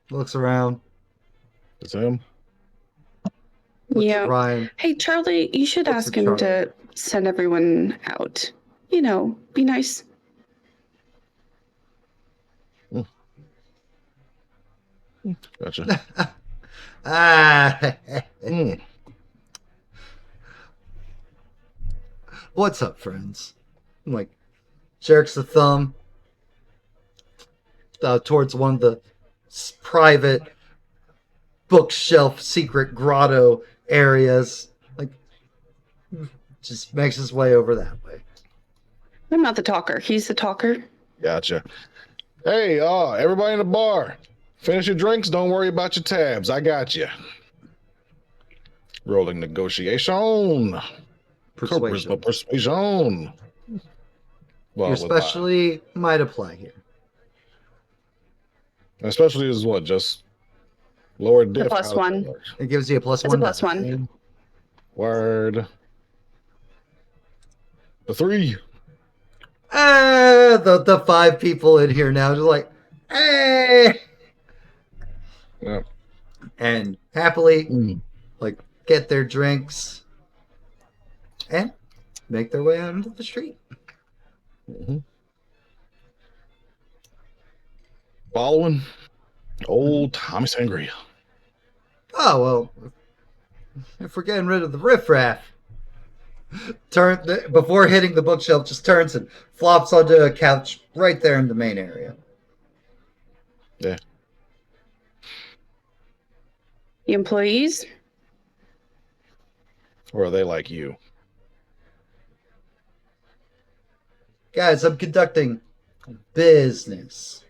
looks around. It's him. Looks Yeah. at Ryan. Hey, Charlie, you should Looks ask at him Charlie. to send everyone out. You know, be nice. Gotcha. What's up, friends? I'm like, jerks the thumb towards one of the private bookshelf secret grotto areas. Like, just makes his way over that way. I'm not the talker. He's the talker. Gotcha. Hey, everybody in the bar. Finish your drinks. Don't worry about your tabs. I got you. Rolling negotiation. Persuasion. Charisma persuasion. Well, Your with my- specialty might apply here. especially is what, just lower diff. plus one. It gives you a plus It's one. a plus one. Word. The 3. The 5 people in here now just like, hey, Yeah. and happily like get their drinks and make their way out into the street. Following old Tommy Sangria. Oh well, if we're getting rid of the riffraff, before hitting the bookshelf, just turns and flops onto a couch right there in the main area. Yeah. The employees? Or are they like you? Guys, I'm conducting business.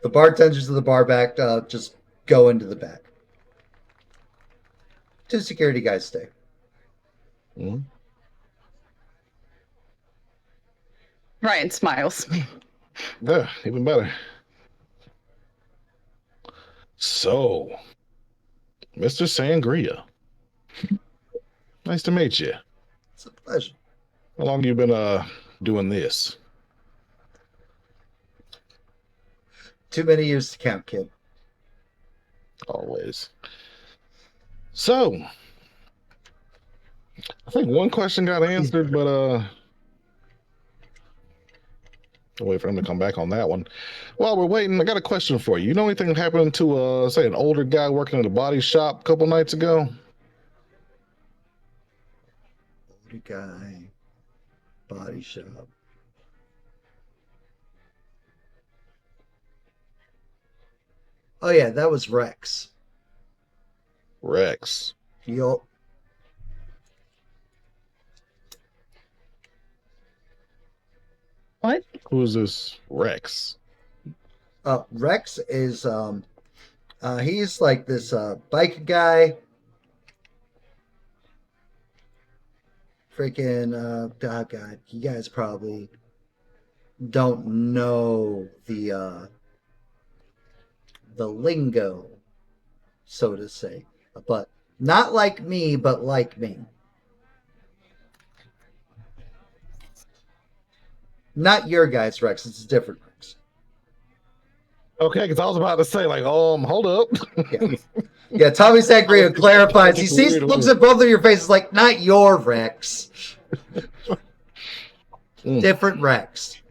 The bartenders of the bar back just go into the back. 2 security guys stay. Ryan smiles. Yeah, even better. So, Mr. Sangria. Nice to meet you. It's a pleasure. How long you been doing this? Too many years to count, kid. Always. So, I think one question got answered, but I'll wait for him to come back on that one. While we're waiting, I got a question for you. You know anything that happened to say an older guy working at a body shop a couple nights ago? Older guy. Body shop. Oh yeah, that was Rex. Rex. Yup. What? Who is this Rex? Rex is he's like this bike guy. Freaking oh god, you guys probably don't know the lingo, so to say. But not like me, but like me. Not your guys, Rex. It's a different Rex. Okay, because I was about to say, like, hold up. Yeah, yeah. Tommy Sangria clarifies. He sees, looks at both of your faces, like, not your Rex. Different Rex.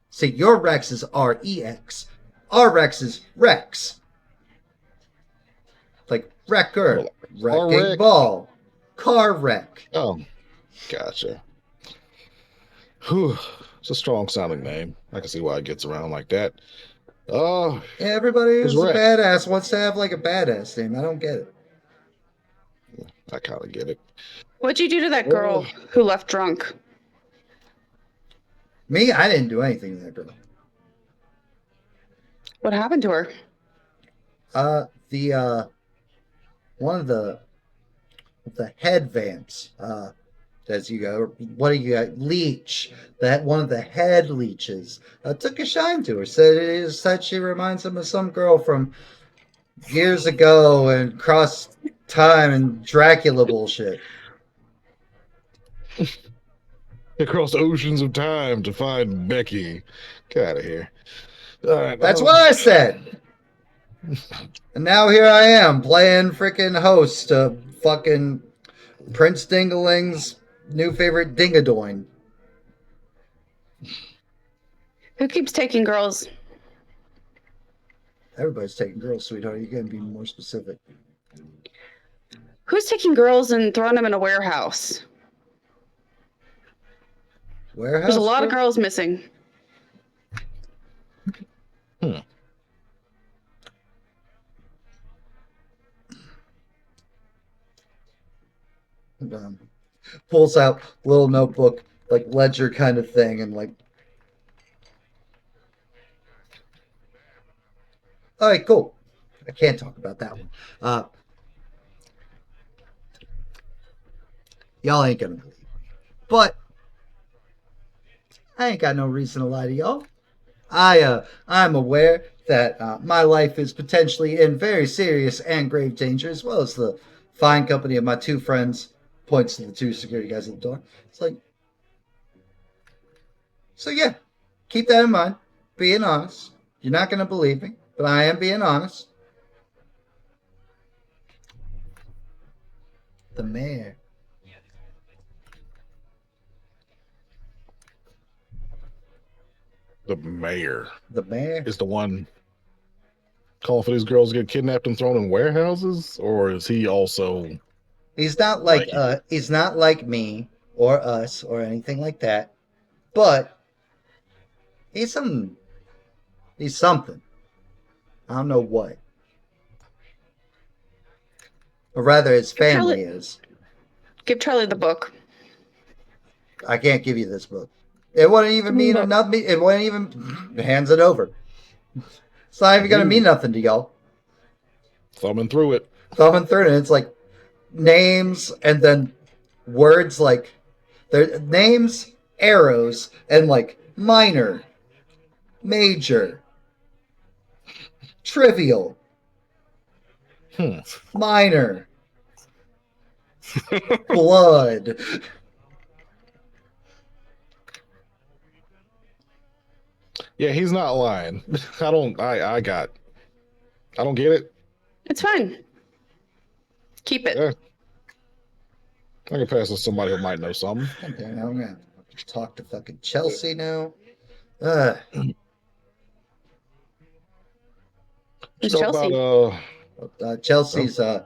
See, your Rex is R-E-X. Our Rex is Rex. Like wrecker, wrecking wreck. ball, car wreck. Oh, gotcha. Whew. It's a strong sounding name. I can see why it gets around like that. Oh, Everybody who's It's a Rex. badass wants to have like a badass name. I don't get it. I kind of get it. What'd you do to that girl who left drunk? Me, I didn't do anything to that girl. What happened to her? The one of the head vamps, as you go, what do you got? Leech. That one of the head leeches took a shine to her. Said she reminds him of some girl from years ago and cross time and Dracula bullshit. Across oceans of time to find Becky. Get out of here. All right. That's what I said. And now here I am playing freaking host to fucking Prince Dingling's new favorite Dingadoin. Who keeps taking girls? Everybody's taking girls, sweetheart. You gotta be more specific. Who's taking girls and throwing them in a warehouse? Warehouse? There's a lot of girl? girls missing. Pulls out little notebook, like ledger kind of thing, and like, all right, cool. I can't talk about that one. Y'all ain't gonna believe me, but I ain't got no reason to lie to y'all. I'm aware that my life is potentially in very serious and grave danger, as well as the fine company of my two friends. Points to the two security guys at the door. It's like, so yeah, keep that in mind. Being honest. You're not going to believe me, but I am being honest. The mayor. The mayor The mayor? is the one calling for these girls to get kidnapped and thrown in warehouses, or is he also? He's not like me or us or anything like that, but he's something. I don't know what. Or rather, his family is. Give Charlie the book. I can't give you this book. It wouldn't even mean nothing. It wouldn't even hands it over. It's not even gonna mean nothing to y'all. Thumbing through it. Thumbing through it, and it's like names and then words like their names, arrows, and like minor, major, trivial, minor, blood. Yeah, he's not lying. I don't get it. It's fine. Keep it. Yeah. I can pass this to somebody who might know something. Okay, now I'm gonna talk to fucking Chelsea now. Who's So Chelsea? about, Chelsea's the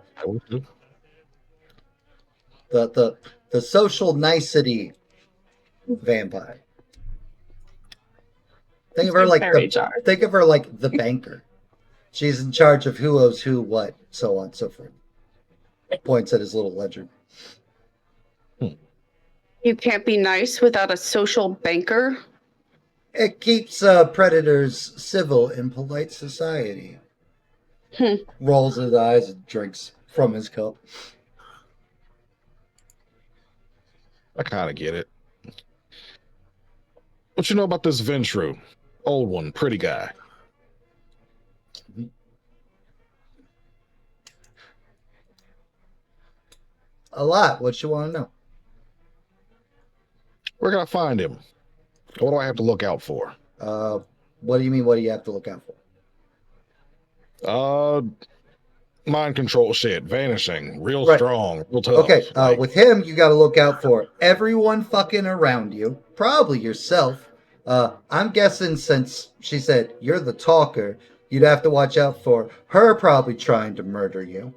social nicety vampire. Think of her like Very the, HR. think of her like the banker. She's in charge of who owes who, what, so on and so forth. Points at his little ledger. You can't be nice without a social banker. It keeps predators civil in polite society. Rolls his eyes and drinks from his cup. I kind of get it. What you know about this Ventru? Old one, pretty guy. A lot. What you want to know? Where can I find him? What do I have to look out for? What do you mean? What do you have to look out for? Mind control shit, vanishing, real Right. strong, real tough. Okay, Like, with him, you got to look out for everyone fucking around you, probably yourself. I'm guessing since she said you're the talker, you'd have to watch out for her probably trying to murder you.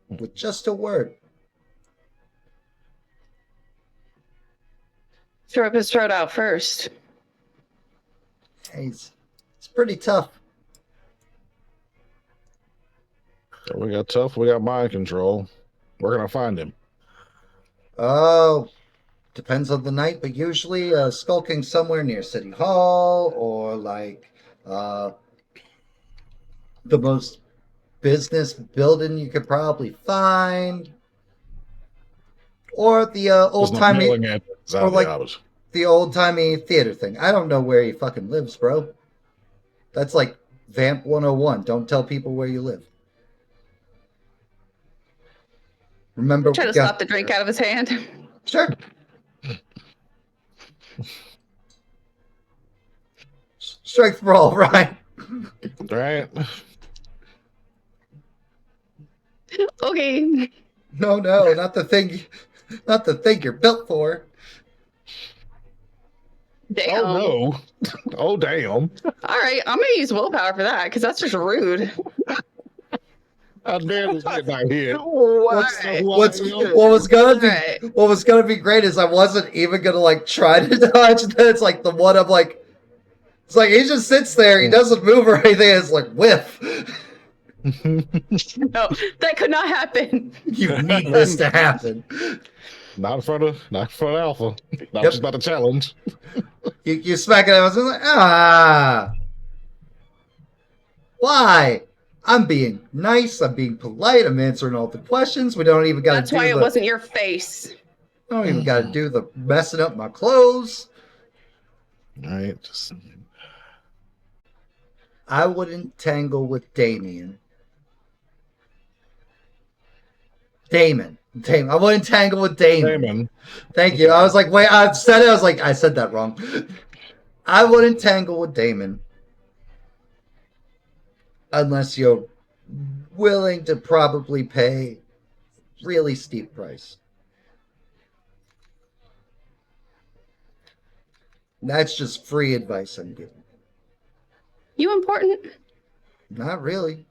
With just a word. Throw up his throat out first. Hey, it's pretty tough. we got tough, we got mind control. Where can I find him? Oh, depends on the night, but usually skulking somewhere near City Hall or like the most business building you could probably find, or the old timey, or like the old timey theater thing. I don't know where he fucking lives, bro. That's like Vamp 101. Don't tell people where you live. Remember, Try to slap the drink out of his hand. Sure. Strength brawl, right? Right? Okay. No, not the thing you're built for. Damn. Oh no. Oh damn. All right, I'm gonna use willpower for that because that's just rude. How dare this get not hit? What Alright. was gonna be great is I wasn't even gonna like try to dodge. Then it's like the one I'm like, it's like he just sits there, he doesn't move or anything. It's like whiff. No, that could not happen. You need this to happen. Not in front of Alpha. Not Yep. just about the challenge. You smack it. I was like, ah, why? I'm being nice. I'm being polite. I'm answering all the questions. We don't even got to That's do why the. it wasn't your face. I don't even got to do the messing up my clothes. Right. Just I wouldn't tangle with Damon. I wouldn't tangle with Damon. Thank you. I was like, wait, I said it. I was like, I said that wrong. I wouldn't tangle with Damon. Unless you're willing to probably pay really steep price. That's just free advice I'm giving. You important? Not really.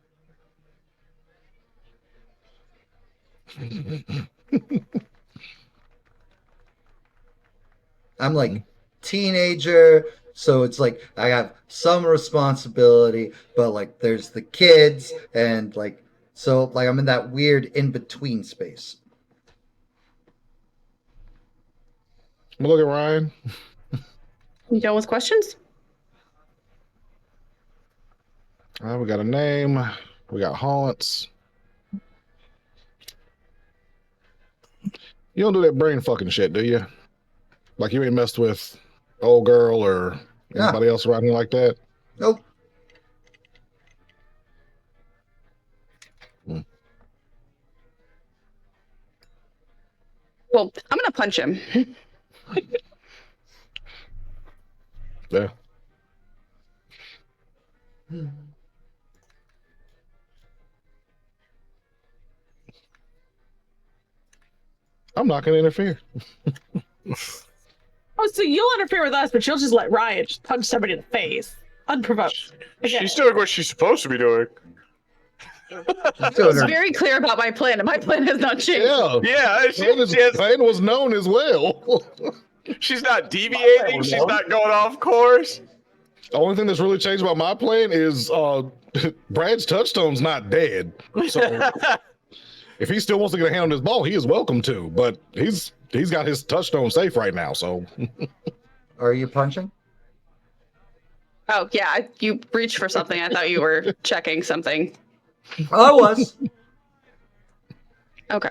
I'm like teenager, so it's like I have some responsibility, but like there's the kids and like so like I'm in that weird in between space. look at Ryan. You done with questions? We got a name. We got haunts. You don't do that brain fucking shit, do you? Like you ain't messed with old girl or anybody else around here like that? Nope. Well, I'm gonna punch him. Yeah. I'm not gonna interfere. Oh, so you'll interfere with us, but you'll just let Ryan just punch somebody in the face, unprovoked. Again. She's doing what she's supposed to be doing. I was very clear about my plan, and my plan has not changed. Yeah. Yeah, Plan was known as well. She's not deviating. She's not going off course. The only thing that's really changed about my plan is Brad's touchstone's not dead. So if he still wants to get a hand on his ball, he is welcome to. But he's got his touchstone safe right now. So Are you punching? Oh yeah, you reached for something. I thought you were checking something. I was. Okay.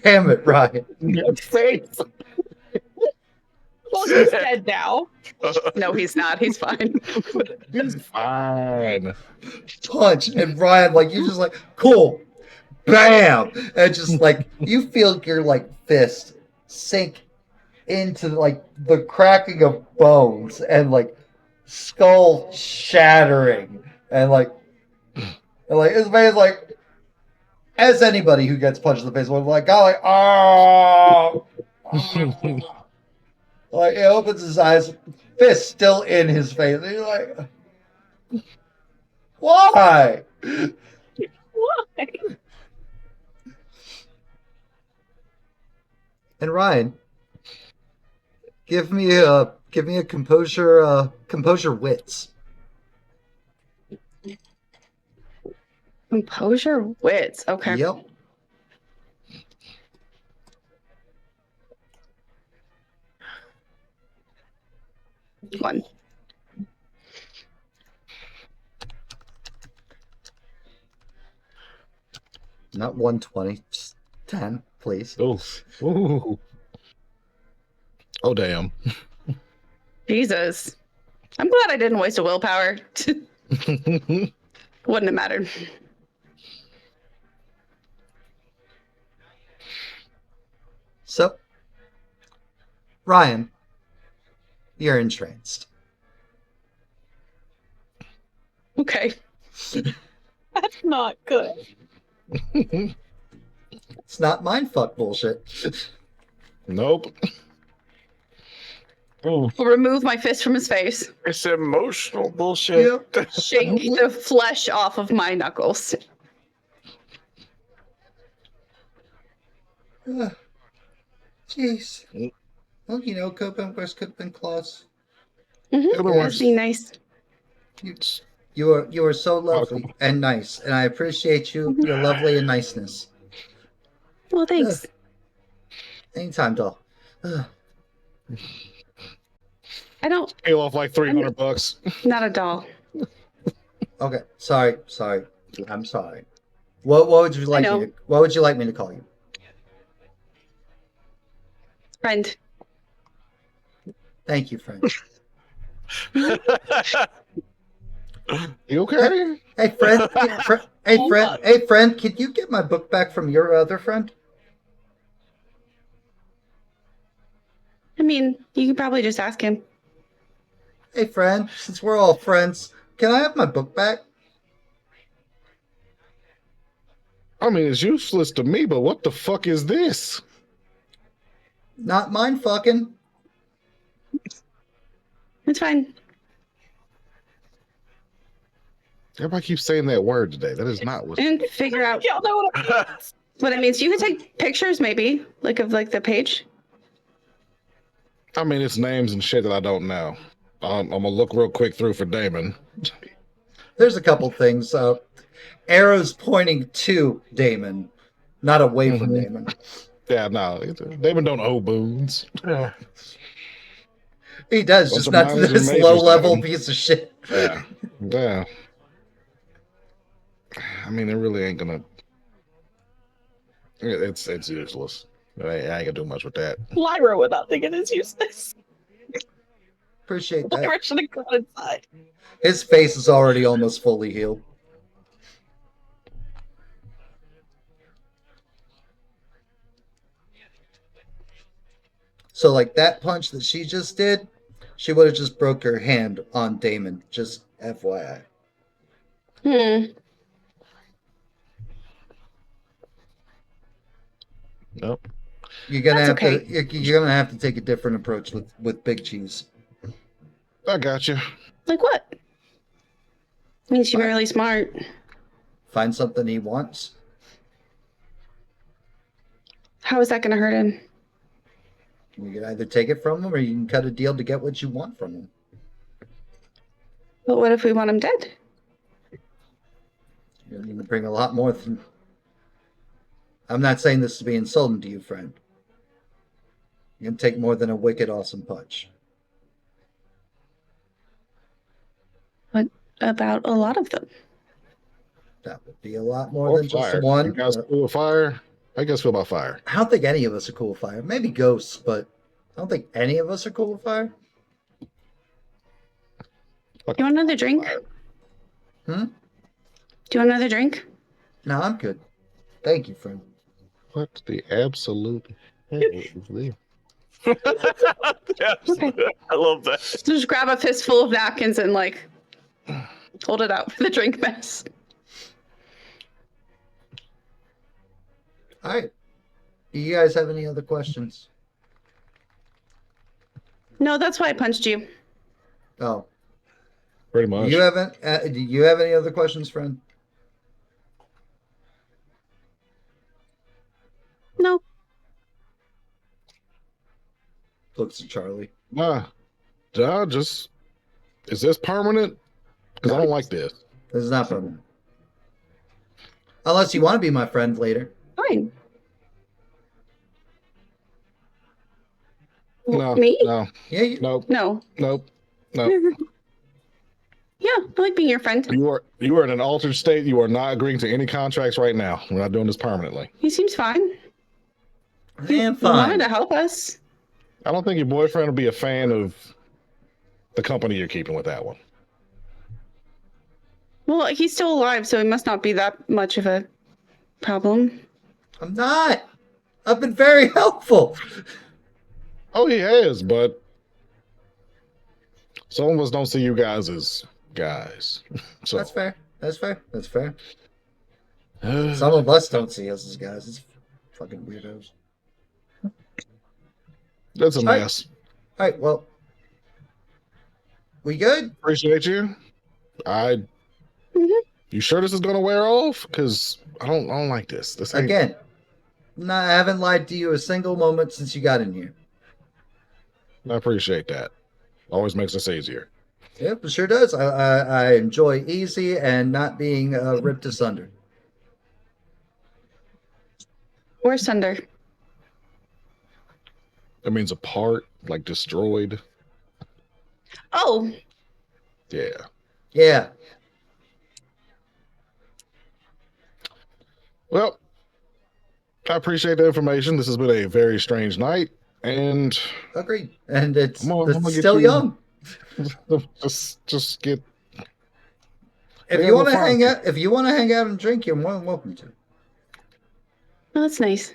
Damn it, Ryan. Face. Well, he's dead now. No, he's not. He's fine. he's fine. Punch. And Ryan, like, you just like, cool. Bam. And just like, you feel your like fist sink into like the cracking of bones and like skull shattering. And like his face like, as anybody who gets punched in the face would like, go like, oh. Like, he opens his eyes, fist still in his face. And he's like, why? Why? And Ryan, give me a composure wits. Composure wits. Okay. Yep. One. Not 120, just 10, please. Oh, ooh. Oh, damn. Jesus. I'm glad I didn't waste a willpower. Wouldn't have mattered. So, Ryan, you're entranced. Okay. That's not good. It's not mindfuck bullshit. Nope. I'll remove my fist from his face. It's emotional bullshit. Shake the flesh off of my knuckles. Jeez. Well, you know, Copen West could have been close. Mm-hmm. worse. That'd be nice. You are so lovely and nice, and I appreciate your lovely and niceness. Well, thanks. Anytime, doll. I don't. Pay off like $300. Not a doll. Okay, sorry. I'm sorry. What would you like me to, what would you like me to call you? Friend. Thank you, friend. You okay? Hey, friend. Hey, friend. Can you get my book back from your other friend? I mean, you could probably just ask him. Hey, friend. Since we're all friends, can I have my book back? I mean, it's useless to me, but what the fuck is this? Not mine, fucking. It's fine. Everybody keeps saying that word today. That is not what. And figure out Y'all know what I mean. what it means. You could take pictures, maybe, like of like the page. I mean, it's names and shit that I don't know. I'm gonna look real quick through for Damon. There's a couple things. Arrows pointing to Damon, not away from Damon. Yeah, no, Damon don't owe boons. He does, Bunch just of not to minors and this majors, low-level Damon. piece of shit. Yeah. I mean, it really ain't gonna. It's useless. I ain't gonna do much with that. Lyra without thinking is useless. Appreciate that. Lyra should have gone inside. His face is already almost fully healed. So, like, that punch that she just did, she would have just broke her hand on Damon. Just FYI. Nope. You're gonna That's have okay. to. You're gonna have to take a different approach with Big Cheese. I got you. Like what? Means you're really smart. Find something he wants. How is that going to hurt him? You can either take it from him or you can cut a deal to get what you want from him. But what if we want him dead? You're going to bring a lot more than... I'm not saying this to be insulting to you, friend. You can take more than a wicked awesome punch. What about a lot of them? That would be a lot more Or than fire. just one. You guys cool with fire? How you guys feel about fire? I don't think any of us are cool with fire. Maybe ghosts, but I don't think any of us are cool with fire. You want another drink? Hmm? Do you want another drink? No, I'm good. Thank you, friend. What the absolute hell is this? Yes. I love that. Just grab a fistful of napkins and like hold it out for the drink mess. All right. Do you guys have any other questions? No, that's why I punched you. Oh, Pretty much. you haven't. Do you have any other questions, friend? No. Looks at Charlie. Nah, just is this permanent? Because I don't like this. This is not permanent. Unless you want to be my friend later. Fine. No, Me? no, Yeah. You, nope, No. nope, no. Yeah, I like being your friend. You are in an altered state. You are not agreeing to any contracts right now. We're not doing this permanently. He seems fine. and He wanted fine. to help us. I don't think your boyfriend will be a fan of the company you're keeping with that one. Well, he's still alive, so he must not be that much of a problem. I'm not. I've been very helpful. Oh, he has, but some of us don't see you guys as guys. So That's fair. That's fair. That's fair. Some of us don't see us as guys. It's fucking weirdos. that's a All right. mess. All right. Well, we good? Appreciate you. You sure this is gonna wear off? Because I don't like this. This ain't, Again, no, I haven't lied to you a single moment since you got in here. I appreciate that. Always makes us easier. Yep, it sure does. I enjoy easy and not being ripped asunder. Where's Sunder? That means apart, like destroyed. Oh, Yeah. Yeah. Well, I appreciate the information. This has been a very strange night, and Agreed. And it's, I'm gonna get still you- young. just get. If Yeah, you want to we're fine. hang out, and drink, you're more than welcome to. well, that's nice.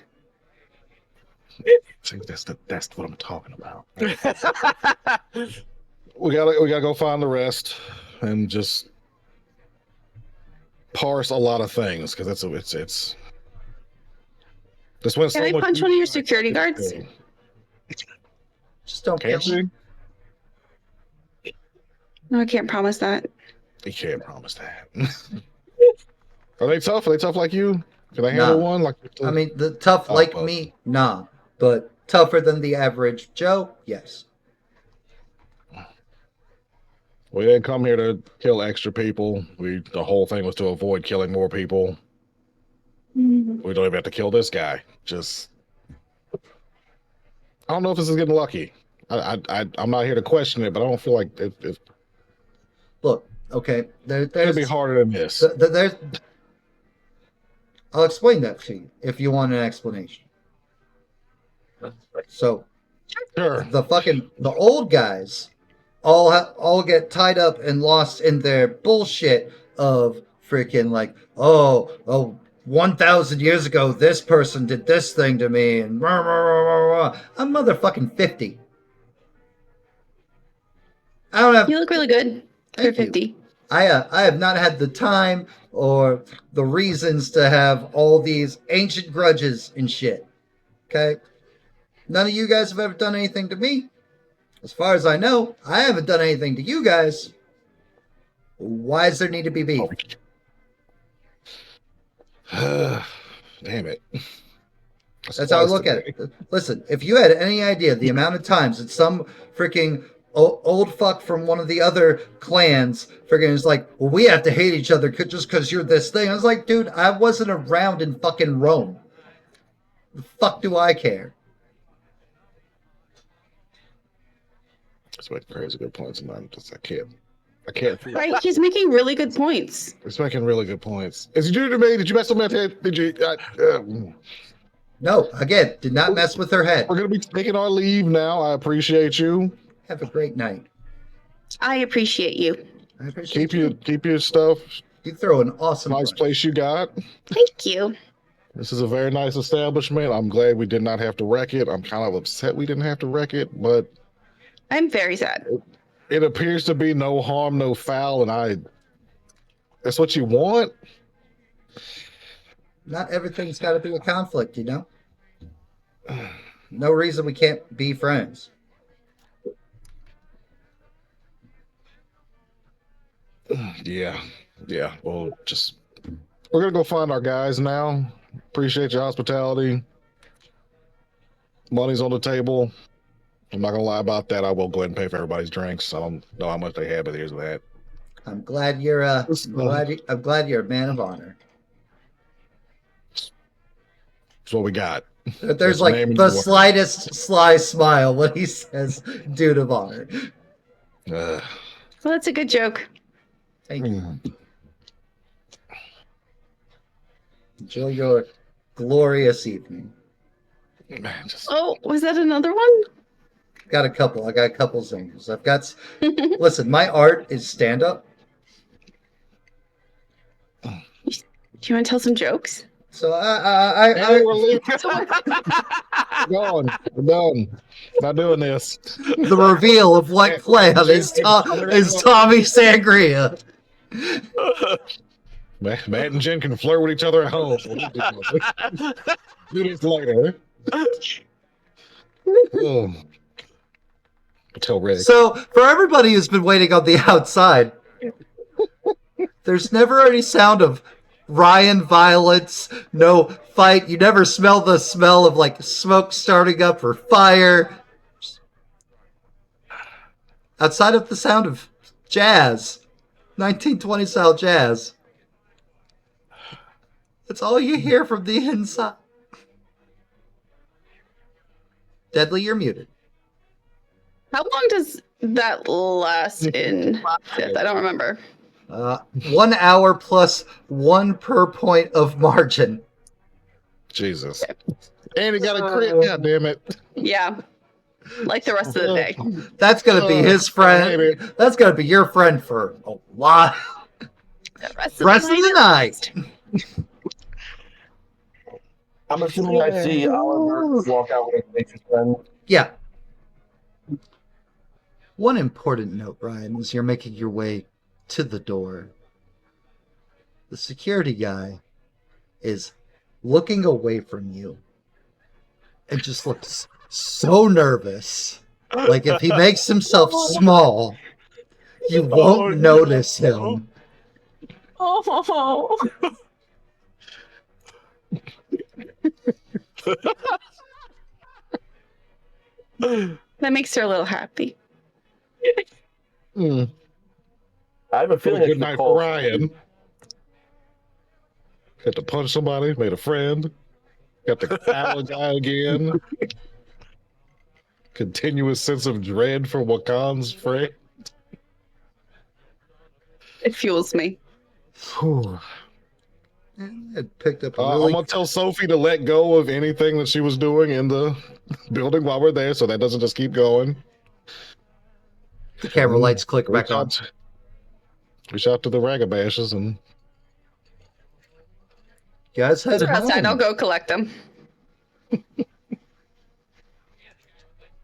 See, that's what I'm talking about. we gotta go find the rest and just parse a lot of things because it's this went Can so I much. punch one of your security guards? Just don't Can't kill me. you? No, I can't promise that. You can't promise that. Are they tough? Are they tough like you? Can they handle Nah. one? Like I mean, the tough Oh, like well. me, nah. But tougher than the average Joe, yes. we didn't come here to kill extra people. The whole thing was to avoid killing more people. Mhm. We don't even have to kill this guy. Just I don't know if this is getting lucky. I'm not here to question it, but I don't feel like it Look, okay, could there's be harder than this. there's. I'll explain that to you if you want an explanation. So Sure. the old guys all get tied up and lost in their bullshit of freaking like 1,000 years ago this person did this thing to me and rah, rah, rah, rah, rah. I'm motherfucking 50. I don't have You look really good for Thank you. 50. I have not had the time or the reasons to have all these ancient grudges and shit. Okay? None of you guys have ever done anything to me. As far as I know, I haven't done anything to you guys. Why does there need to be beef? Damn it. That's how I look at it. Listen, if you had any idea the amount of times that some freaking old fuck from one of the other clans freaking is like, well, we have to hate each other just because you're this thing. I was like, dude, I wasn't around in fucking Rome. The fuck do I care? It's making crazy good points, and I can't. Right, he's making really good points. It's making really good points. Is you do to me? Did you mess with my head? Did you? No, again, did not mess with her head. We're gonna be taking our leave now. I appreciate you. Have a great night. I appreciate you. I appreciate Keep your stuff. You throw an awesome Nice punch. place you got. Thank you. This is a very nice establishment. I'm glad we did not have to wreck it. I'm kind of upset we didn't have to wreck it, but I'm very sad. it appears to be no harm, no foul, and that's what you want. Not everything's got to be a conflict, you know? No reason we can't be friends. Yeah. Well, we're gonna go find our guys now. Appreciate your hospitality. Money's on the table. I'm not gonna lie about that. I will go ahead and pay for everybody's drinks. I don't know how much they had, but here's that. I'm glad you're I'm glad you're a man of honor. That's what we got. There's That's like name the and slightest sly smile when he says dude of honor. Uh, Well, that's a good joke. Thank you. Enjoy your glorious evening. man, just Oh, was that another one? Got a couple. I got a couple singles. I've got. Listen, my art is stand up. Do you want to tell some jokes? So Hey, we're leaving. We're gone. We're done. Not doing this. the reveal of what clan is Tommy Sangria. Matt and Jen can flirt with each other at home. Do this later. Oh. Tell Rick. So, for everybody who's been waiting on the outside, there's never any sound of Ryan violence, no fight. You never smell the smell of like smoke starting up or fire. Outside of the sound of jazz, 1920 style jazz. That's all you hear from the inside. Deadly, you're muted. How long does that last in fifth? I don't remember. 1 hour plus 1 per point of margin. Jesus. And he got a crit. God damn it. Yeah. Like the rest of the day. That's gonna be his friend. That's gonna be your friend for a while. The Rest of the night. I'm assuming I see Oliver walk out with his friend. Yeah. One important note, Ryan, as you're making your way to the door. The security guy is looking away from you and just looks so nervous. Like if he makes himself small, you won't notice him. Oh. That makes her a little happy. Hmm. I have a feeling Good it's night Nicole. for Ryan. Got to punch somebody, made a friend. Got the cow guy again. Continuous sense of dread for Wakan's friend. It fuels me. Whew. It picked up a I'm really gonna tell Sophie to let go of anything that she was doing in the building while we're there, so that doesn't just keep going. the camera lights click back Reach on. out, reach out to the ragabashes and Guys, head They're outside. I'll home. go collect them.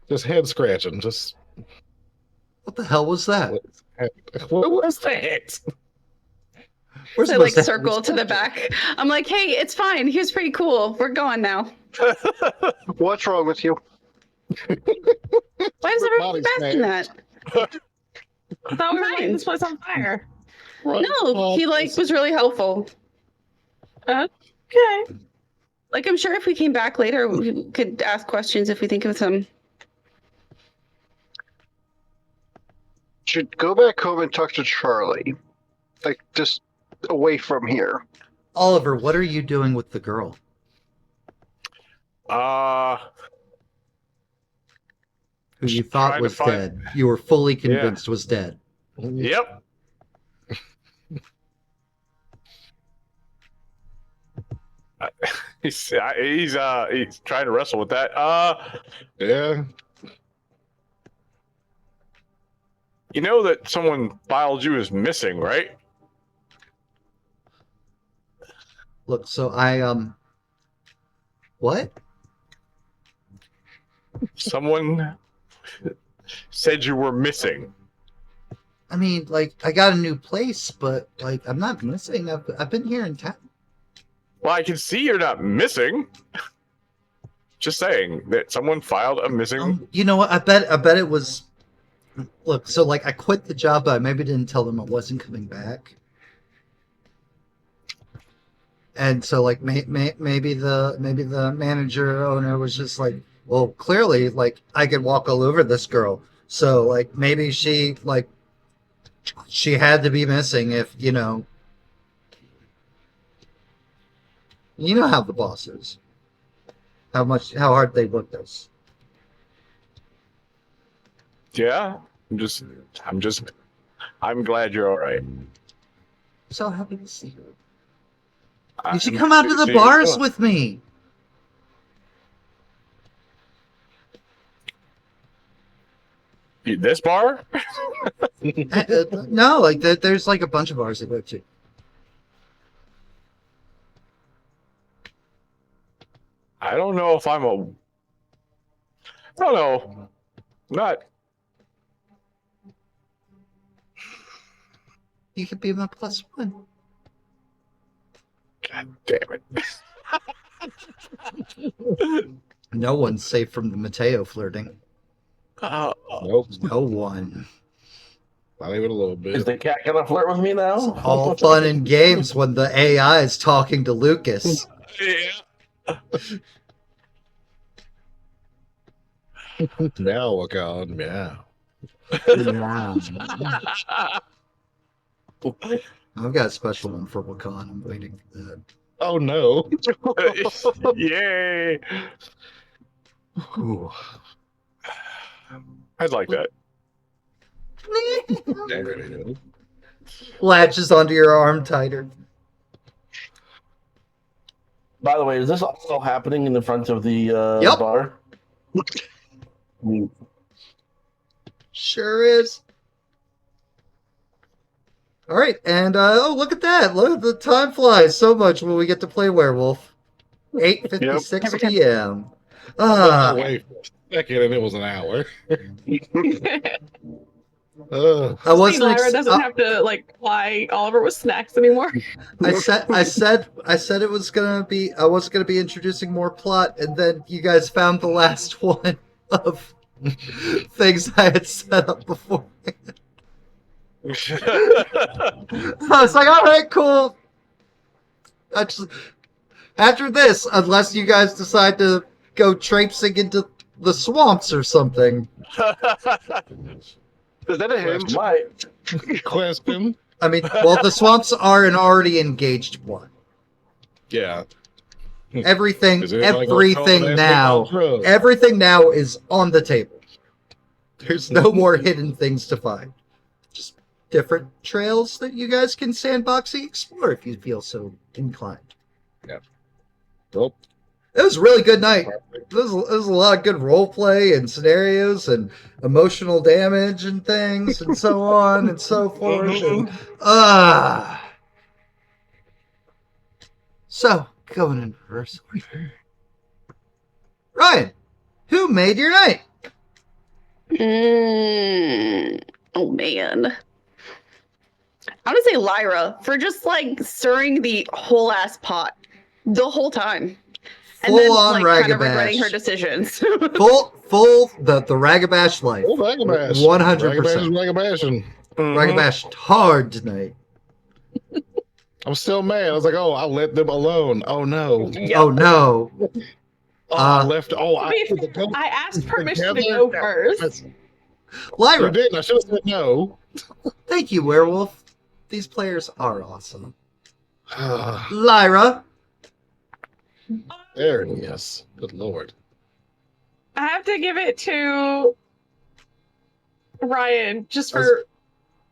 just head scratching. Just What the hell was that? what was that? We're So like supposed to- circle to the back. I'm like, hey, it's fine. He was pretty cool. We're going now. What's wrong with you? Why is everyone Body asking that? I thought we were lighting Fine. this place on fire. No, he like was really helpful. Okay. Like, I'm sure if we came back later, we could ask questions if we think of some. Should go back home and talk to Charlie. Like, just away from here. Oliver, what are you doing with the girl? Who you thought trying to was find- dead. You were fully convinced was dead. Yep. He's trying to wrestle with that. Yeah. You know that someone filed you as missing, right? Look, so what? Someone said you were missing. I mean, like, I got a new place, but, like, I'm not missing. I've been here in town. Well, I can see you're not missing. Just saying that someone filed a missing. You know what? I bet it was. Look, so like I quit the job, but I maybe didn't tell them I wasn't coming back. And so like maybe the manager owner was just like, well, clearly like I could walk all over this girl. So like maybe she had to be missing if you know how the boss is. How hard they looked us. Yeah, I'm glad you're all right. So happy to see you. You I'm should come out happy to the see you bars too. with me. This bar? No, like there's like a bunch of bars to go to. I don't know if I don't know. Not. You could be my +1. God damn it. No one's safe from the Mateo flirting. Nope. No one. Not even a little bit. Is the cat gonna flirt with me now? All fun and games when the AI is talking to Lucas. Yeah. Meow, look out, meow. I've got a special one for Wakan. I'm waiting for that. Oh no. Yay. Ooh. I'd like that. Latches onto your arm tighter. By the way, is this also happening in the front of the Yep. bar? Sure is. All right, and oh, look at that! Look, the time flies so much when we get to play Werewolf. 8:56 Yep. p.m. Wait for a second, and it was an hour. I wasn't. Lyra doesn't have to like fly Oliver with snacks anymore. I said it was gonna be. I wasn't gonna be introducing more plot, and then you guys found the last one of things I had set up before. I was like, all right, cool. After this, unless you guys decide to go traipsing into the swamps or something. Is that a hint? Might. Question. I mean, well, the swamps are an already engaged one. Yeah. Everything Is anybody gonna now, call that everything now is on the table. There's no more hidden things to find. Just different trails that you guys can sandboxing explore if you feel so inclined. Well, It was a really good night. It was a lot of good role play and scenarios and emotional damage and things and so on and so forth. And, so, going in reverse order. Ryan, who made your night? Oh man. I would say Lyra for just like stirring the whole ass pot the whole time. And then Full on like kind of regretting ragabash. her decisions. Full the Ragabash life. full Ragabash. 100%. Ragabash is Ragabashing. Ragabashed hard tonight. I'm still mad. I was like, oh, I'll let them alone. Oh no. Oh no. Oh, I Uh, left. Oh, To be the fair, goat I asked permission to together? go first. You Lyra, didn't. I should have said no. thank you, Werewolf. These players are awesome. Lyra, There it is. Good lord. I have to give it to Ryan just for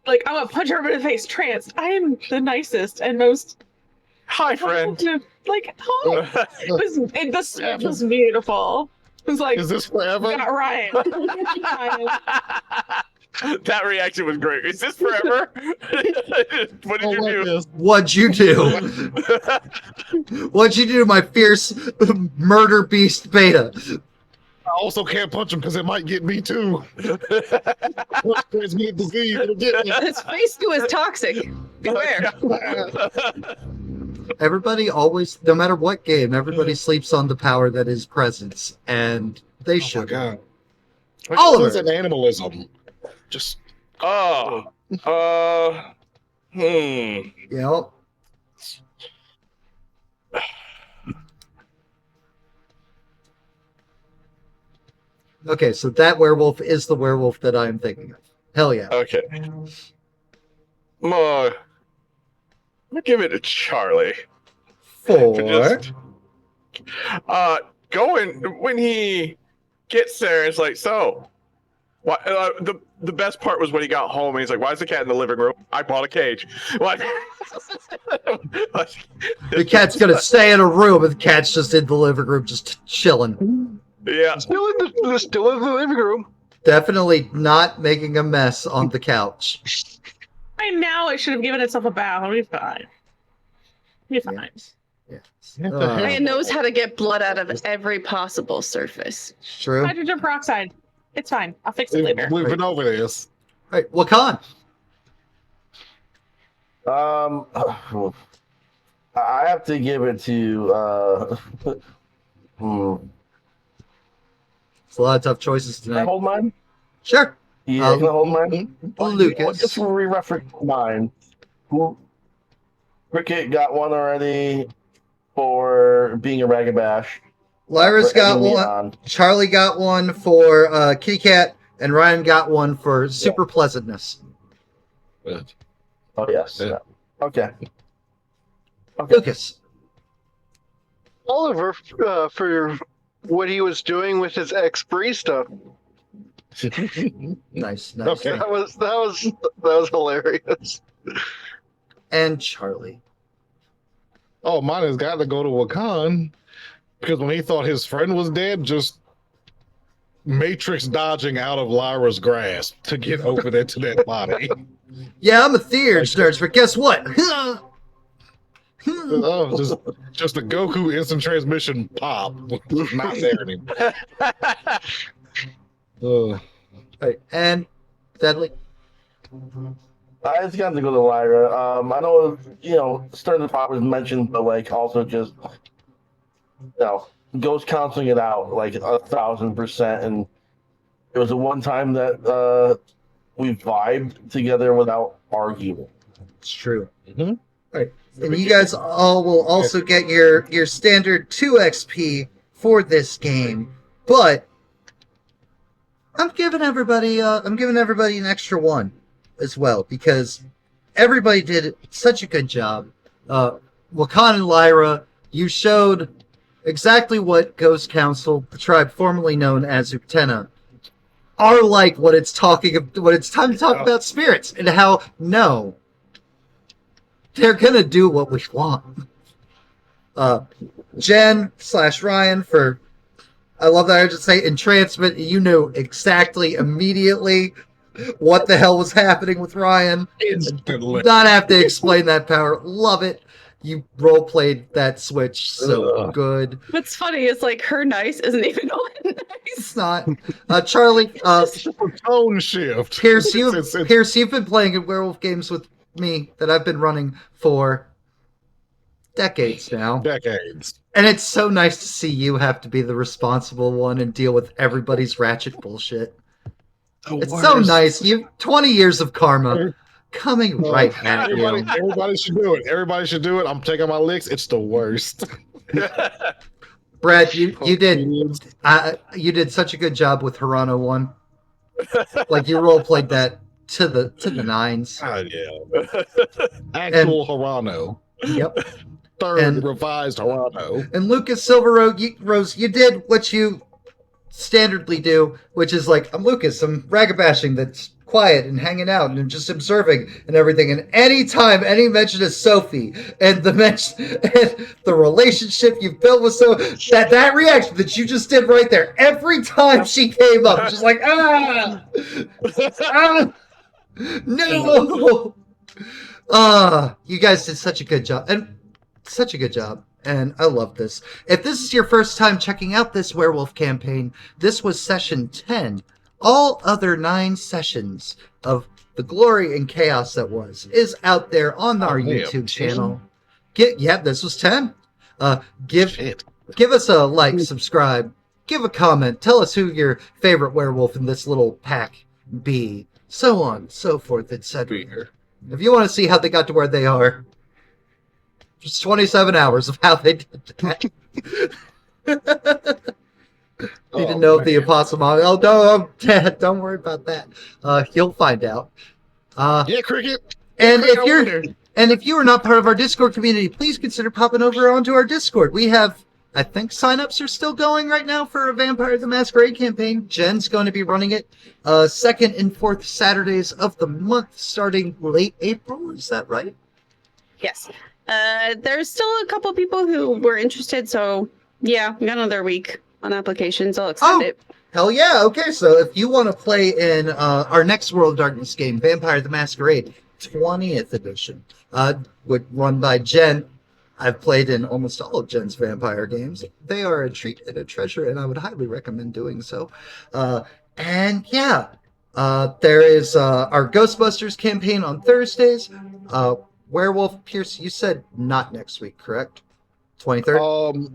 like I want to punch her in the face. Trance. I am the nicest and most Hi, friend. like oh, it was beautiful. It was like Is this forever? we got Ryan. Ryan. That reaction was great. Is this forever? What did you do? what'd you do? What'd you do to my fierce murder beast beta? I also can't punch him because it might get me too. Transmitted disease. It'll get me. His face goo is toxic. Beware. Everybody always, no matter what game, everybody sleeps on the power that is presence, and they Oh my should. god. Oliver. It's an animalism. Just Oh. You know? Okay, so that werewolf is the werewolf that I'm thinking of. Hell yeah. Okay. I'm gonna give it to Charlie. For Just, going when he gets there, it's like, so. What, the best part was when he got home and he's like, "Why is the cat in the living room? I bought a cage." What? the cat's gonna stay in a room, and the cat's just in the living room, just chilling. Yeah. Still in the living room. Definitely not making a mess on the couch. By now it should have given itself a bath. It'll be fine. It'll be fine. Yes. Ryan knows how to get blood out of every possible surface. True. Hydrogen peroxide. It's fine. I'll fix it later. we've been over this. All right, Wakan. I have to give it to. It's a lot of tough choices Can I tonight. hold mine? Sure. Yeah, can I hold mine? Lucas. Just to re-reference mine. Cricket got one already for being a ragabash. Lyra's For got egging me one. on. Charlie got one for Kitty Cat, and Ryan got one for super pleasantness. Oh yes. Yeah. Yeah. Okay. Lucas. Oliver, for what he was doing with his ex-Bree stuff. Nice. Okay. That was hilarious. And Charlie. Oh, mine has got to go to Wakan because when he thought his friend was dead, just matrix dodging out of Lyra's grasp to get over into that body. Yeah, I'm a theurge nerd, but guess what? Oh, just a Goku instant transmission pop. Not there anymore. Right, and Deadly. I just got to go to Lyra. I know, starting the pop was mentioned, but also just, Ghost canceling it out 1,000%, and it was the one time that we vibed together without arguing. It's true. Mhm. Right. And you guys all will also get your standard 2 XP for this game, but I'm giving everybody an extra 1 as well because everybody did such a good job. Wakan and Lyra, you showed exactly what Ghost Council, the tribe formerly known as Uktena, are like when it's time to talk about spirits and how they're gonna do what we want. Jen/Ryan for, I love that I just say entrancement. You knew exactly immediately what the hell was happening with Ryan. Not have to explain that power. Love it. You role played that switch so good. What's funny is her nice isn't even all that nice. It's not. Charlie, Tone shift. Pierce, It's- Pierce, you've been playing in werewolf games with me that I've been running for decades now. decades. And it's so nice to see you have to be the responsible one and deal with everybody's ratchet bullshit. It's so nice. You 20 years of karma. coming right at Everybody you. should do it. Everybody should do it. I'm taking my licks. It's the worst. Brad, you did such a good job with Hirano 1. Like you role played that to the nines. Oh, yeah. Actual Hirano. Yep. Third revised Hirano. And Lucas Silver Rose, you did what you standardly do, which is like, I'm Lucas, I'm ragabashing that's quiet and hanging out and just observing and everything. And anytime any mention of Sophie and the relationship you've built with Sophie, that reaction that you just did right there, every time she came up, just like, no. You guys did such a good job. And such a good job. And I love this. If this is your first time checking out this werewolf campaign, this was session 10. All other 9 sessions of the glory and chaos that is out there on our YouTube channel. This was 10. Give us a like, subscribe, give a comment, tell us who your favorite werewolf in this little pack be, so on, so forth, etc. If you want to see how they got to where they are, just 27 hours of how they did that. Need to know if the Apostle Mom. Oh no, don't worry about that. You'll find out. Yeah, Cricket. And if you are not part of our Discord community, please consider popping over onto our Discord. We have, I think, signups are still going right now for a Vampire the Masquerade campaign. Jen's going to be running it second and fourth Saturdays of the month, starting late April. Is that right? Yes. There's still a couple people who were interested, so yeah, we got another week on applications. I'll extend it. Hell yeah. Okay, so if you want to play in our next World of Darkness game, Vampire the Masquerade 20th edition, run by Jen. I've played in almost all of Jen's vampire games. They are a treat and a treasure, and I would highly recommend doing so. And yeah, there is our Ghostbusters campaign on Thursdays. Werewolf, Pierce, you said not next week, correct? 23rd?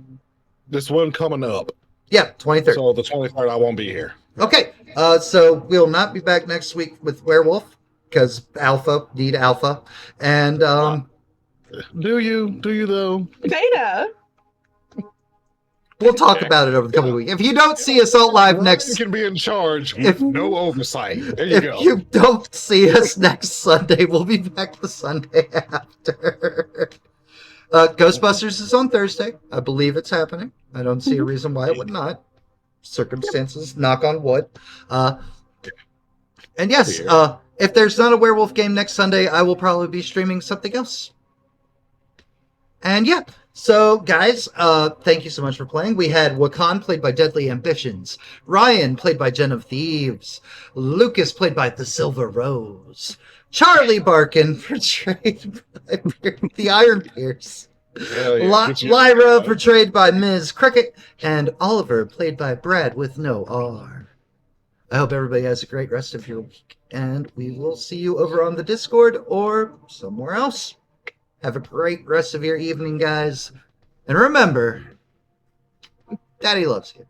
This one coming up. Yeah, 23rd. So the 23rd, I won't be here. Okay, so we'll not be back next week with Werewolf, because need Alpha. And, Do you though? Beta. we'll talk about it over the coming week. If you don't see us all live You can be in charge with no oversight. There you if go. you don't see us next Sunday, we'll be back the Sunday after. Ghostbusters is on Thursday. I believe it's happening. I don't see a reason why it would not. Circumstances, knock on wood. And yes, if there's not a werewolf game next Sunday, I will probably be streaming something else. And yeah, so guys, thank you so much for playing. We had Wakan, played by Deadly Ambitions. Ryan, played by JenOfThieves. Lucas, played by The Silver Rose. Charlie Barkin, portrayed by the Iron Pierce. Lyra, portrayed by Ms. Cricket. And Oliver, played by Brad with no R. I hope everybody has a great rest of your week. And we will see you over on the Discord or somewhere else. Have a great rest of your evening, guys. And remember, Daddy loves you.